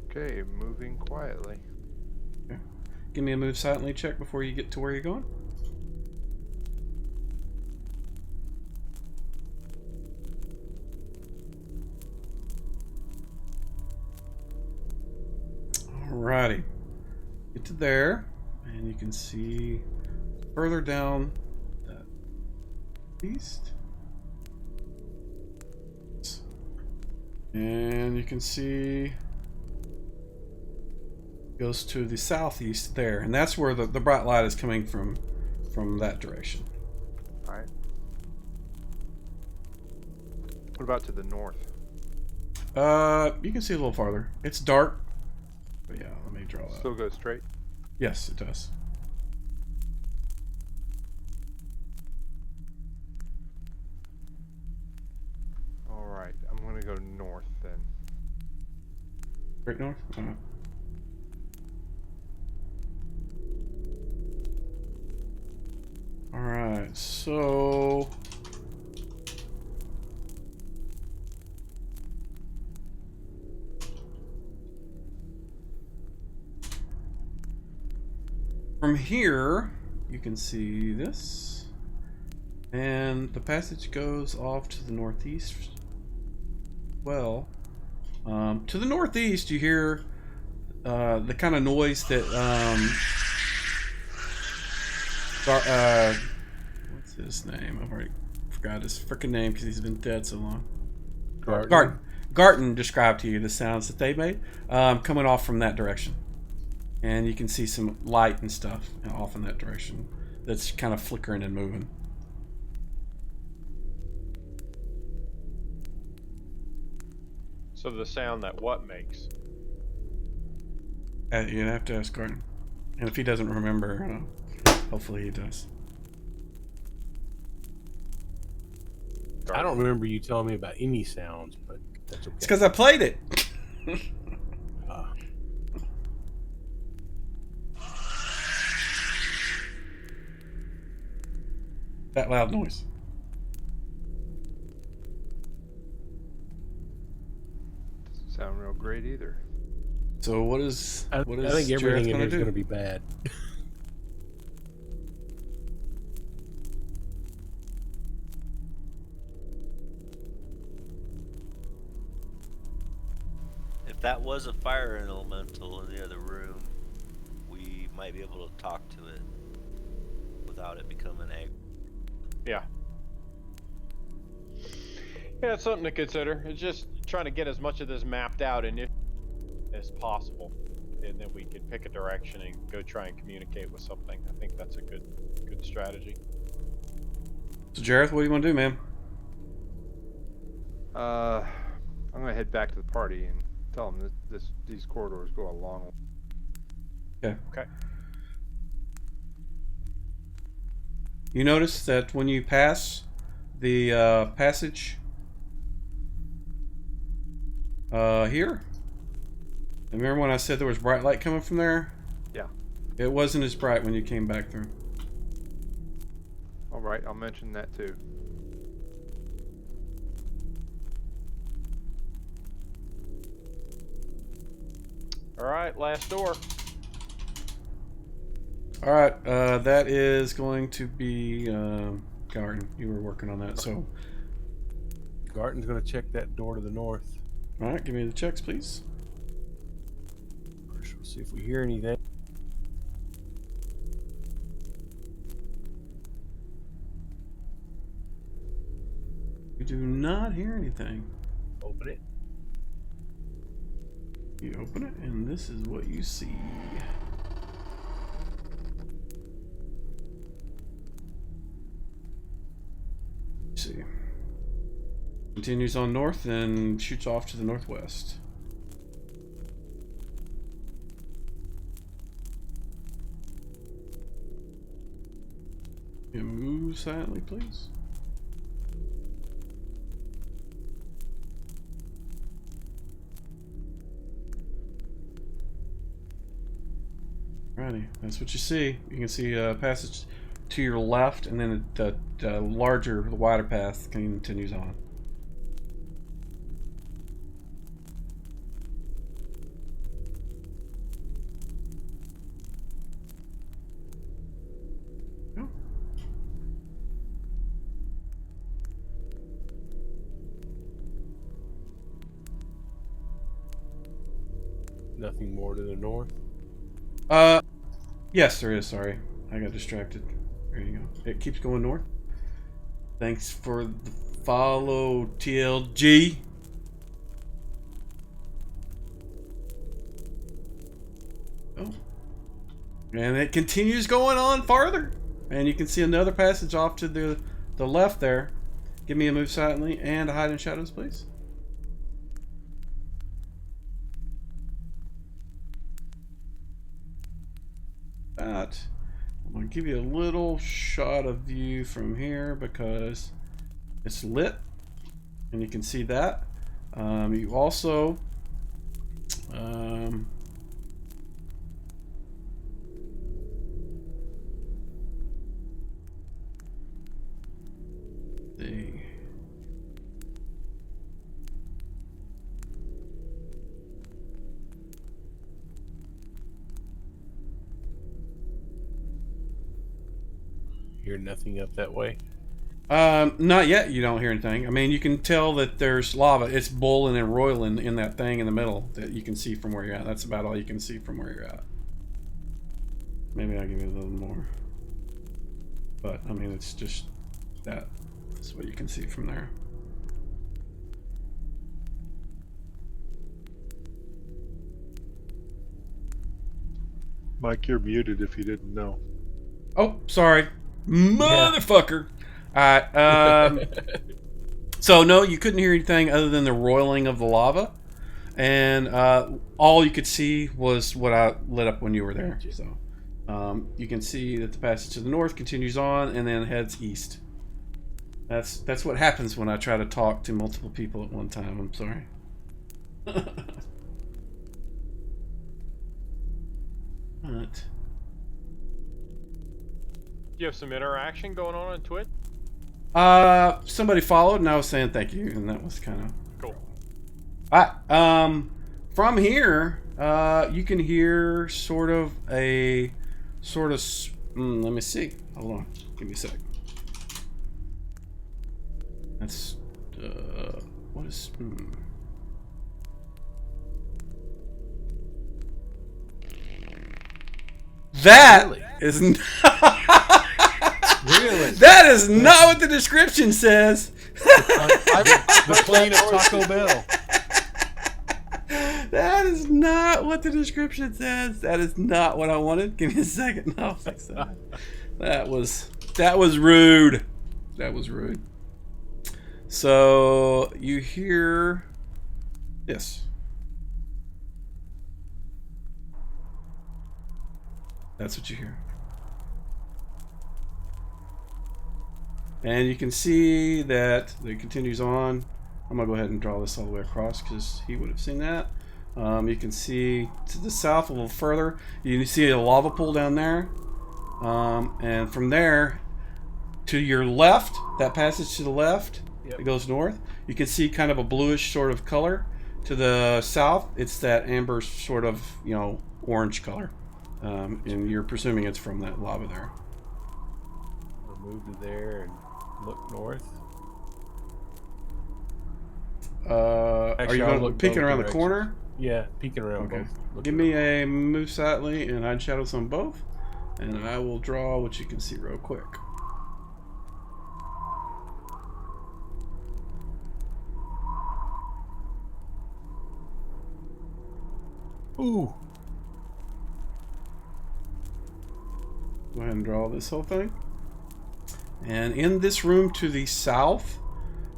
Okay, moving quietly. Okay. Give me a move silently check before you get to where you're going. Alrighty. Get to there, and you can see further down that east. And you can see goes to the southeast there, and that's where the bright light is coming from that direction. All right. What about to the north? You can see a little farther. It's dark. But yeah, let me draw that. Still go straight? Yes, it does. All right, I'm going to go north then. Straight north? Alright, so... from here, you can see this. And the passage goes off to the northeast. Well, to the northeast, you hear the kind of noise that what's his name? I've already forgot his freaking name because he's been dead so long. Garton described to you the sounds that they made coming off from that direction, and you can see some light and stuff off in that direction that's kind of flickering and moving. So the sound that what makes? You'd have to ask Garton, and if he doesn't remember, hopefully he does. I don't remember you telling me about any sounds, but that's okay. It's because I played it. That loud noise. Doesn't sound real great either. So what is? I think everything in here is going to be bad. If that was a fire elemental in the other room, we might be able to talk to it without it becoming angry. Yeah. Yeah, it's something to consider. It's just trying to get as much of this mapped out as possible. and then we could pick a direction and go try and communicate with something. I think that's a good strategy. So, Jareth, what do you want to do, man? I'm gonna head back to the party and tell them that these corridors go a long way. Okay. Okay. You notice that when you pass the passage here, remember when I said there was bright light coming from there? Yeah. It wasn't as bright when you came back through. All right, I'll mention that too. All right, last door. All right, that is going to be Garden. You were working on that, so. Garton's going to check that door to the north. All right, give me the checks, please. First, we'll see if we hear anything. You do not hear anything. Open it. You open it, and this is what you see. Let's see. Continues on north and shoots off to the northwest. You move silently, please. Alrighty, that's what you see. You can see a passage to your left, and then the larger, the wider path continues on. Oh. Nothing more to the north. Yes, there is. Sorry, I got distracted. There you go. It keeps going north. Thanks for the follow, TLG. Oh, and it continues going on farther, and you can see another passage off to the left there. Give me a move silently and a hide in shadows, please. I'm going to give you a little shot of view from here because it's lit and you can see that. You also see. Hear nothing up that way? Not yet. You don't hear anything. I mean, you can tell that there's lava. It's boiling and roiling in that thing in the middle that you can see from where you're at. That's about all you can see from where you're at. Maybe I'll give you a little more. But, I mean, it's just that. That's what you can see from there. Mike, you're muted if you didn't know. Oh, sorry. Motherfucker. Alright, so no, you couldn't hear anything other than the roiling of the lava. And all you could see was what I lit up when you were there. So you can see that the passage to the north continues on and then heads east. That's what happens when I try to talk to multiple people at one time. I'm sorry. Alright. You have some interaction going on Twitch? Somebody followed and I was saying thank you, and that was kind of cool. Alright, from here, you can hear let me see. Hold on. Give me a sec. That's, what is, That really? Is not Really? That is not what the description says. The plane of Taco Bell. That is not what the description says. That is not what I wanted. Give me a second. I'll fix that. That was rude. That was rude. So you hear this. That's what you hear. And you can see that it continues on. I'm going to go ahead and draw this all the way across because he would have seen that. You can see to the south a little further. You can see a lava pool down there. And from there to your left, that passage to the left, it goes north. You can see kind of a bluish sort of color. To the south, it's that amber sort of, orange color. And you're presuming it's from that lava there. We'll move to there and look north. Are you going peeking around the corner? Yeah, peeking around both. Give me a move slightly and hide shadows on both. And I will draw what you can see real quick. Ooh. Go ahead and draw this whole thing. And in this room to the south,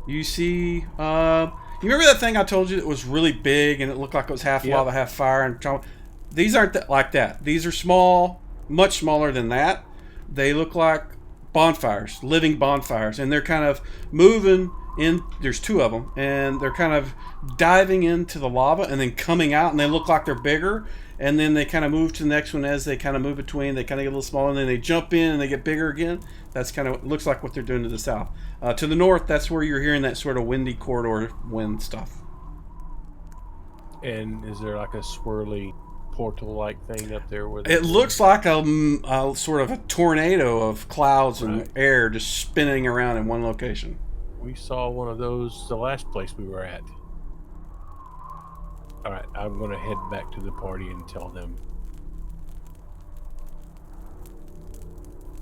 you see, you remember that thing I told you that was really big and it looked like it was half lava, half fire? And these aren't like that. These are small, much smaller than that. They look like bonfires, living bonfires, and they're kind of moving in. There's two of them, and they're kind of diving into the lava and then coming out, and they look like they're bigger. And then they kind of move to the next one as they kind of move between. They kind of get a little smaller, and then they jump in and they get bigger again. That's kind of looks like what they're doing to the south. To the north, that's where you're hearing that sort of windy corridor wind stuff. And is there like a swirly portal-like thing up there? Where it looks like a sort of a tornado of clouds and air just spinning around in one location. We saw one of those the last place we were at. All right, I'm going to head back to the party and tell them.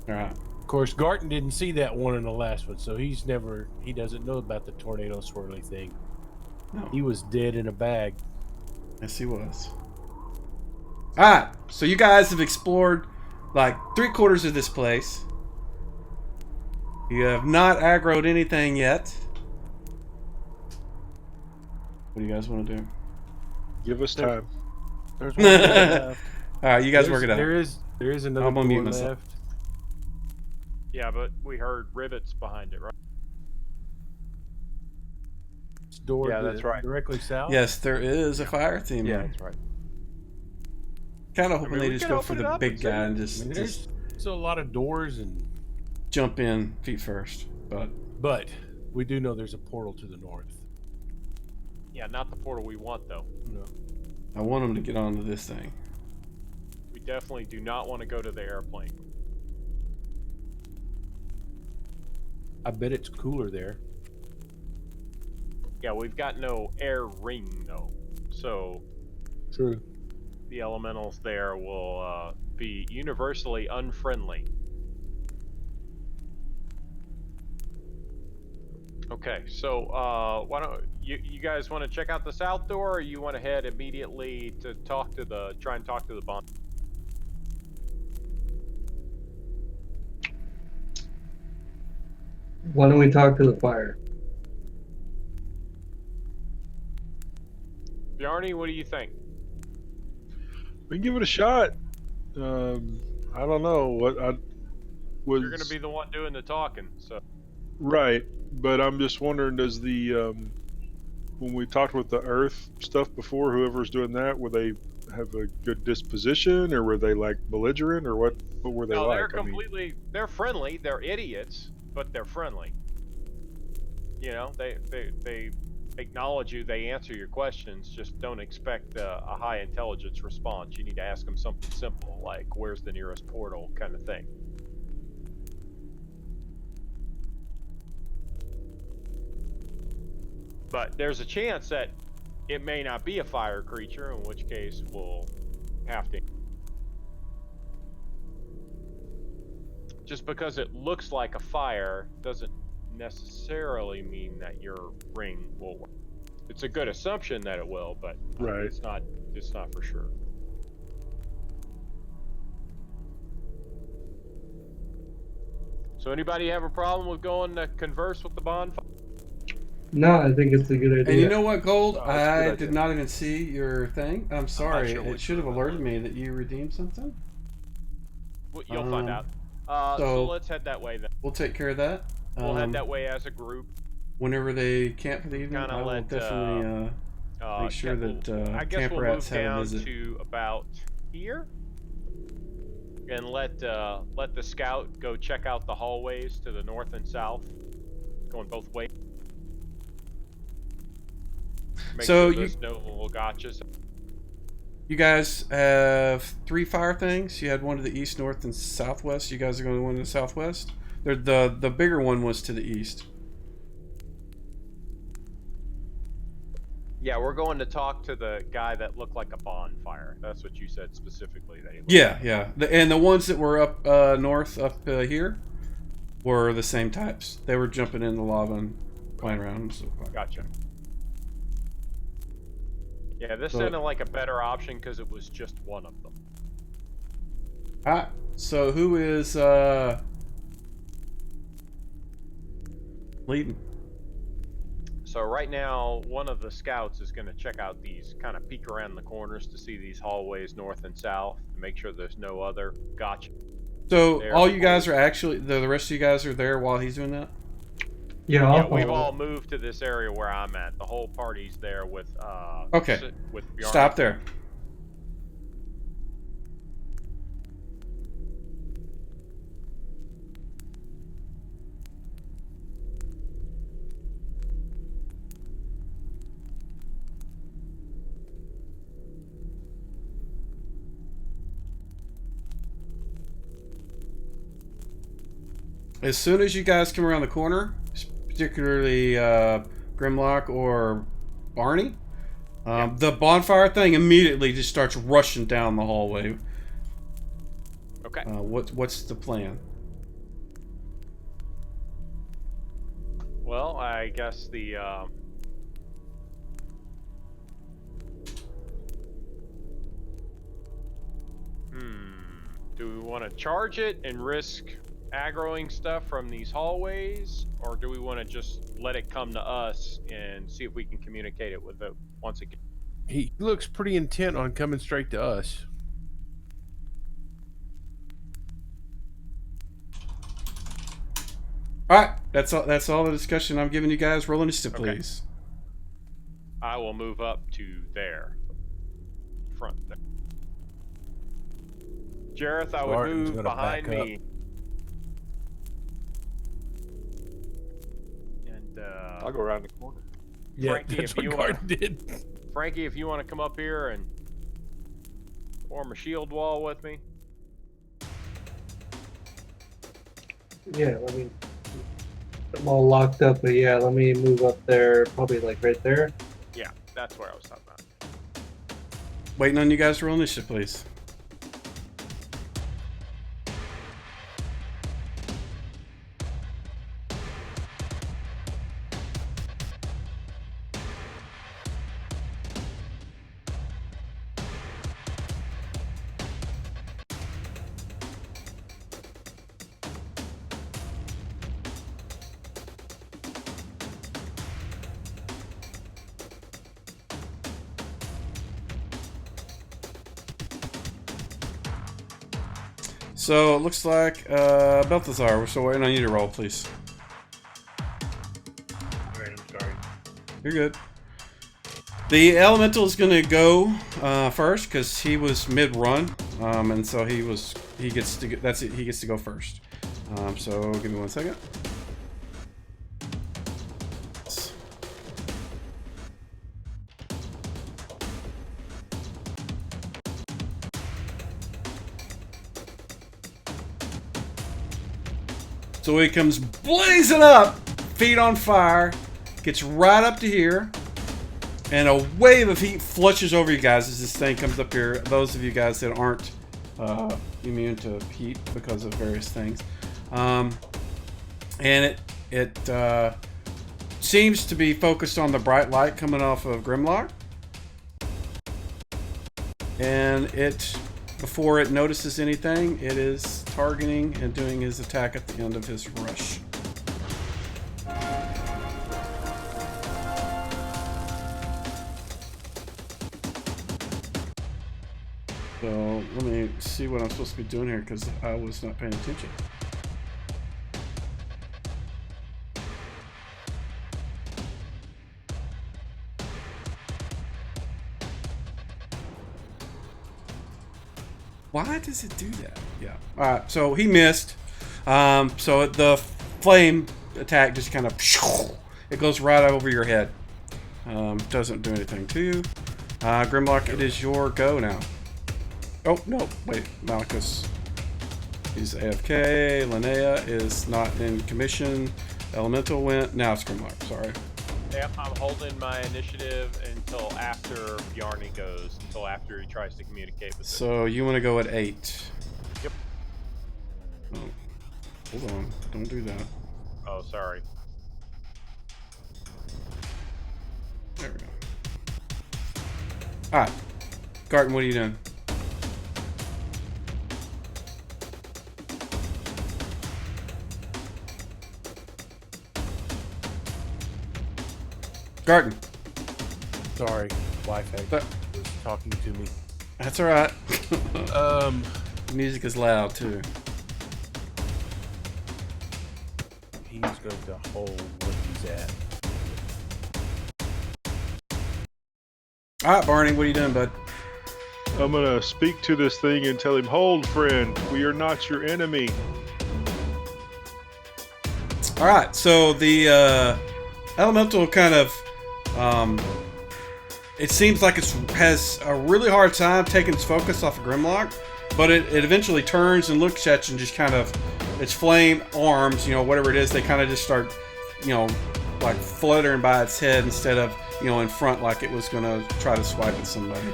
All right. Of course, Garton didn't see that one in the last one, so he doesn't know about the tornado swirly thing. No. He was dead in a bag. Yes, he was. All right, so you guys have explored like 3/4 of this place. You have not aggroed anything yet. What do you guys want to do? Give us time. There's one left. All right, you guys work it out. There is another I'm gonna mute door myself. left. Yeah, but we heard rivets behind it, right? Door that's right. directly south. Yes, there is a fire theme. Yeah, that's right. Kind of hoping they we just can go for open it the up big and see. guy and just There's a lot of doors jump in feet first. but we do know there's a portal to the north. Yeah, not the portal we want, though. No. I want them to get onto this thing. We definitely do not want to go to the airplane. I bet it's cooler there. Yeah, we've got no air ring, though. So True. the elementals there will be universally unfriendly. Okay, so why don't you guys want to check out the south door, or you want to head immediately to try and talk to the bond? Why don't we talk to the fire? Bjarni, what do you think? We can give it a shot. I don't know what I was. You're going to be the one doing the talking, so. Right, but I'm just wondering, does the when we talked with the Earth stuff before, whoever's doing that, would they have a good disposition, or were they like belligerent, or what were they No, like? they're completely. They're friendly. They're idiots, but they're friendly. You know, they acknowledge you. They answer your questions. Just don't expect a high intelligence response. You need to ask them something simple, like "Where's the nearest portal?" kind of thing. But there's a chance that it may not be a fire creature, in which case we'll have to. Just because it looks like a fire doesn't necessarily mean that your ring will work. It's a good assumption that it will, but Right. it's not for sure. So anybody have a problem with going to converse with the bonfire? No, I think it's a good idea. And you know what, Gold? Oh, that's a good I idea. did not even see your thing. I'm sorry. sure It which should have room it alerted was. me that you redeemed something. Well, you'll find out. So so let's head that way then. We'll take care of that. We'll head that way as a group. Whenever they camp for the evening, Kinda I will let, definitely make sure that I guess Camp we'll Rats move have a down visit. to about here, and let the scout go check out the hallways to the north and south, going both ways. Make So sure there's no little gotchas. You guys have 3 fire things. You had one to the east, north, and southwest. You guys are going to one to the southwest. The bigger one was to the east. Yeah, we're going to talk to the guy that looked like a bonfire. That's what you said specifically. That he looked Yeah. And the ones that were up north, up here, were the same types. They were jumping in the lava and playing around. So. Gotcha. Yeah, this sounded like a better option because it was just one of them. Alright, so who is leading? So right now, one of the scouts is going to check out these, kind of peek around the corners to see these hallways north and south, to make sure there's no other gotcha. So all you guys are actually, the rest of you guys are there while he's doing that? Yeah, we've all moved to this area where I'm at. The whole party's there with okay. With Bjarne. Stop there. As soon as you guys come around the corner, particularly Grimlock or Barney, the bonfire thing immediately just starts rushing down the hallway. Okay. What's the plan? Well, I guess the do we want to charge it and risk aggroing stuff from these hallways, or do we want to just let it come to us and see if we can communicate it with it once again? He looks pretty intent on coming straight to us. All right, that's all the discussion I'm giving you guys. Roll initiative, please. I will move up to there, front there. Jareth, I would move behind me. And I'll go around the corner. Yeah, Frankie, that's if what you Garden did. Frankie, if you want to come up here and form a shield wall with me. Yeah, I'm all locked up, but yeah, let me move up there, probably like right there. Yeah, that's where I was talking about. Waiting on you guys to roll initiative, please. So it looks like Balthazar, we're still waiting on you to roll, please. Alright, I'm sorry. You're good. The elemental is going to go first because he was mid-run, and so he gets to he gets to go first. So give me 1 second. So he comes blazing up, feet on fire, gets right up to here, and a wave of heat flushes over you guys as this thing comes up here. Those of you guys that aren't immune to heat because of various things. And it seems to be focused on the bright light coming off of Grimlock. And it, before it notices anything, it is targeting and doing his attack at the end of his rush. So let me see what I'm supposed to be doing here because I was not paying attention. Why does it do that? Yeah. All right. So he missed. So the flame attack just kind of, it goes right over your head. Doesn't do anything to you. Grimlock, it is your go now. Oh, no. Wait. Malchus is AFK. Linnea is not in commission. Elemental went. Now it's Grimlock. Sorry. Yep, I'm holding my initiative until after Bjarni goes, until after he tries to communicate with So you want to go at 8. Yep. Oh, hold on. Don't do that. Oh, sorry. There we go. Alright. Garten, what are you doing? Garten. Sorry, Wi-Fi was talking to me. That's alright. Music is loud too. He's going to hold where he's at. Alright, Barney, what are you doing, bud? I'm gonna speak to this thing and tell him, "Hold, friend. We are not your enemy." Alright, so the elemental kind of it seems like it has a really hard time taking its focus off of Grimlock, but it eventually turns and looks at you and just kind of, its flame arms, you know, whatever it is, they kind of just start, you know, like fluttering by its head instead of, you know, in front like it was going to try to swipe at somebody.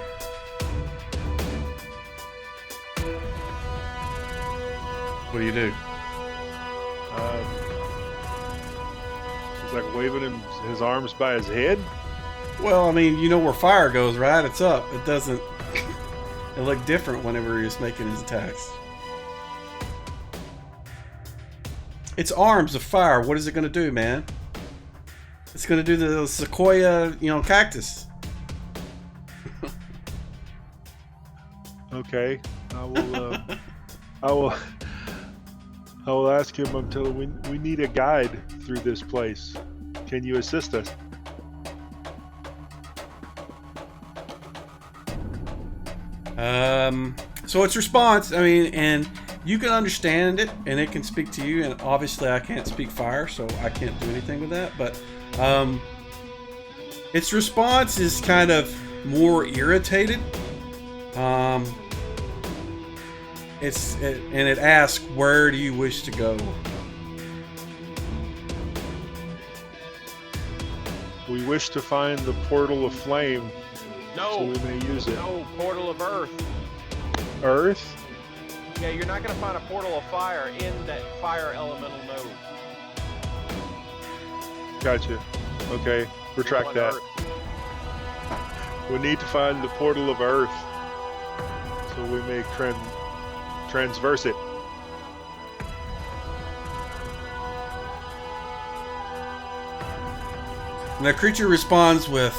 What do you do? He's like waving his arms by his head. Well, I mean, you know where fire goes, right? It's up. It doesn't. It look different whenever he's making his attacks. It's arms of fire. What is it going to do, man? It's going to do the sequoia, you know, cactus. Okay, I will ask him. I'm telling him we need a guide through this place. Can you assist us? So its response, I mean, and you can understand it, and it can speak to you, and obviously I can't speak fire, so I can't do anything with that, but its response is kind of more irritated. It asks, where do you wish to go? We wish to find the portal of flame. No, so we may use it. No, portal of earth. Earth? Yeah, you're not going to find a portal of fire in that fire elemental node. Gotcha. Okay, retract that. Earth. We need to find the portal of earth so we may transverse it. And the creature responds with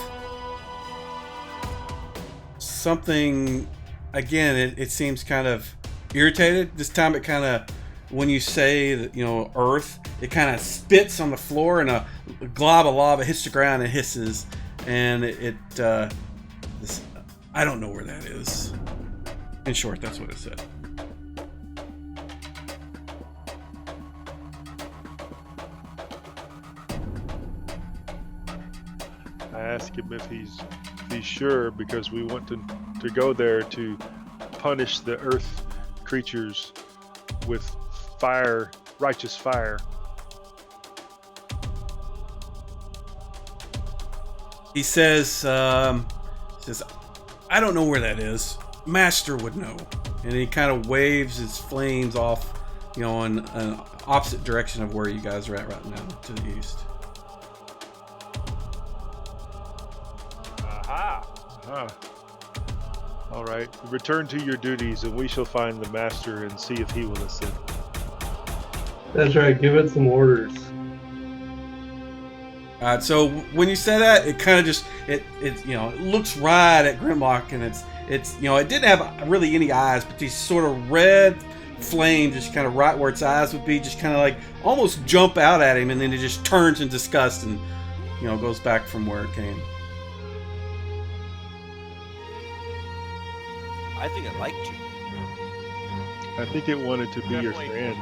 something, again, it seems kind of irritated. This time it kind of, when you say that, you know, earth, it kind of spits on the floor and a glob of lava hits the ground and hisses. And I don't know where that is. In short, that's what it said. I ask him if he's sure, because we want to go there to punish the earth creatures with fire, righteous fire. He says, I don't know where that is. Master would know. And he kind of waves his flames off, you know, in an opposite direction of where you guys are at right now, to the east. All right. Return to your duties, and we shall find the master and see if he will assist. That's right. Give it some orders. So when you say that, it kind of just it it looks right at Grimlock, and it's it didn't have really any eyes, but these sort of red flame just kind of right where its eyes would be, just kind of like almost jump out at him, and then it just turns in disgust and goes back from where it came. I think it liked you. I think it wanted to be your Definitely friend.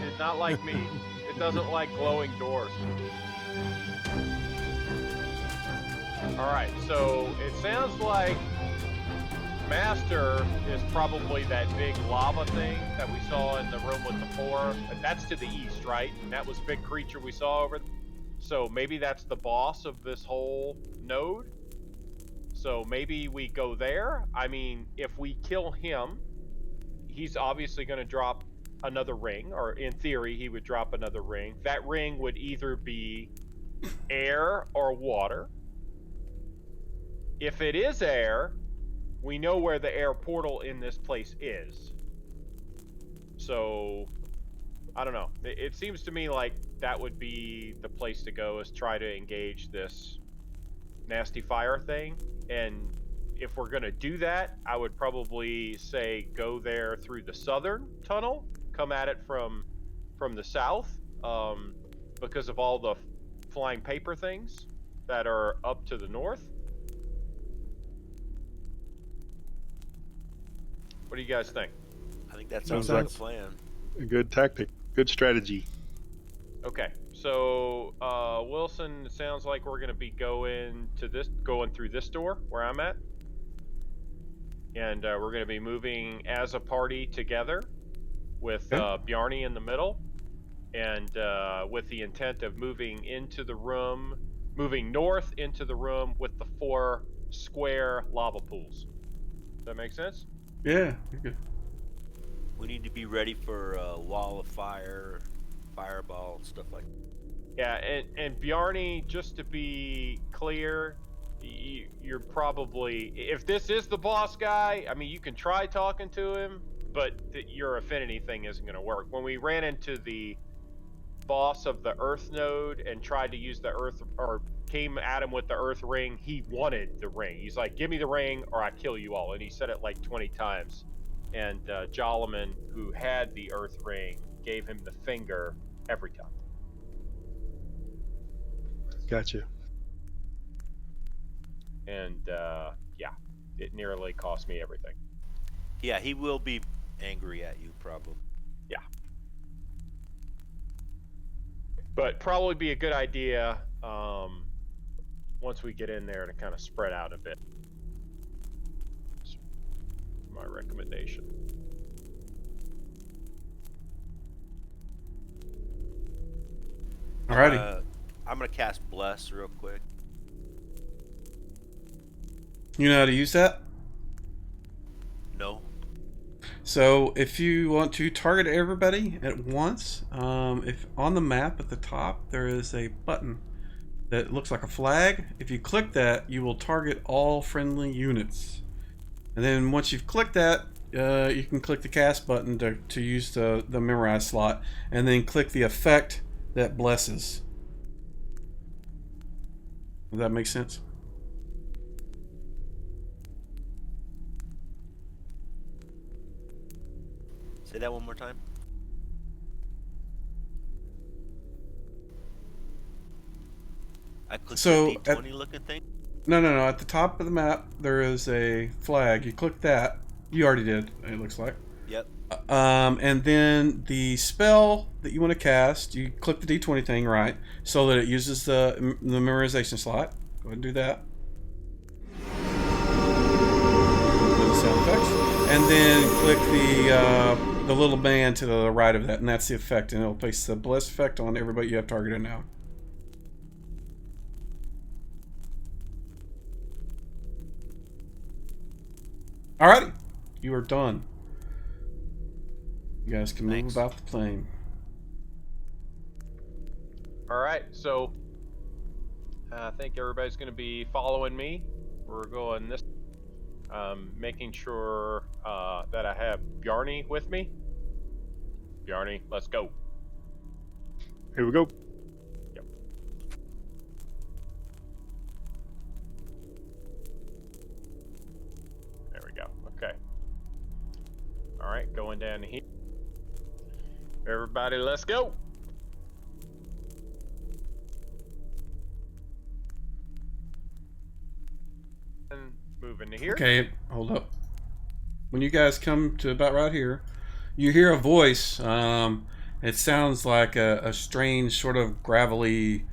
It's not like me. It doesn't like glowing doors. Alright, so it sounds like Master is probably that big lava thing that we saw in the room with the four. That's to the east, right? And that was big creature we saw over there. So maybe that's the boss of this whole node. So maybe we go there. I mean, if we kill him, he's obviously going to drop another ring, or in theory, he would drop another ring. That ring would either be air or water. If it is air, we know where the air portal in this place is. So, I don't know. It seems to me like that would be the place to go, is try to engage this nasty fire thing. And if we're going to do that, I would probably say go there through the southern tunnel, come at it from the south, because of all the flying paper things that are up to the north. What do you guys think? I think that Sounds sounds like like a plan. A good tactic. Good strategy. Okay, so Wilson, it sounds like we're going to be going through this door where I'm at, and we're going to be moving as a party together with Bjarni in the middle, and with the intent of moving north into the room with the 4 square lava pools. Does that make sense? Yeah, you're good. We need to be ready for a wall of fire, fireball, stuff like that. Yeah, and Bjarni, just to be clear, you're probably, if this is the boss guy, I mean, you can try talking to him, but your affinity thing isn't going to work. When we ran into the boss of the Earth node and tried to use the Earth, or came at him with the Earth ring, he wanted the ring. He's like, give me the ring or I kill you all. And he said it like 20 times. And Jalaman, who had the Earth ring, gave him the finger every time. Gotcha. And yeah, it nearly cost me everything. Yeah, he will be angry at you, probably. Yeah. But probably be a good idea once we get in there to kind of spread out a bit. That's my recommendation. Alrighty. I'm going to cast Bless real quick. You know how to use that? No. So if you want to target everybody at once, if on the map at the top there is a button that looks like a flag. If you click that, you will target all friendly units. And then once you've clicked that, you can click the cast button to use the memorize slot, and then click the effect that blesses. Does that make sense? Say that one more time. I clicked the D20 looking thing? No. At the top of the map, there is a flag. You click that. You already did, it looks like. Yep. And then the spell that you want to cast, you click the D20 thing, right, so that it uses the memorization slot. Go ahead and do that. With the sound effects. And then click the little band to the right of that, and that's the effect, and it'll place the bless effect on everybody you have targeted now. Alrighty, you are done. You guys can move about the plane. Alright, so I think everybody's going to be following me. We're going this Making sure that I have Bjarni with me. Bjarni, let's go. Here we go. Yep. There we go. Okay. All right, going down here. Everybody, let's go. And moving to here. Okay, hold up. When you guys come to about right here, you hear a voice. It sounds like a strange sort of gravelly,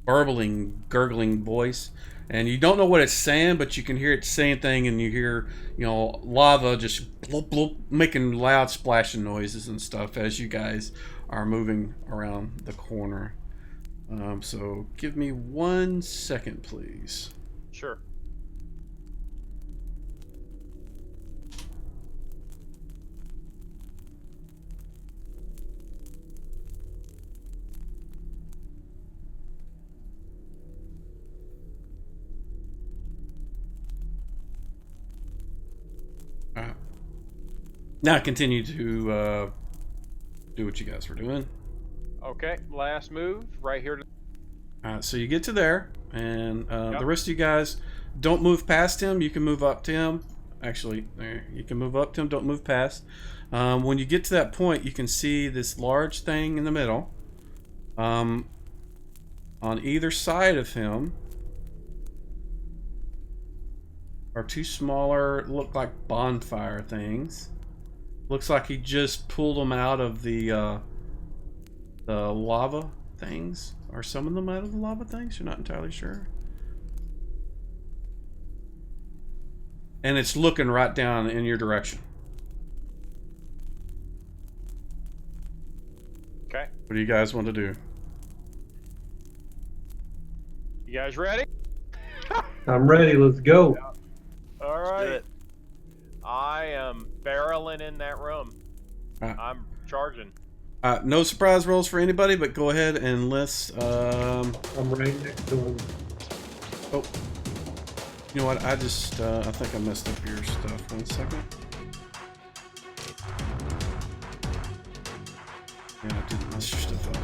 burbling, gurgling voice. And you don't know what it's saying, but you can hear it saying thing, and you hear, lava just bloop, bloop, making loud splashing noises and stuff as you guys are moving around the corner. So give me 1 second, please. Sure. Now continue to do what you guys were doing. Okay, last move right here. So you get to there, and Yep. the rest of you guys don't move past him. You can move up to him. Actually, there, you can move up to him. Don't move past. When you get to that point, you can see this large thing in the middle. On either side of him are two smaller, look like bonfire things. Looks like he just pulled them out of the lava things, or some of them out of the lava things. You're not entirely sure. And it's looking right down in your direction. Okay. What do you guys want to do? You guys ready? I'm ready. Let's go. All Let's do right. it. I am barreling in that room. I'm charging. No surprise rolls for anybody, but go ahead and list. I'm right next to him. Oh, you know what? I think I messed up your stuff. 1 second. Yeah, I didn't mess your stuff up.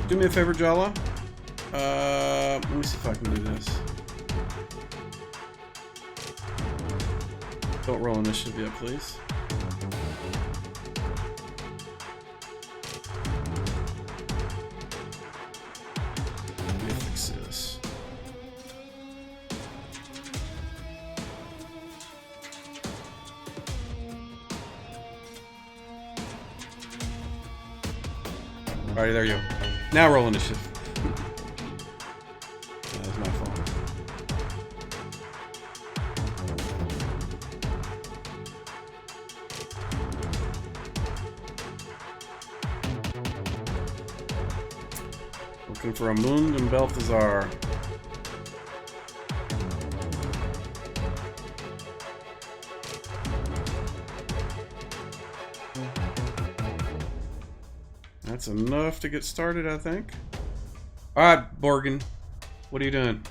Do me a favor, Jala. Let me see if I can do this. Don't roll initiative yet, please. Let me fix this. Alrighty, there you go. Now roll initiative. That was my fault. Looking for a Mund and Balthazar. That's enough to get started, I think. Alright, Borgin. What are you doing?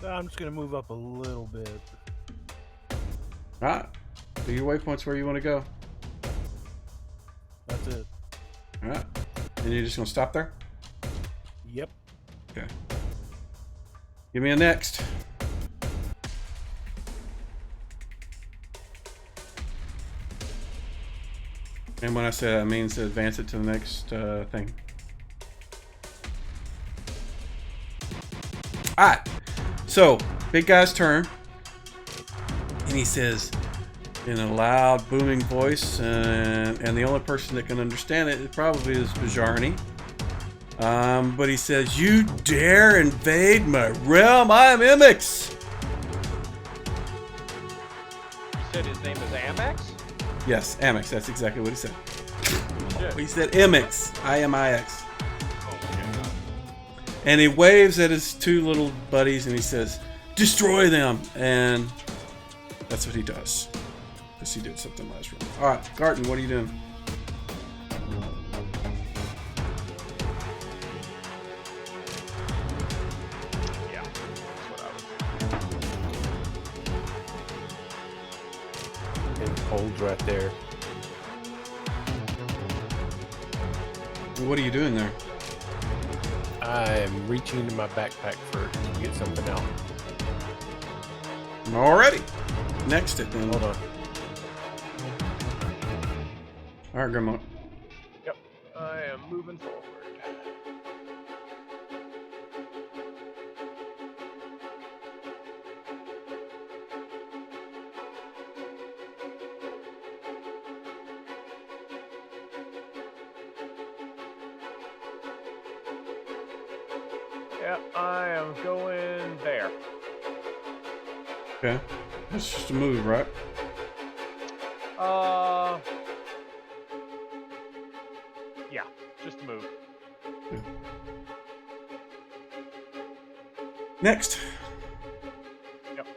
I'm just gonna move up a little bit. Alright. Do your waypoints where you want to go. That's it. Alright. And you're just going to stop there? Yep. Okay. Give me a next. And when I say that, it means to advance it to the next thing. Alright. So, big guy's turn. And he says, in a loud, booming voice, and the only person that can understand it probably is Bjarni. But he says, "You dare invade my realm? I am Imix." You said his name is Amex? Yes, Amix. That's exactly what he said. Shit. He said Imix. I-M-I-X. And he waves at his two little buddies and he says, "Destroy them." And that's what he does. Because he did something last round. Alright, Garten, what are you doing? right there. What are you doing there? I'm reaching into my backpack to get something out. Alrighty. Next it then. Hold on. Alright, Grandma. Yep, I am moving forward. Yep, I am going there. Okay. It's just a move, right? Yeah, just a move. Next. Yep.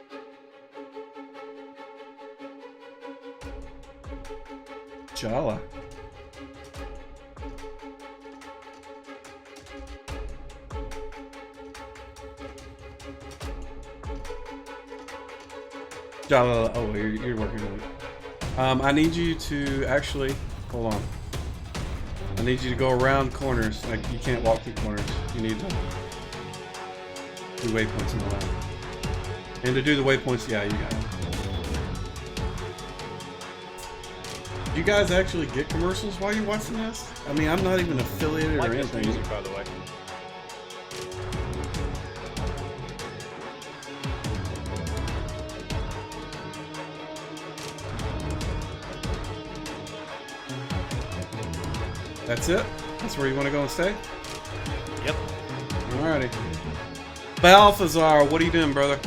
Jala. Jala. Oh, you're working on it. I need you to actually hold on. I need you to go around corners. Like you can't walk through corners. You need to do waypoints in the lab. And to do the waypoints, yeah, you got it. You guys actually get commercials while you're watching this? I mean, I'm not even affiliated Like or this anything. music, by the way. That's it? That's where you want to go and stay? Yep. Alrighty. Balthazar, what are you doing, brother?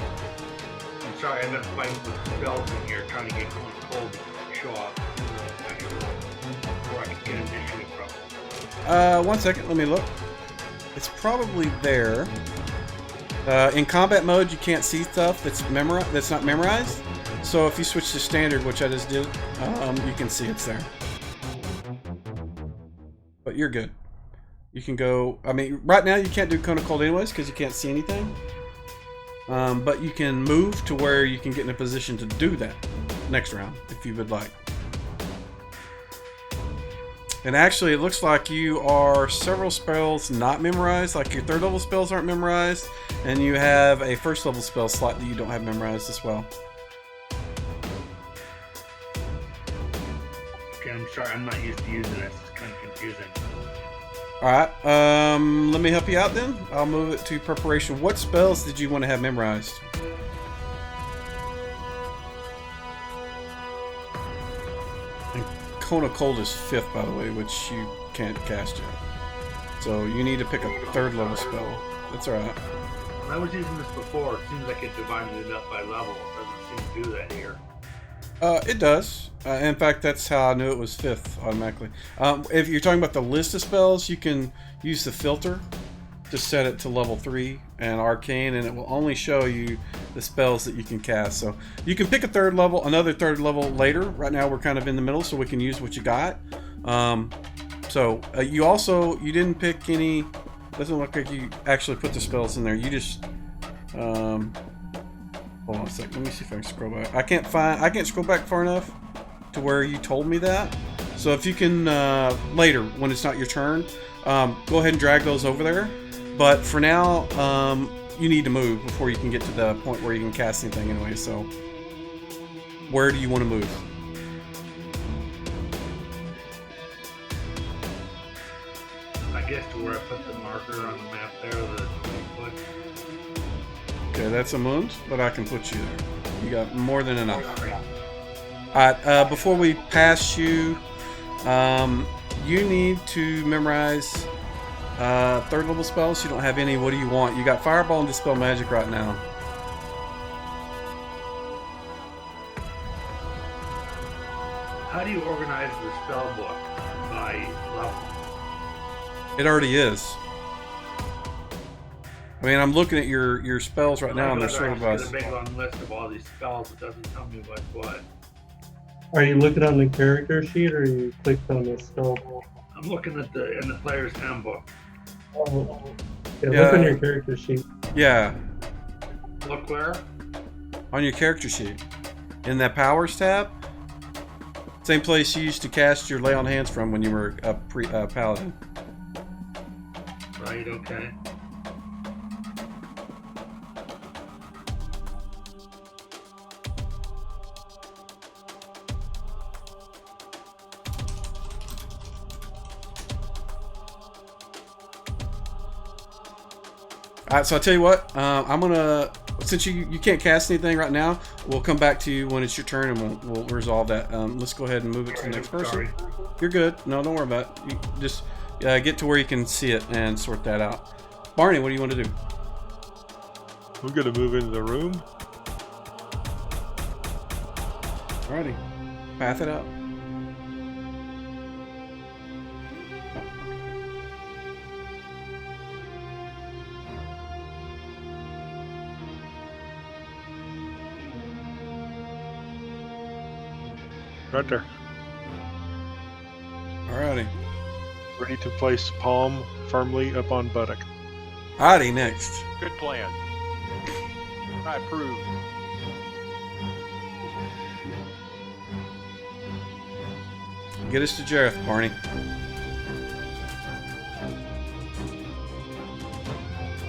I'm sorry, I've been playing with spells in here, trying to get cold to show up. Before I can get initiative from. 1 second, let me look. It's probably there. In combat mode, you can't see stuff that's not memorized. So if you switch to standard, which I just did, you can see it's there. But you're good. You can go. I mean, right now you can't do Cone of Cold anyways because you can't see anything. But you can move to where you can get in a position to do that next round if you would like. And actually, it looks like you are several spells not memorized. Like your third level spells aren't memorized, and you have a first level spell slot that you don't have memorized as well. Okay, I'm sorry, I'm not used to using this. It's kind of confusing. Alright, let me help you out then. I'll move it to preparation. What spells did you want to have memorized? And Cone of Cold is 5th, by the way, which you can't cast yet. So you need to pick a third level spell. That's alright. When I was using this before, it seems like it divided it up by level. It doesn't seem to do that here. It does. In fact, that's how I knew it was 5th automatically. If you're talking about the list of spells, you can use the filter to set it to level 3 and arcane, and it will only show you the spells that you can cast. So you can pick another third level later. Right now we're kind of in the middle, so we can use what you got. You didn't pick any. Doesn't look like you actually put the spells in there. You just hold on a sec. Let me see if I can scroll back. I can't scroll back far enough to where you told me that. So if you can later, when it's not your turn, go ahead and drag those over there. But for now, you need to move before you can get to the point where you can cast anything anyway. So where do you want to move? I guess to where I put the marker on the map there, the 20 foot. Okay, that's a moon, but I can put you there. You got more than enough. Alright, before we pass you, you need to memorize third level spells. You don't have any. What do you want? You got Fireball and Dispel Magic right now. How do you organize the spell book by level? It already is. I mean, I'm looking at your spells right now, and they're sort of a big long list of all these spells. It doesn't tell me what's what. Are you looking on the character sheet, or you clicked on the spell book? I'm looking at in the player's handbook. Oh, yeah, look on your character sheet. Yeah. Look where? On your character sheet. In that Powers tab. Same place you used to cast your lay on hands from when you were a paladin. Right, okay. All right, so I'll tell you what. I'm gonna, since you can't cast anything right now, we'll come back to you when it's your turn, and we'll resolve that. Let's go ahead and move it to the next person. Sorry. You're good. No, don't worry about it. You just get to where you can see it and sort that out. Barney, what do you want to do? I'm gonna move into the room. Alrighty, path it up. Right there. Alrighty. Ready to place palm firmly up on buttock. Alrighty, next. Good plan. I approve. Get us to Jareth, Barney.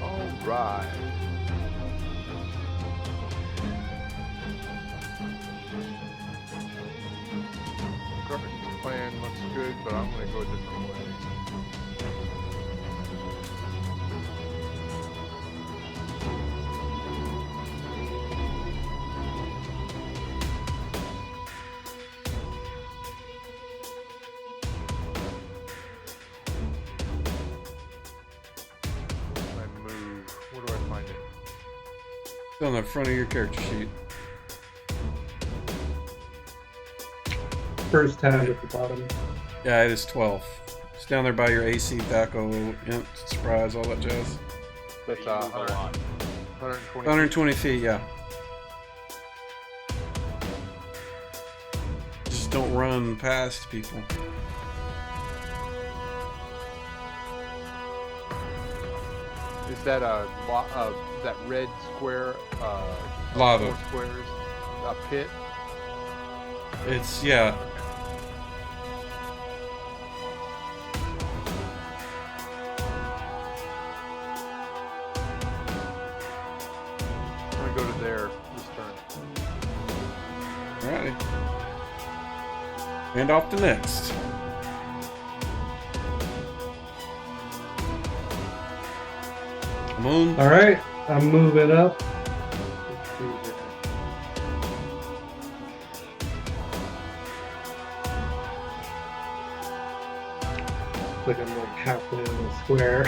All right. Current plan looks good, but I'm going to go a different way. I move. Where do I find it? It's on the front of your character sheet. First tab at the bottom. Yeah, it is 12. It's down there by your AC, Thaco, Int, Surprise, all that jazz. That's 120. 120 feet, yeah. Just don't run past people. Is that that red square? Lava. 4 squares. A pit. It's, yeah. I'm gonna go to there this turn. Alrighty. And off to next. Moon. All right, I'm moving up. Let's see here. Looks like I'm like halfway in the square,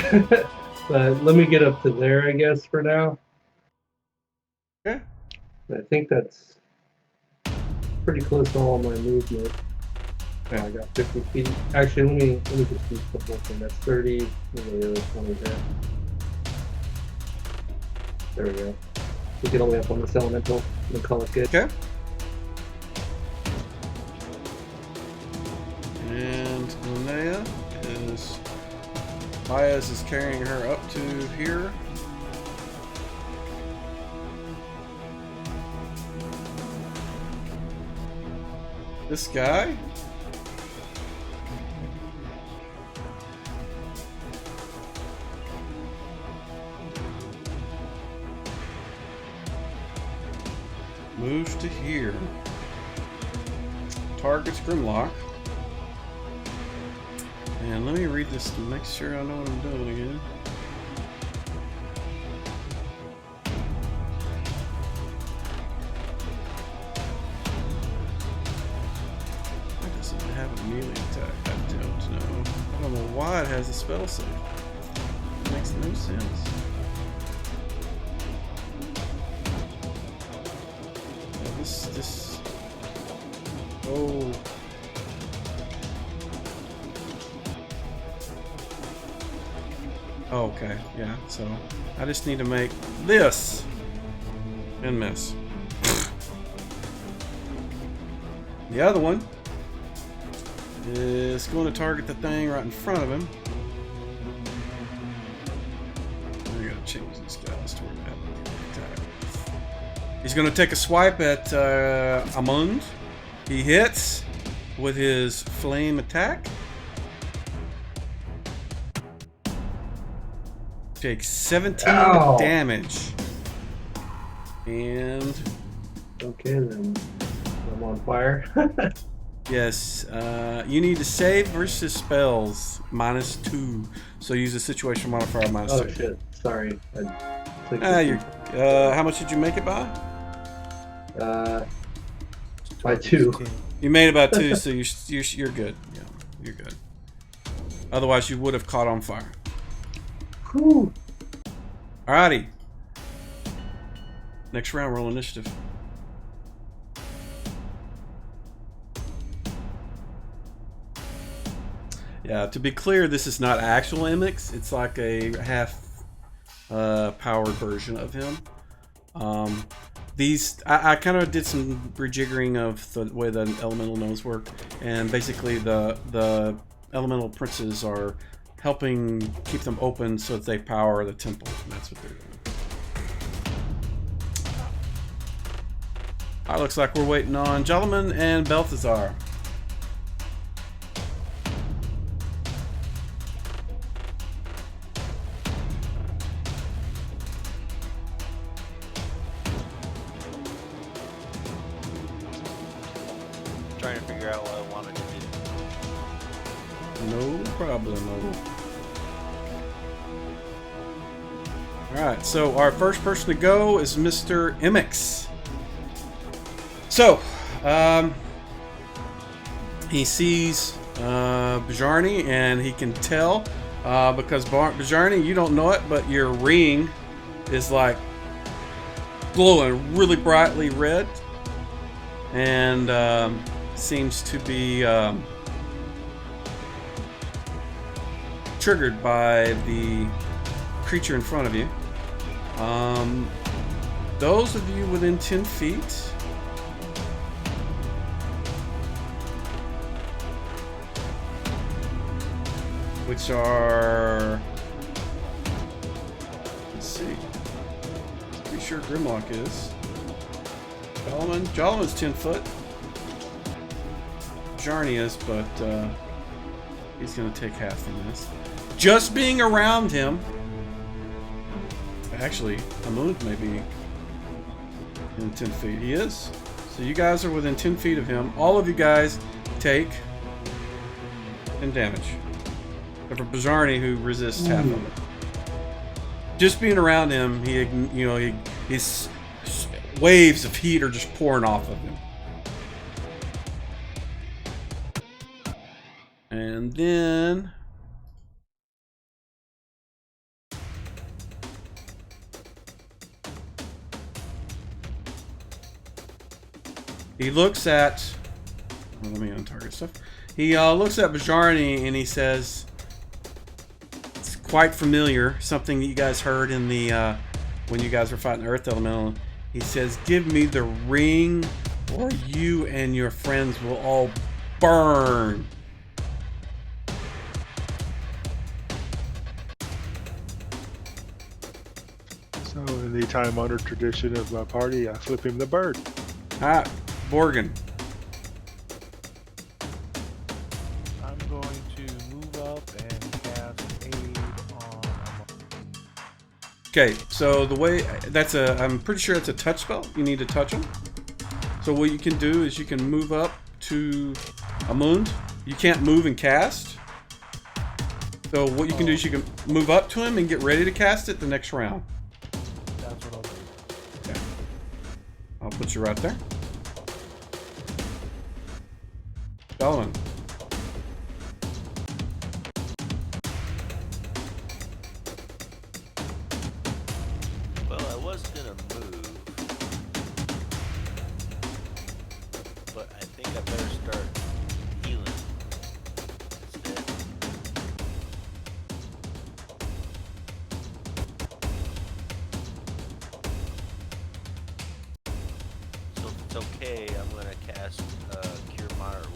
but let me get up to there, I guess, for now. Okay. I think that's pretty close to all my movement. Yeah. I got 50 feet. Actually, let me just use the whole thing. That's 30. And the other 20 there. There we go. We get all the way up on this elemental and call it good. Okay. And Linnea is... Baez is carrying her up to here. This guy? Moves to here. Targets Grimlock. And let me read this to make sure I know what I'm doing again. It doesn't have a melee attack. I don't know. I don't know why it has a spell save. It makes no sense. This. Oh. Okay, yeah, so I just need to make this and miss. The other one is going to target the thing right in front of him. I gotta change these guys to where they have an attack. He's going to take a swipe at Amund. He hits, with his flame attack. Takes 17 damage. And okay, then I'm on fire. yes, you need to save versus spells -2. So use a situation modifier -2. Oh shit! Sorry. How much did you make it by? By 2. You made it by 2, so you're good. Yeah, you're good. Otherwise, you would have caught on fire. Whew. Alrighty. Next round, roll initiative. Yeah, to be clear, this is not actual Emmix. It's like a half powered version of him. I kind of did some rejiggering of the way the elemental nodes work, and basically the elemental princes are helping keep them open so that they power the temple, and that's what they're doing. Alright, looks like we're waiting on Jalaman and Balthazar. Trying to figure out what I wanted to do. No problem. Alright, so our first person to go is Mr. Emmix. So, he sees Bjarni, and he can tell because Bjarni, you don't know it, but your ring is like glowing really brightly red, and seems to be triggered by the creature in front of you. Those of you within 10 feet, which are, let's see, pretty sure Grimlock is. Jalaman's 10 foot. Bjarni is, but he's going to take half from this. Just being around him. Actually, Amund may be in 10 feet. He is. So you guys are within 10 feet of him. All of you guys take 10 damage. Except for Bjarni, who resists half of it. Just being around him, his waves of heat are just pouring off of him. And then he looks at, let me untarget stuff. He looks at Bjarni and he says, it's quite familiar, something that you guys heard in the when you guys were fighting the Earth Elemental. He says, give me the ring or you and your friends will all burn. So in the time-honored tradition of my party, I flip him the bird. Ah, Borgen. I'm going to move up and cast aid on. Okay, so the way that's I'm pretty sure it's a touch spell. You need to touch him. So what you can do is you can move up to Amund. You can't move and cast. So what you can do is you can move up to him and get ready to cast it the next round. That's what I'll do. Okay. I'll put you right there. Going. Well, I was gonna move, but I think I better start healing instead. So if it's okay, I'm gonna cast Cure Minor Wound.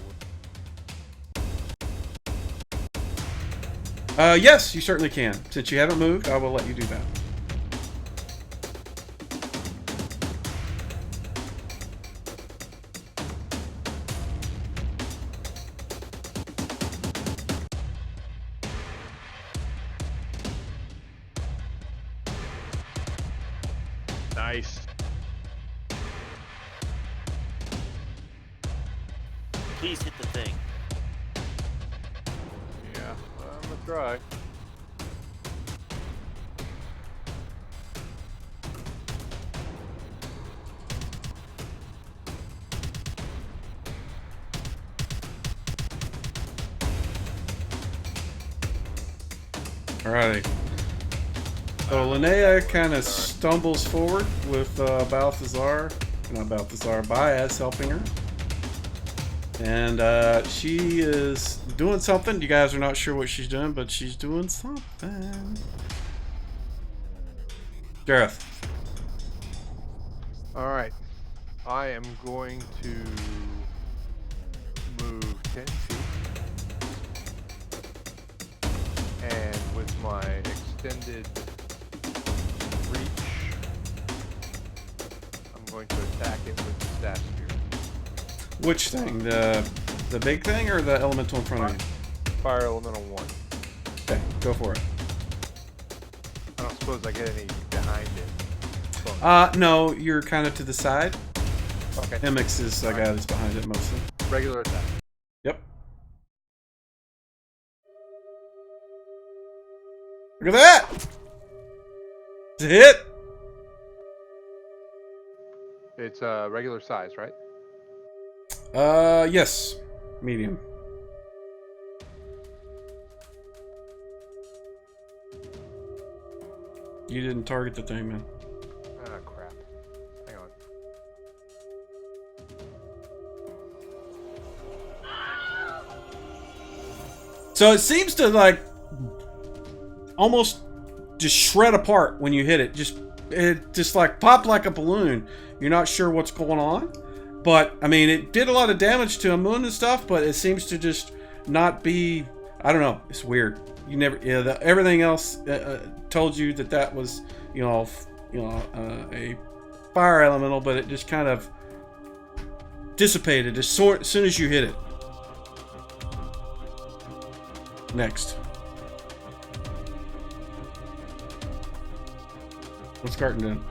Yes, you certainly can. Since you haven't moved, I will let you do that. Nice. Please hit the thing. Yeah, I'm gonna try. Alrighty. So Linnea kind of stumbles forward with Baez helping her. And she is doing something. You guys are not sure what she's doing, but she's doing something. Gareth. All right. I am going to move 10 feet. And with my extended reach, I'm going to attack it with the staff spear. Which thing? The big thing or the elemental in front of you? Fire elemental 1. Okay, go for it. I don't suppose I get any behind it. No, you're kind of to the side. Okay. Mx is the guy that's behind it mostly. Regular attack. Yep. Look at that! It's a hit! It's regular size, right? Yes. Medium. You didn't target the thing, man. Ah, crap. Hang on. So it seems to like almost just shred apart when you hit it. It just like popped like a balloon. You're not sure what's going on. But, I mean, it did a lot of damage to Amun and stuff, but it seems to just not be... I don't know. It's weird. You never... Yeah, everything else told you that was, a fire elemental, but it just kind of dissipated as soon as you hit it. Next. What's Carton doing?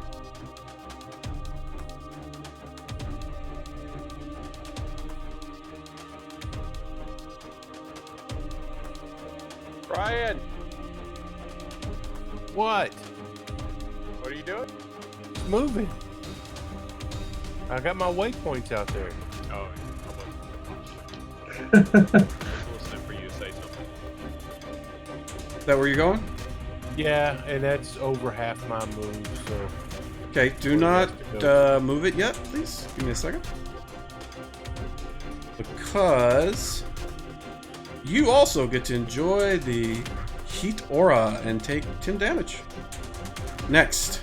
Brian, What? what are you doing? Moving. I got my waypoints out there. Oh, I was listening for you to say something. Is that where you're going? Yeah, and that's over half my move, so... Okay, do not move it yet, please. Give me a second. Because you also get to enjoy the heat aura and take 10 damage. Next.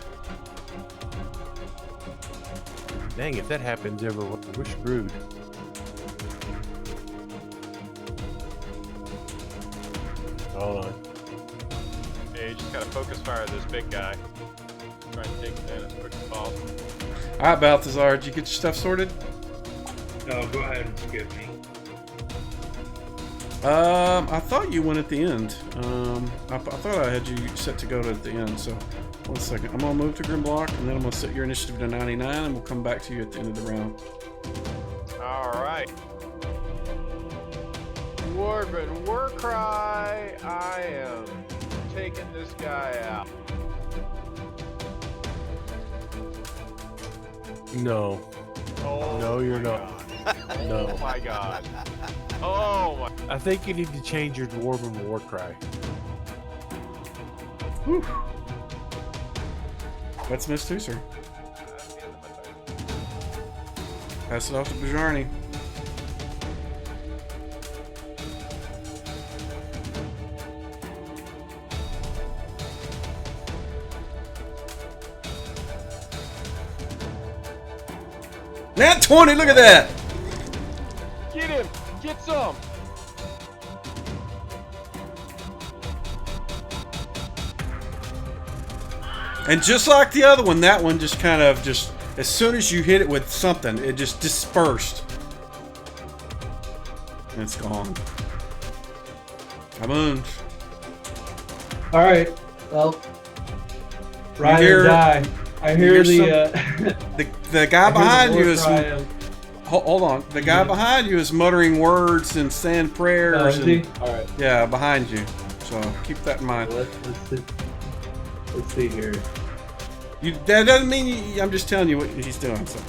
Dang, if that happens ever, we're screwed. Hold on. Yeah, you just gotta focus fire this big guy. Try and take it in as quick as possible. Alright, Balthazar, did you get your stuff sorted? No, go ahead and skip me. I thought you went at the end. I thought I had you set to go to the end, so 1 second. I'm gonna move to Grimlock, and then I'm gonna set your initiative to 99, and we'll come back to you at the end of the round. Alright. Dwarven Warcry, I am taking this guy out. No. Oh, No, you're my not. God. No. Oh my god. Oh my. I think you need to change your Dwarven war cry. Whew. That's Miss Tucer. That's the end of my turn. Pass it off to Bajarni. Nat 20, look at that! Get him! Get some! And just like the other one, that one just kind of as soon as you hit it with something, it just dispersed. And it's gone. Come on. All right. Well, You ride hear or die. I hear the the guy behind you is of, hold on. The guy behind you is muttering words and saying prayers. And, all right. Yeah, behind you. So keep that in mind. Let's see here. That doesn't mean I'm just telling you what he's doing. So.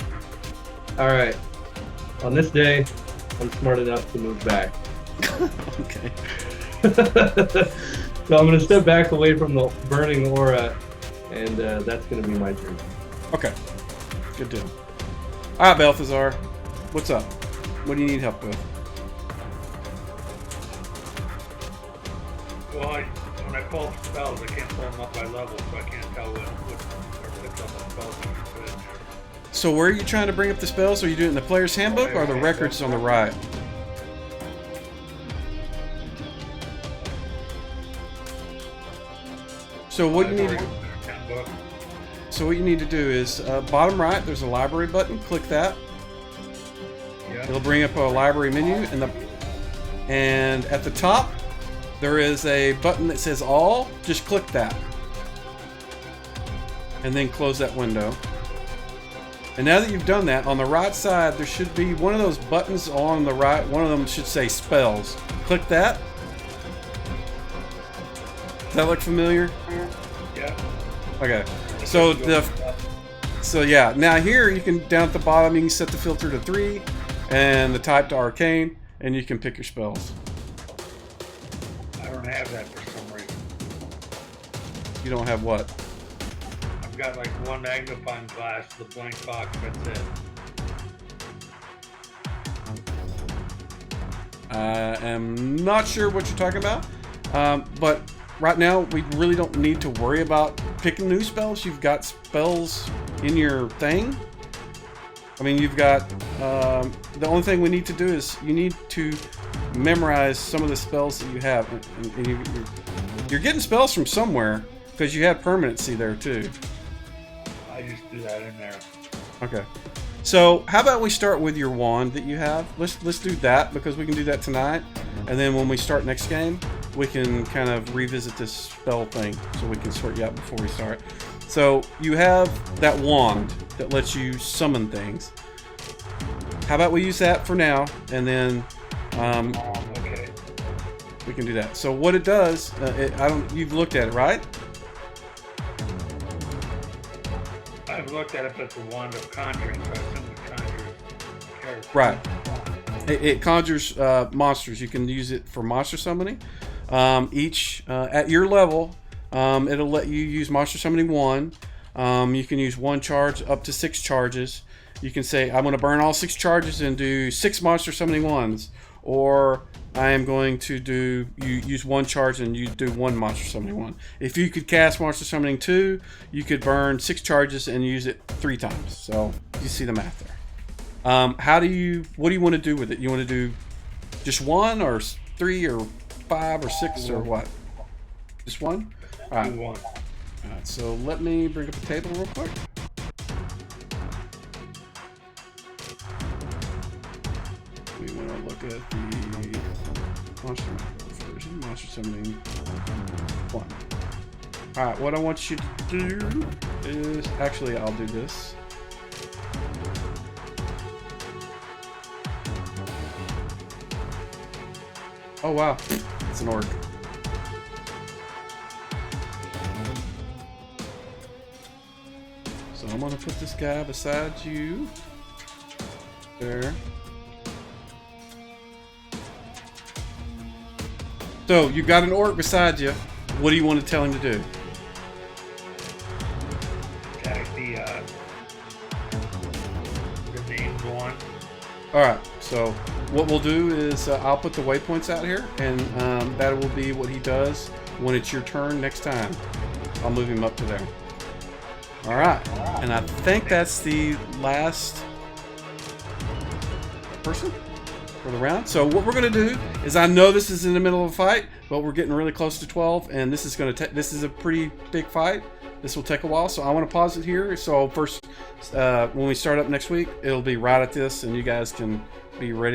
All right. On this day, I'm smart enough to move back. Okay. So I'm going to step back away from the burning aura, and that's going to be my turn. Okay. Good deal. All right, Balthazar. What's up? What do you need help with? Well, when I pull spells, I can't pull them up by level, so I can't tell what picks up the spells that you put in there. So where are you trying to bring up the spells? Are you doing it in the player's handbook or the records on the right? So what you need to do, so what you need to do is bottom right. There's a library button. Click that. Yeah. It'll bring up a library menu, and at the top there is a button that says all. Just click that, and then close that window. And now that you've done that, on the right side there should be one of those buttons along the right. One of them should say spells. Click that. Does that look familiar? Yeah. Okay. So yeah. Now here you can, down at the bottom, you can set the filter to 3 and the type to arcane, and you can pick your spells. I don't have that for some reason. You don't have what? I've got like one magnifying glass, the blank box, that's it. I am not sure what you're talking about, but right now we really don't need to worry about picking new spells. You've got spells in your thing. I mean, you've got the only thing we need to do is you need to memorize some of the spells that you have, and you're getting spells from somewhere because you have permanency there too. I just do that in there. Okay. So how about we start with your wand that you have? Let's do that, because we can do that tonight, and then when we start next game, we can kind of revisit this spell thing, so we can sort you out before we start. So you have that wand that lets you summon things. How about we use that for now, and then Okay. we can do that. So what it does, you've looked at it, right? I've looked at it, but the wand of conjuring, so I assume it conjures characters. Right. It conjures monsters. You can use it for monster summoning. Each at your level, it'll let you use monster summoning 1. You can use 1 charge up to 6 charges. You can say, I'm going to burn all 6 charges and do 6 monster summoning 1s, or I am going to use 1 charge and you do 1 monster summoning 1. If you could cast monster summoning 2, you could burn 6 charges and use it 3 times. So you see the math there. What do you want to do with it? You want to do just 1 or 3 or 5 or 6 or what? Just 1? All right. 1. All right. So let me bring up the table real quick. We want to look at the monster version, monster summoning 1. All right. What I want you to do is, actually, I'll do this. Oh wow, it's an orc. So I'm gonna put this guy beside you. There. So you got an orc beside you. What do you want to tell him to do? Attack the named one. Alright, so what we'll do is I'll put the waypoints out here, and that will be what he does when it's your turn next time. I'll move him up to there. Alright, and I think that's the last person for the round. So what we're going to do is, I know this is in the middle of a fight, but we're getting really close to 12, and this is a pretty big fight. This will take a while, so I want to pause it here. So first, when we start up next week, it'll be right at this, and you guys can be ready